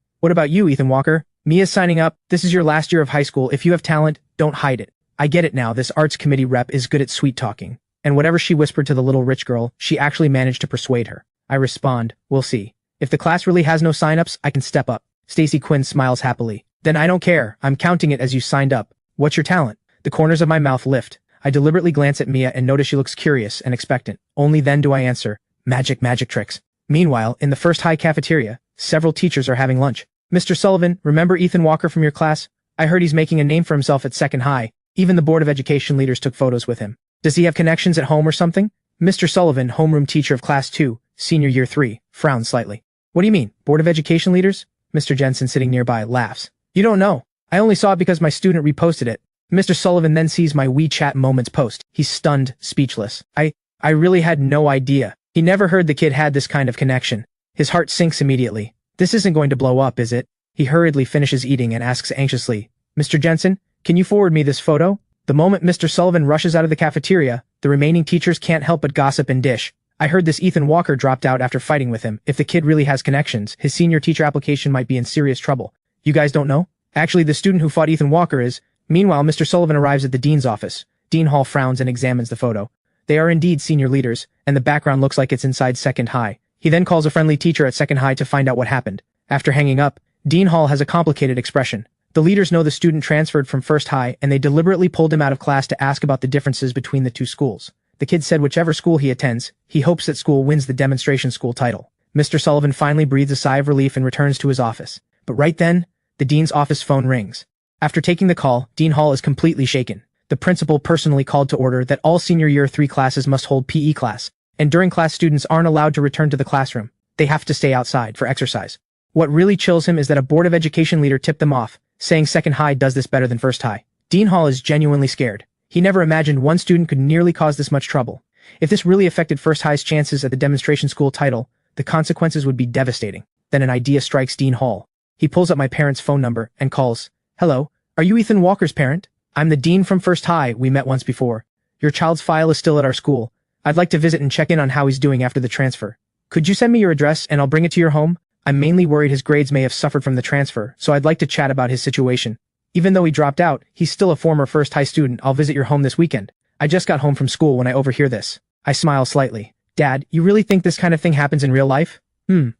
What about you, Ethan Walker? Mia's signing up. This is your last year of high school. If you have talent, don't hide it. I get it now, this arts committee rep is good at sweet talking. And whatever she whispered to the little rich girl, she actually managed to persuade her. I respond, we'll see. If the class really has no sign-ups, I can step up. Stacy Quinn smiles happily. Then I don't care. I'm counting it as you signed up. What's your talent? The corners of my mouth lift. I deliberately glance at Mia and notice she looks curious and expectant. Only then do I answer, magic tricks. Meanwhile, in the First High cafeteria, several teachers are having lunch. Mr. Sullivan, remember Ethan Walker from your class? I heard he's making a name for himself at Second High. Even the board of education leaders took photos with him. Does he have connections at home or something? Mr. Sullivan, homeroom teacher of class 2, senior year 3, frowns slightly. What do you mean, board of education leaders? Mr. Jensen sitting nearby laughs. You don't know. I only saw it because my student reposted it. Mr. Sullivan then sees my WeChat moments post. He's stunned, speechless. I really had no idea. He never heard the kid had this kind of connection. His heart sinks immediately. This isn't going to blow up, is it? He hurriedly finishes eating and asks anxiously, Mr. Jensen, can you forward me this photo? The moment Mr. Sullivan rushes out of the cafeteria, the remaining teachers can't help but gossip and dish. I heard this Ethan Walker dropped out after fighting with him. If the kid really has connections, his senior teacher application might be in serious trouble. You guys don't know? Actually, the student who fought Ethan Walker is. Meanwhile, Mr. Sullivan arrives at the dean's office. Dean Hall frowns and examines the photo. They are indeed senior leaders, and the background looks like it's inside Second High. He then calls a friendly teacher at Second High to find out what happened. After hanging up, Dean Hall has a complicated expression. The leaders know the student transferred from First High, and they deliberately pulled him out of class to ask about the differences between the two schools. The kid said whichever school he attends, he hopes that school wins the demonstration school title. Mr. Sullivan finally breathes a sigh of relief and returns to his office. But right then, the dean's office phone rings. After taking the call, Dean Hall is completely shaken. The principal personally called to order that all senior year 3 classes must hold PE class, and during class students aren't allowed to return to the classroom. They have to stay outside for exercise. What really chills him is that a Board of Education leader tipped them off, saying second high does this better than first high. Dean Hall is genuinely scared. He never imagined one student could nearly cause this much trouble. If this really affected first high's chances at the demonstration school title, the consequences would be devastating. Then an idea strikes Dean Hall. He pulls up my parents' phone number and calls. Hello, are you Ethan Walker's parent? I'm the dean from First High, we met once before. Your child's file is still at our school. I'd like to visit and check in on how he's doing after the transfer. Could you send me your address and I'll bring it to your home? I'm mainly worried his grades may have suffered from the transfer, so I'd like to chat about his situation. Even though he dropped out, he's still a former First High student. I'll visit your home this weekend. I just got home from school when I overhear this. I smile slightly. Dad, you really think this kind of thing happens in real life?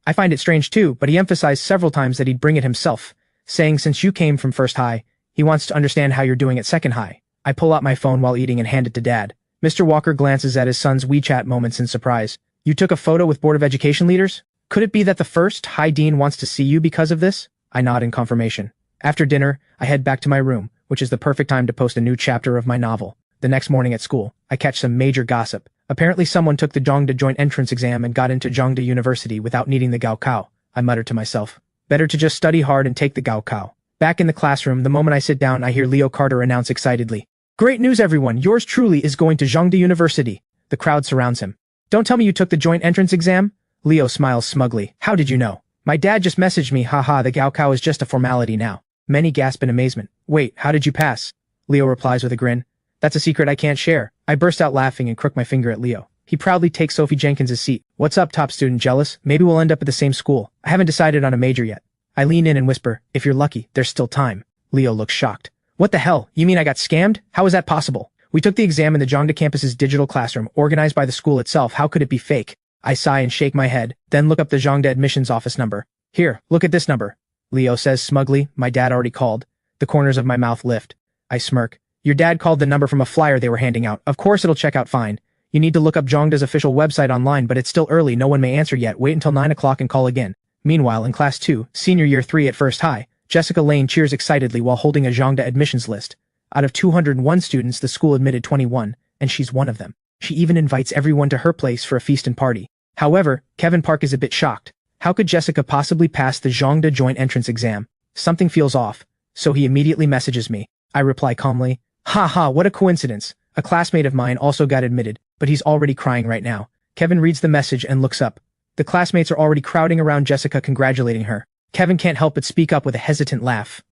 I find it strange too, but he emphasized several times that he'd bring it himself, saying since you came from First High, he wants to understand how you're doing at Second High. I pull out my phone while eating and hand it to Dad. Mr. Walker glances at his son's WeChat moments in surprise. You took a photo with Board of Education leaders? Could it be that the First High Dean wants to see you because of this? I nod in confirmation. After dinner, I head back to my room, which is the perfect time to post a new chapter of my novel. The next morning at school, I catch some major gossip. Apparently someone took the Zhongda joint entrance exam and got into Zhongda University without needing the Gaokao. I muttered to myself. Better to just study hard and take the Gaokao. Back in the classroom, the moment I sit down, I hear Leo Carter announce excitedly. Great news, everyone! Yours truly is going to Zhongda University. The crowd surrounds him. Don't tell me you took the joint entrance exam? Leo smiles smugly. How did you know? My dad just messaged me, haha, the Gaokao is just a formality now. Many gasp in amazement. Wait, how did you pass? Leo replies with a grin. That's a secret I can't share. I burst out laughing and crook my finger at Leo. He proudly takes Sophie Jenkins' seat. What's up, top student, jealous? Maybe we'll end up at the same school. I haven't decided on a major yet. I lean in and whisper, if you're lucky, there's still time. Leo looks shocked. What the hell? You mean I got scammed? How is that possible? We took the exam in the Zhongda campus's digital classroom, organized by the school itself. How could it be fake? I sigh and shake my head, then look up the Zhongda admissions office number. Here, look at this number. Leo says smugly, my dad already called. The corners of my mouth lift. I smirk. Your dad called the number from a flyer they were handing out. Of course it'll check out fine. You need to look up Zhongda's official website online, but it's still early. No one may answer yet. Wait until 9 o'clock and call again. Meanwhile, in Class 2, Senior Year 3 at First High, Jessica Lane cheers excitedly while holding a Zhongda admissions list. Out of 201 students, the school admitted 21, and she's one of them. She even invites everyone to her place for a feast and party. However, Kevin Park is a bit shocked. How could Jessica possibly pass the Zhongda joint entrance exam? Something feels off, so he immediately messages me. I reply calmly, haha, what a coincidence. A classmate of mine also got admitted, but he's already crying right now. Kevin reads the message and looks up. The classmates are already crowding around Jessica congratulating her. Kevin can't help but speak up with a hesitant laugh.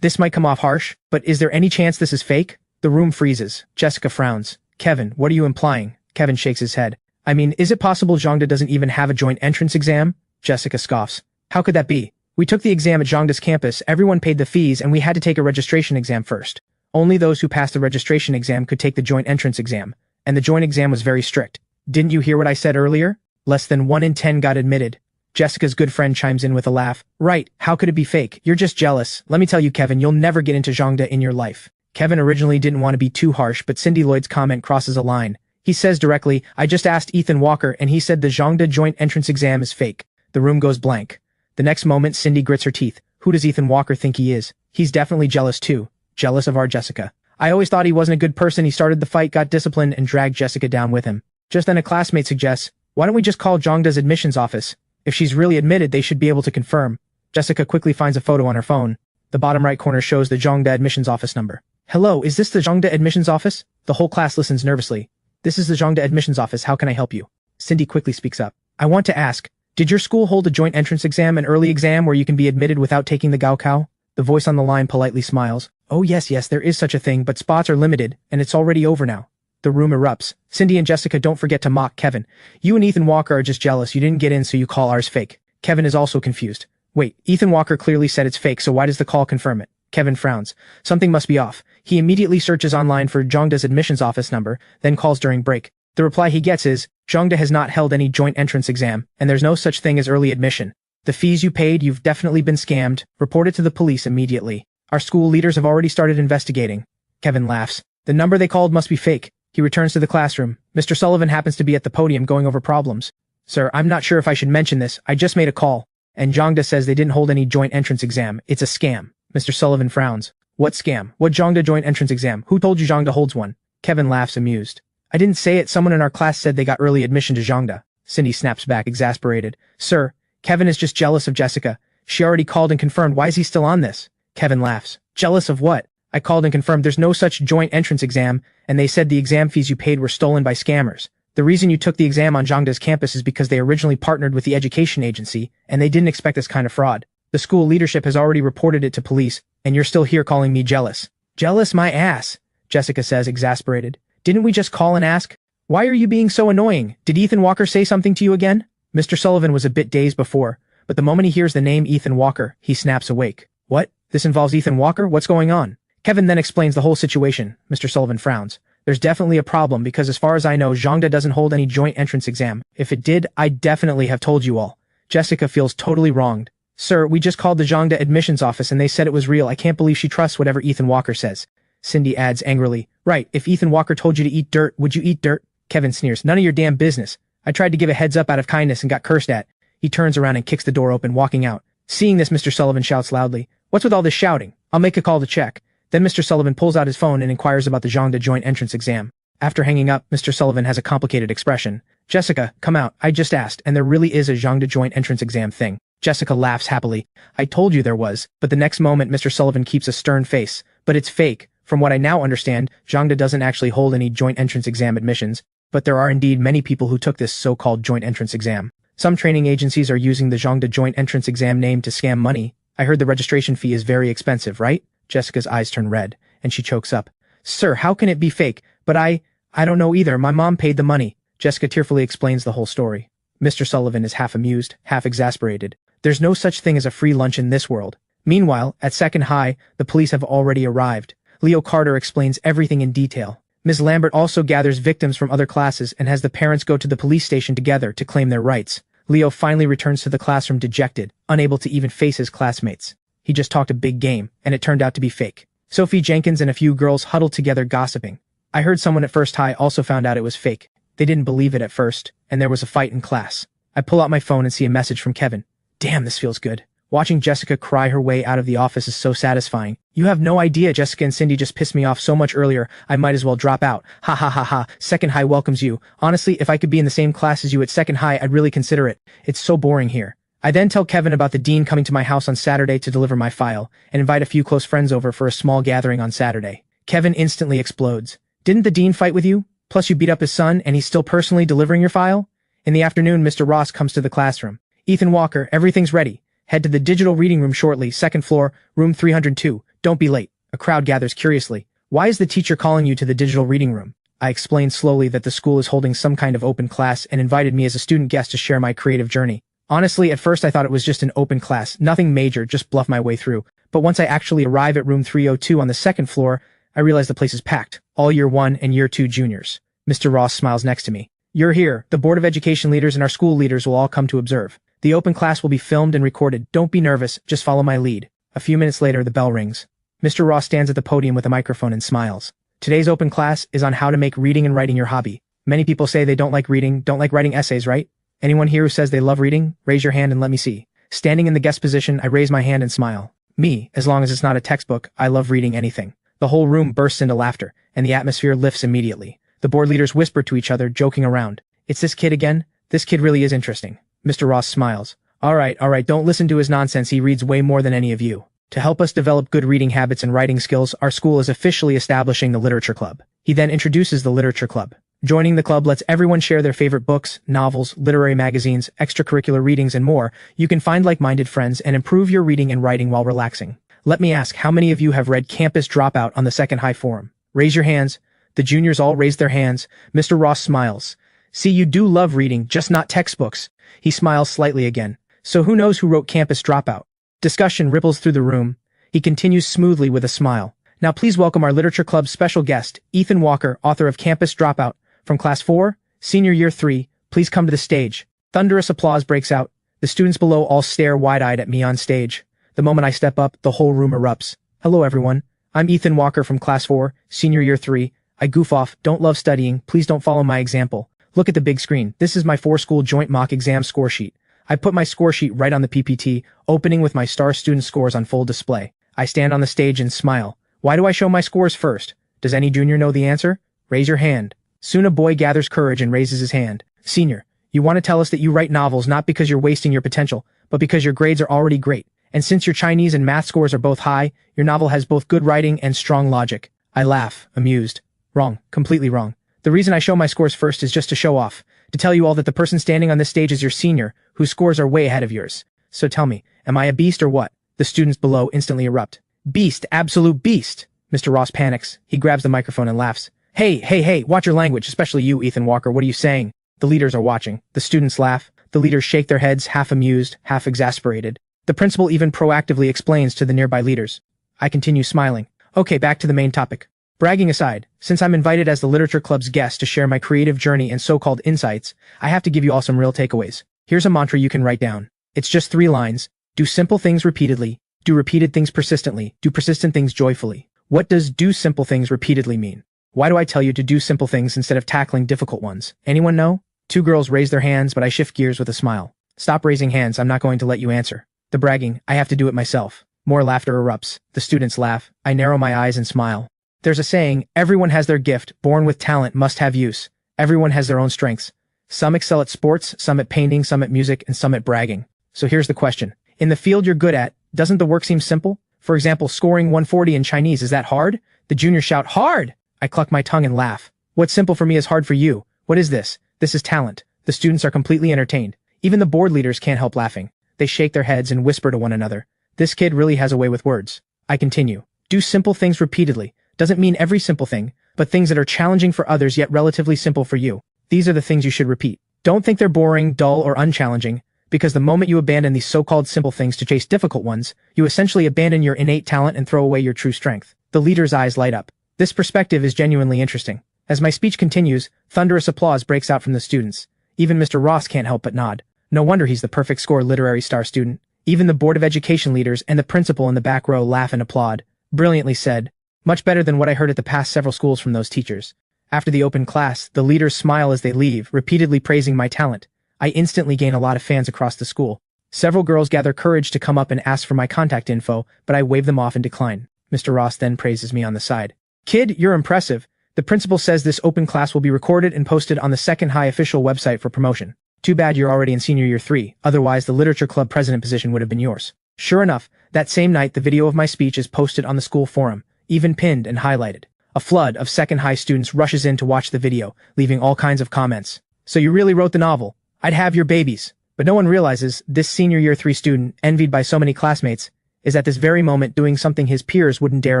This might come off harsh, but is there any chance this is fake? The room freezes. Jessica frowns. Kevin, what are you implying? Kevin shakes his head. I mean, is it possible Zhongda doesn't even have a joint entrance exam? Jessica scoffs. How could that be? We took the exam at Zhongda's campus, everyone paid the fees, and we had to take a registration exam first. Only those who passed the registration exam could take the joint entrance exam, and the joint exam was very strict. Didn't you hear what I said earlier? Less than 1 in 10 got admitted. Jessica's good friend chimes in with a laugh. Right, how could it be fake? You're just jealous. Let me tell you, Kevin, you'll never get into Zhongda in your life. Kevin originally didn't want to be too harsh, but Cindy Lloyd's comment crosses a line. He says directly, I just asked Ethan Walker and he said the Zhongda joint entrance exam is fake. The room goes blank. The next moment, Cindy grits her teeth. Who does Ethan Walker think he is? He's definitely jealous too. Jealous of our Jessica. I always thought he wasn't a good person. He started the fight, got disciplined, and dragged Jessica down with him. Just then a classmate suggests, why don't we just call Zhongda's admissions office? If she's really admitted, they should be able to confirm. Jessica quickly finds a photo on her phone. The bottom right corner shows the Zhongda admissions office number. Hello, is this the Zhongda admissions office? The whole class listens nervously. This is the Zhongda admissions office. How can I help you? Cindy quickly speaks up. I want to ask, did your school hold a joint entrance exam, an early exam where you can be admitted without taking the Gaokao? The voice on the line politely smiles. Oh yes, there is such a thing, but spots are limited, and it's already over now. The room erupts. Cindy and Jessica don't forget to mock Kevin. You and Ethan Walker are just jealous. You didn't get in, so you call ours fake. Kevin is also confused. Wait, Ethan Walker clearly said it's fake, so why does the call confirm it? Kevin frowns. Something must be off. He immediately searches online for Zhongda's admissions office number, then calls during break. The reply he gets is, Zhongda has not held any joint entrance exam, and there's no such thing as early admission. The fees you paid, you've definitely been scammed. Report it to the police immediately. Our school leaders have already started investigating. Kevin laughs. The number they called must be fake. He returns to the classroom. Mr. Sullivan happens to be at the podium going over problems. Sir, I'm not sure if I should mention this. I just made a call. And Zhangda says they didn't hold any joint entrance exam. It's a scam. Mr. Sullivan frowns. What scam? What Zhangda joint entrance exam? Who told you Zhangda holds one? Kevin laughs amused. I didn't say it. Someone in our class said they got early admission to Zhangda. Cindy snaps back exasperated. Sir, Kevin is just jealous of Jessica. She already called and confirmed. Why is he still on this? Kevin laughs. Jealous of what? I called and confirmed there's no such joint entrance exam, and they said the exam fees you paid were stolen by scammers. The reason you took the exam on Zhangda's campus is because they originally partnered with the education agency, and they didn't expect this kind of fraud. The school leadership has already reported it to police, and you're still here calling me jealous. Jealous my ass, Jessica says, exasperated. Didn't we just call and ask? Why are you being so annoying? Did Ethan Walker say something to you again? Mr. Sullivan was a bit dazed before, but the moment he hears the name Ethan Walker, he snaps awake. What? This involves Ethan Walker? What's going on? Kevin then explains the whole situation. Mr. Sullivan frowns. There's definitely a problem because as far as I know, Zhangda doesn't hold any joint entrance exam. If it did, I'd definitely have told you all. Jessica feels totally wronged. Sir, we just called the Zhangda admissions office and they said it was real. I can't believe she trusts whatever Ethan Walker says. Cindy adds angrily. Right, if Ethan Walker told you to eat dirt, would you eat dirt? Kevin sneers. None of your damn business. I tried to give a heads up out of kindness and got cursed at. He turns around and kicks the door open, walking out. Seeing this, Mr. Sullivan shouts loudly. What's with all this shouting? I'll make a call to check. Then Mr. Sullivan pulls out his phone and inquires about the Zhangda joint entrance exam. After hanging up, Mr. Sullivan has a complicated expression. Jessica, come out. I just asked, and there really is a Zhangda joint entrance exam thing. Jessica laughs happily. I told you there was, but the next moment Mr. Sullivan keeps a stern face. But it's fake. From what I now understand, Zhangda doesn't actually hold any joint entrance exam admissions, but there are indeed many people who took this so-called joint entrance exam. Some training agencies are using the Zhangda joint entrance exam name to scam money. I heard the registration fee is very expensive, right? Jessica's eyes turn red, and she chokes up. Sir, how can it be fake? But I don't know either. My mom paid the money. Jessica tearfully explains the whole story. Mr. Sullivan is half amused, half exasperated. There's no such thing as a free lunch in this world. Meanwhile, at Second High, the police have already arrived. Leo Carter explains everything in detail. Ms. Lambert also gathers victims from other classes and has the parents go to the police station together to claim their rights. Leo finally returns to the classroom dejected, unable to even face his classmates. He just talked a big game, and it turned out to be fake. Sophie Jenkins and a few girls huddled together gossiping. I heard someone at First High also found out it was fake. They didn't believe it at first, and there was a fight in class. I pull out my phone and see a message from Kevin. Damn, this feels good. Watching Jessica cry her way out of the office is so satisfying. You have no idea, Jessica and Cindy just pissed me off so much earlier, I might as well drop out. Ha ha ha ha, Second High welcomes you. Honestly, if I could be in the same class as you at Second High, I'd really consider it. It's so boring here. I then tell Kevin about the dean coming to my house on Saturday to deliver my file, and invite a few close friends over for a small gathering on Saturday. Kevin instantly explodes. Didn't the dean fight with you? Plus you beat up his son, and he's still personally delivering your file? In the afternoon, Mr. Ross comes to the classroom. Ethan Walker, everything's ready. Head to the digital reading room shortly, second floor, room 302. Don't be late. A crowd gathers curiously. Why is the teacher calling you to the digital reading room? I explain slowly that the school is holding some kind of open class and invited me as a student guest to share my creative journey. Honestly, at first I thought it was just an open class, nothing major, just bluff my way through. But once I actually arrive at room 302 on the second floor, I realize the place is packed. All year 1 and year 2 juniors. Mr. Ross smiles next to me. You're here. The Board of Education leaders and our school leaders will all come to observe. The open class will be filmed and recorded. Don't be nervous, just follow my lead. A few minutes later, the bell rings. Mr. Ross stands at the podium with a microphone and smiles. Today's open class is on how to make reading and writing your hobby. Many people say they don't like reading, don't like writing essays, right? Anyone here who says they love reading? Raise your hand and let me see. Standing in the guest position, I raise my hand and smile. Me, as long as it's not a textbook, I love reading anything. The whole room bursts into laughter, and the atmosphere lifts immediately. The board leaders whisper to each other, joking around. It's this kid again? This kid really is interesting. Mr. Ross smiles. All right, don't listen to his nonsense. He reads way more than any of you. To help us develop good reading habits and writing skills, our school is officially establishing the Literature Club. He then introduces the Literature Club. Joining the club lets everyone share their favorite books, novels, literary magazines, extracurricular readings, and more. You can find like-minded friends and improve your reading and writing while relaxing. Let me ask, how many of you have read Campus Dropout on the Second High Forum? Raise your hands. The juniors all raise their hands. Mr. Ross smiles. See, you do love reading, just not textbooks. He smiles slightly again. So who knows who wrote Campus Dropout? Discussion ripples through the room. He continues smoothly with a smile. Now please welcome our Literature Club's special guest, Ethan Walker, author of Campus Dropout. From Class 4, Senior Year 3, please come to the stage. Thunderous applause breaks out. The students below all stare wide-eyed at me on stage. The moment I step up, the whole room erupts. Hello everyone. I'm Ethan Walker from Class 4, Senior Year 3. I goof off, don't love studying, please don't follow my example. Look at the big screen. This is my 4-school joint mock exam score sheet. I put my score sheet right on the PPT, opening with my star student scores on full display. I stand on the stage and smile. Why do I show my scores first? Does any junior know the answer? Raise your hand. Soon a boy gathers courage and raises his hand. Senior, you want to tell us that you write novels not because you're wasting your potential, but because your grades are already great. And since your Chinese and math scores are both high, your novel has both good writing and strong logic. I laugh, amused. Wrong, completely wrong. The reason I show my scores first is just to show off, to tell you all that the person standing on this stage is your senior, whose scores are way ahead of yours. So tell me, am I a beast or what? The students below instantly erupt. Beast, absolute beast! Mr. Ross panics. He grabs the microphone and laughs. Hey, watch your language, especially you, Ethan Walker. What are you saying? The leaders are watching. The students laugh. The leaders shake their heads, half amused, half exasperated. The principal even proactively explains to the nearby leaders. I continue smiling. Okay, back to the main topic. Bragging aside, since I'm invited as the Literature Club's guest to share my creative journey and so-called insights, I have to give you all some real takeaways. Here's a mantra you can write down. It's just 3 lines. Do simple things repeatedly. Do repeated things persistently. Do persistent things joyfully. What does do simple things repeatedly mean? Why do I tell you to do simple things instead of tackling difficult ones? Anyone know? 2 girls raise their hands, but I shift gears with a smile. Stop raising hands, I'm not going to let you answer. The bragging, I have to do it myself. More laughter erupts. The students laugh. I narrow my eyes and smile. There's a saying, everyone has their gift, born with talent must have use. Everyone has their own strengths. Some excel at sports, some at painting, some at music, and some at bragging. So here's the question. In the field you're good at, doesn't the work seem simple? For example, scoring 140 in Chinese, is that hard? The juniors shout, hard! I cluck my tongue and laugh. What's simple for me is hard for you. What is this? This is talent. The students are completely entertained. Even the board leaders can't help laughing. They shake their heads and whisper to one another. This kid really has a way with words. I continue. Do simple things repeatedly. Doesn't mean every simple thing, but things that are challenging for others yet relatively simple for you. These are the things you should repeat. Don't think they're boring, dull, or unchallenging, because the moment you abandon these so-called simple things to chase difficult ones, you essentially abandon your innate talent and throw away your true strength. The leader's eyes light up. This perspective is genuinely interesting. As my speech continues, thunderous applause breaks out from the students. Even Mr. Ross can't help but nod. No wonder he's the perfect score literary star student. Even the Board of Education leaders and the principal in the back row laugh and applaud. Brilliantly said. Much better than what I heard at the past several schools from those teachers. After the open class, the leaders smile as they leave, repeatedly praising my talent. I instantly gain a lot of fans across the school. Several girls gather courage to come up and ask for my contact info, but I wave them off and decline. Mr. Ross then praises me on the side. Kid, you're impressive. The principal says this open class will be recorded and posted on the Second High official website for promotion. Too bad you're already in senior year 3, otherwise the literature club president position would have been yours. Sure enough, that same night the video of my speech is posted on the school forum, even pinned and highlighted. A flood of Second High students rushes in to watch the video, leaving all kinds of comments. So you really wrote the novel? I'd have your babies. But no one realizes this senior year 3 student, envied by so many classmates, is at this very moment doing something his peers wouldn't dare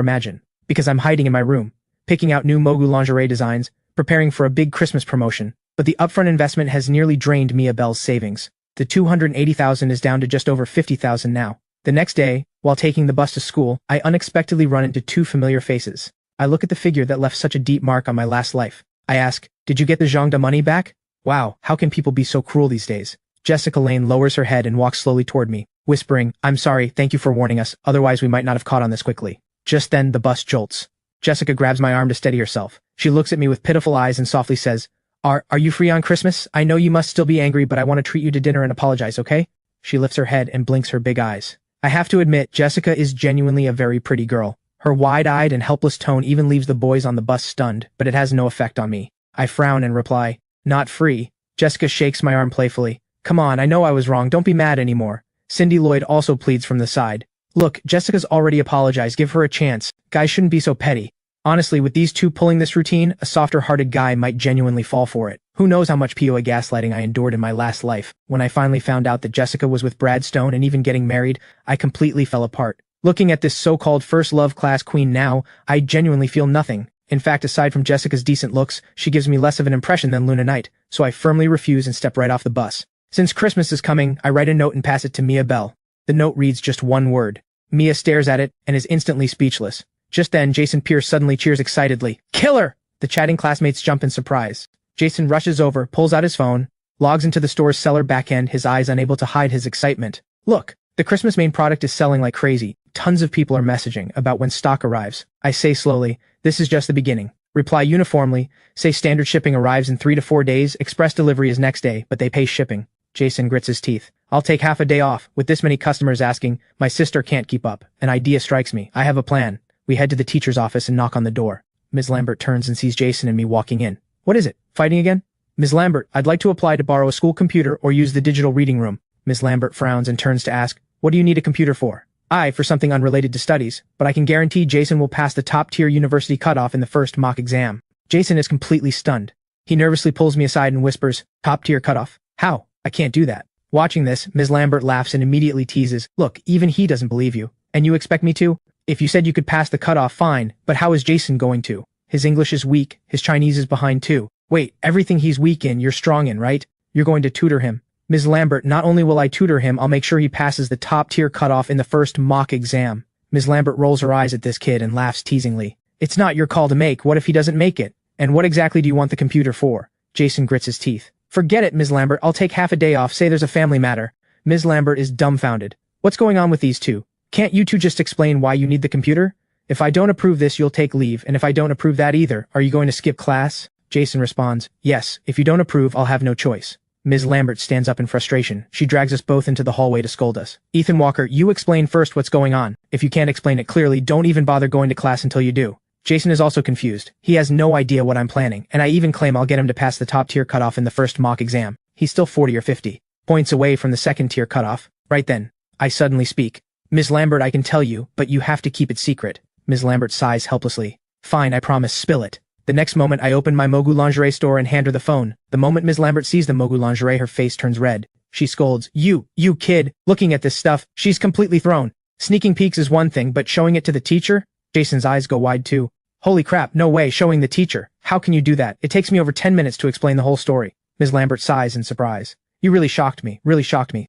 imagine. Because I'm hiding in my room, picking out new Mogu lingerie designs, preparing for a big Christmas promotion. But the upfront investment has nearly drained Mia Bell's savings. The $280,000 is down to just over $50,000 now. The next day, while taking the bus to school, I unexpectedly run into 2 familiar faces. I look at the figure that left such a deep mark on my last life. I ask, did you get the Zhangda money back? Wow, how can people be so cruel these days? Jessica Lane lowers her head and walks slowly toward me, whispering, I'm sorry, thank you for warning us, otherwise we might not have caught on this quickly. Just then, the bus jolts. Jessica grabs my arm to steady herself. She looks at me with pitiful eyes and softly says, Are you free on Christmas? I know you must still be angry, but I want to treat you to dinner and apologize, okay? She lifts her head and blinks her big eyes. I have to admit, Jessica is genuinely a very pretty girl. Her wide-eyed and helpless tone even leaves the boys on the bus stunned, but it has no effect on me. I frown and reply, not free. Jessica shakes my arm playfully. Come on, I know I was wrong, don't be mad anymore. Cindy Lloyd also pleads from the side. Look, Jessica's already apologized, give her a chance. Guys shouldn't be so petty. Honestly, with these 2 pulling this routine, a softer-hearted guy might genuinely fall for it. Who knows how much POA gaslighting I endured in my last life. When I finally found out that Jessica was with Brad Stone and even getting married, I completely fell apart. Looking at this so-called first love class queen now, I genuinely feel nothing. In fact, aside from Jessica's decent looks, she gives me less of an impression than Luna Knight, so I firmly refuse and step right off the bus. Since Christmas is coming, I write a note and pass it to Mia Bell. The note reads just one word. Mia stares at it and is instantly speechless. Just then, Jason Pierce suddenly cheers excitedly. Killer! The chatting classmates jump in surprise. Jason rushes over, pulls out his phone, logs into the store's seller backend, his eyes unable to hide his excitement. Look, the Christmas main product is selling like crazy. Tons of people are messaging about when stock arrives. I say slowly, this is just the beginning. Reply uniformly, say standard shipping arrives in 3 to 4 days, express delivery is next day, but they pay shipping. Jason grits his teeth. I'll take half a day off. With this many customers asking, my sister can't keep up. An idea strikes me. I have a plan. We head to the teacher's office and knock on the door. Ms. Lambert turns and sees Jason and me walking in. What is it? Fighting again? Ms. Lambert, I'd like to apply to borrow a school computer or use the digital reading room. Ms. Lambert frowns and turns to ask, what do you need a computer for? For something unrelated to studies, but I can guarantee Jason will pass the top-tier university cutoff in the first mock exam. Jason is completely stunned. He nervously pulls me aside and whispers, top-tier cutoff? How? I can't do that. Watching this, Ms. Lambert laughs and immediately teases, look, even he doesn't believe you. And you expect me to? If you said you could pass the cutoff, fine, but how is Jason going to? His English is weak, his Chinese is behind too. Wait, everything he's weak in, you're strong in, right? You're going to tutor him. Ms. Lambert, not only will I tutor him, I'll make sure he passes the top-tier cutoff in the first mock exam. Ms. Lambert rolls her eyes at this kid and laughs teasingly. It's not your call to make, what if he doesn't make it? And what exactly do you want the computer for? Jason grits his teeth. Forget it, Ms. Lambert, I'll take half a day off, say there's a family matter. Ms. Lambert is dumbfounded. What's going on with these two? Can't you two just explain why you need the computer? If I don't approve this, you'll take leave, and if I don't approve that either, are you going to skip class? Jason responds, yes, if you don't approve, I'll have no choice. Ms. Lambert stands up in frustration. She drags us both into the hallway to scold us. Ethan Walker, you explain first what's going on. If you can't explain it clearly, don't even bother going to class until you do. Jason is also confused. He has no idea what I'm planning, and I even claim I'll get him to pass the top-tier cutoff in the first mock exam. He's still 40 or 50 points away from the second-tier cutoff. Right then, I suddenly speak. Ms. Lambert, I can tell you, but you have to keep it secret. Ms. Lambert sighs helplessly. Fine, I promise, spill it. The next moment, I open my Mogu lingerie store and hand her the phone. The moment Ms. Lambert sees the Mogu lingerie, her face turns red. She scolds, you kid, looking at this stuff, she's completely thrown. Sneaking peeks is one thing, but showing it to the teacher? Jason's eyes go wide too. Holy crap, no way, showing the teacher. How can you do that? It takes me over 10 minutes to explain the whole story. Ms. Lambert sighs in surprise. You really shocked me.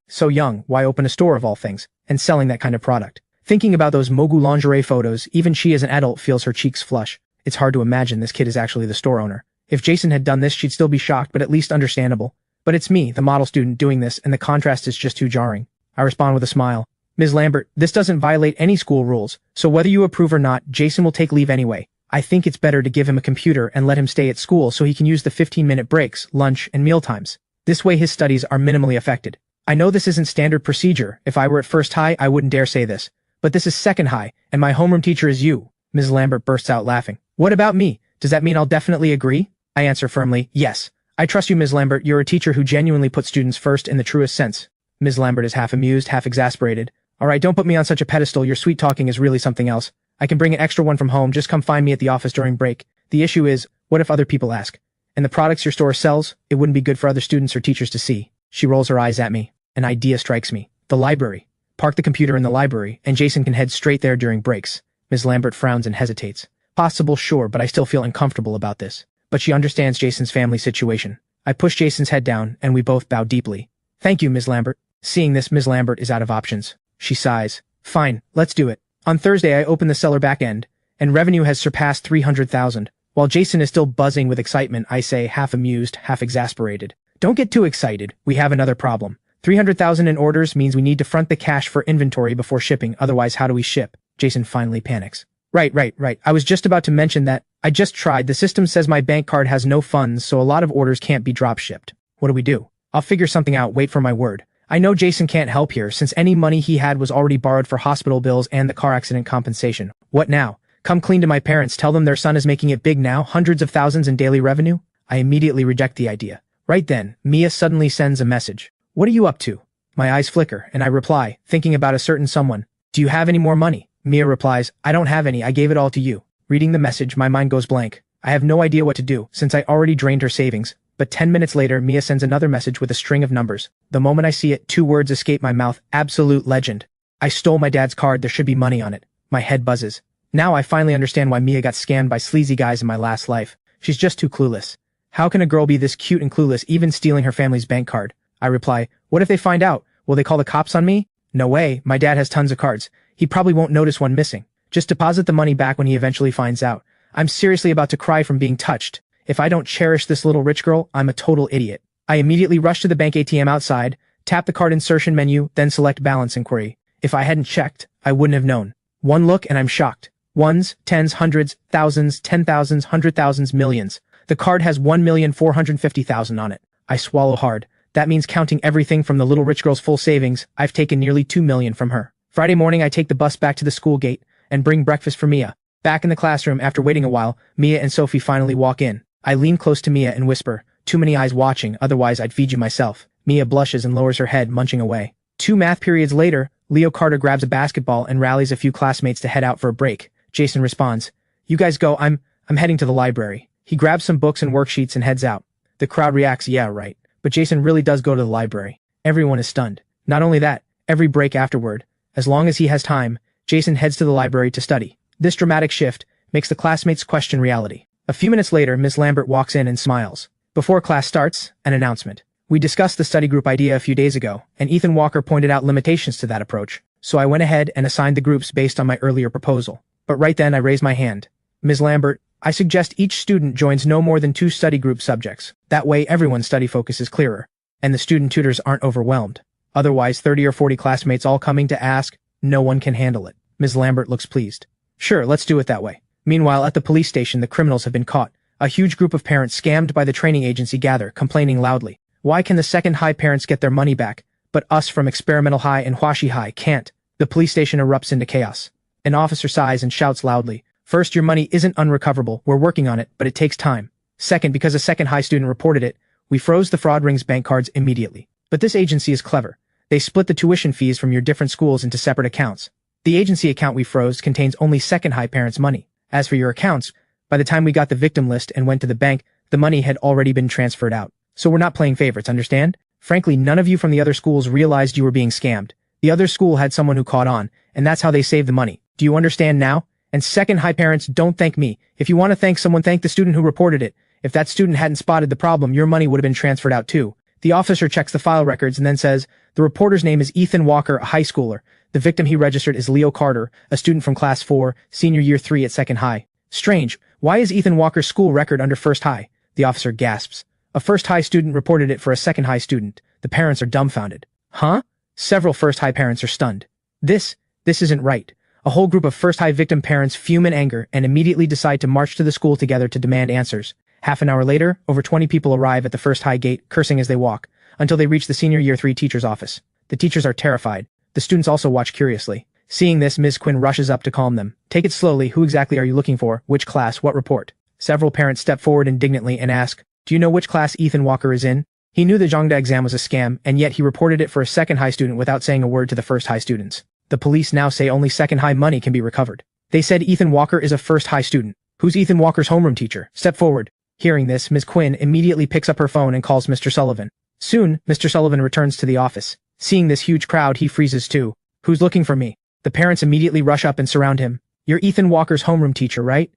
So young, why open a store of all things? And selling that kind of product. Thinking about those Mogu lingerie photos, even she as an adult feels her cheeks flush. It's hard to imagine this kid is actually the store owner. If Jason had done this, she'd still be shocked, but at least understandable. But it's me, the model student, doing this, and the contrast is just too jarring. I respond with a smile. Ms. Lambert, this doesn't violate any school rules, so whether you approve or not, Jason will take leave anyway. I think it's better to give him a computer and let him stay at school so he can use the 15-minute breaks, lunch, and meal times. This way his studies are minimally affected. I know this isn't standard procedure. If I were at first high, I wouldn't dare say this. But this is second high, and my homeroom teacher is you. Ms. Lambert bursts out laughing. What about me? Does that mean I'll definitely agree? I answer firmly, yes. I trust you, Ms. Lambert. You're a teacher who genuinely puts students first in the truest sense. Ms. Lambert is half amused, half exasperated. Alright, don't put me on such a pedestal. Your sweet talking is really something else. I can bring an extra one from home. Just come find me at the office during break. The issue is, what if other people ask? And the products your store sells, it wouldn't be good for other students or teachers to see. She rolls her eyes at me. An idea strikes me. The library. Park the computer in the library, and Jason can head straight there during breaks. Ms. Lambert frowns and hesitates. Possible, sure, but I still feel uncomfortable about this. But she understands Jason's family situation. I push Jason's head down, and we both bow deeply. Thank you, Ms. Lambert. Seeing this, Ms. Lambert is out of options. She sighs. Fine, let's do it. On Thursday, I open the seller back end, and revenue has surpassed 300,000. While Jason is still buzzing with excitement, I say, half amused, half exasperated. Don't get too excited. We have another problem. 300,000 in orders means we need to front the cash for inventory before shipping, otherwise how do we ship? Jason finally panics. Right. I was just about to mention that. I just tried. The system says my bank card has no funds, so a lot of orders can't be drop shipped. What do we do? I'll figure something out. Wait for my word. I know Jason can't help here, since any money he had was already borrowed for hospital bills and the car accident compensation. What now? Come clean to my parents, tell them their son is making it big now, hundreds of thousands in daily revenue? I immediately reject the idea. Right then, Mia suddenly sends a message. What are you up to? My eyes flicker, and I reply, thinking about a certain someone. Do you have any more money? Mia replies, I don't have any, I gave it all to you. Reading the message, my mind goes blank. I have no idea what to do, since I already drained her savings. But 10 minutes later, Mia sends another message with a string of numbers. The moment I see it, 2 words escape my mouth, absolute legend. I stole my dad's card, there should be money on it. My head buzzes. Now I finally understand why Mia got scammed by sleazy guys in my last life. She's just too clueless. How can a girl be this cute and clueless, even stealing her family's bank card? I reply, what if they find out? Will they call the cops on me? No way, my dad has tons of cards. He probably won't notice one missing. Just deposit the money back when he eventually finds out. I'm seriously about to cry from being touched. If I don't cherish this little rich girl, I'm a total idiot. I immediately rush to the bank ATM outside, tap the card insertion menu, then select balance inquiry. If I hadn't checked, I wouldn't have known. One look and I'm shocked. Ones, tens, hundreds, thousands, 10,000s, 100,000s, millions. The card has 1,450,000 on it. I swallow hard. That means counting everything from the little rich girl's full savings, I've taken nearly 2 million from her. Friday morning I take the bus back to the school gate and bring breakfast for Mia. Back in the classroom after waiting a while, Mia and Sophie finally walk in. I lean close to Mia and whisper, "Too many eyes watching, otherwise I'd feed you myself." Mia blushes and lowers her head, munching away. 2 math periods later, Leo Carter grabs a basketball and rallies a few classmates to head out for a break. Jason responds, "You guys go, I'm heading to the library." He grabs some books and worksheets and heads out. The crowd reacts, "Yeah, right." But Jason really does go to the library. Everyone is stunned. Not only that, every break afterward, as long as he has time, Jason heads to the library to study. This dramatic shift makes the classmates question reality. A few minutes later, Miss Lambert walks in and smiles. Before class starts, an announcement. We discussed the study group idea a few days ago, and Ethan Walker pointed out limitations to that approach, so I went ahead and assigned the groups based on my earlier proposal. But right then I raised my hand. "Ms. Lambert, I suggest each student joins no more than 2 study group subjects. That way everyone's study focus is clearer, and the student tutors aren't overwhelmed. Otherwise 30 or 40 classmates all coming to ask, no one can handle it." Ms. Lambert looks pleased. "Sure, let's do it that way." Meanwhile, at the police station, the criminals have been caught. A huge group of parents scammed by the training agency gather, complaining loudly. Why can the second high parents get their money back, but us from Experimental High and Huashi High can't? The police station erupts into chaos. An officer sighs and shouts loudly, "First, your money isn't unrecoverable, we're working on it, but it takes time. Second, because a second high student reported it, we froze the fraud ring's bank cards immediately. But this agency is clever. They split the tuition fees from your different schools into separate accounts. The agency account we froze contains only second high parents' money. As for your accounts, by the time we got the victim list and went to the bank, the money had already been transferred out. So we're not playing favorites, understand? Frankly, none of you from the other schools realized you were being scammed. The other school had someone who caught on, and that's how they saved the money. Do you understand now? And second high parents, don't thank me. If you want to thank someone, thank the student who reported it. If that student hadn't spotted the problem, your money would have been transferred out too." The officer checks the file records and then says, "The reporter's name is Ethan Walker, a high schooler. The victim he registered is Leo Carter, a student from class 4, senior year 3 at second high." "Strange. Why is Ethan Walker's school record under first high?" The officer gasps. "A first high student reported it for a second high student. The parents are dumbfounded." "Huh?" Several first high parents are stunned. This isn't right." A whole group of first high victim parents fume in anger and immediately decide to march to the school together to demand answers. Half an hour later, over 20 people arrive at the first high gate, cursing as they walk, until they reach the senior year 3 teacher's office. The teachers are terrified. The students also watch curiously. Seeing this, Ms. Quinn rushes up to calm them. "Take it slowly. Who exactly are you looking for? Which class? What report?" Several parents step forward indignantly and ask, "Do you know which class Ethan Walker is in?" He knew the Zhongda exam was a scam, and yet he reported it for a second high student without saying a word to the first high students. The police now say only second high money can be recovered. They said Ethan Walker is a first high student. "Who's Ethan Walker's homeroom teacher? Step forward." Hearing this, Ms. Quinn immediately picks up her phone and calls Mr. Sullivan. Soon, Mr. Sullivan returns to the office. Seeing this huge crowd, he freezes too. "Who's looking for me?" The parents immediately rush up and surround him. "You're Ethan Walker's homeroom teacher, right?"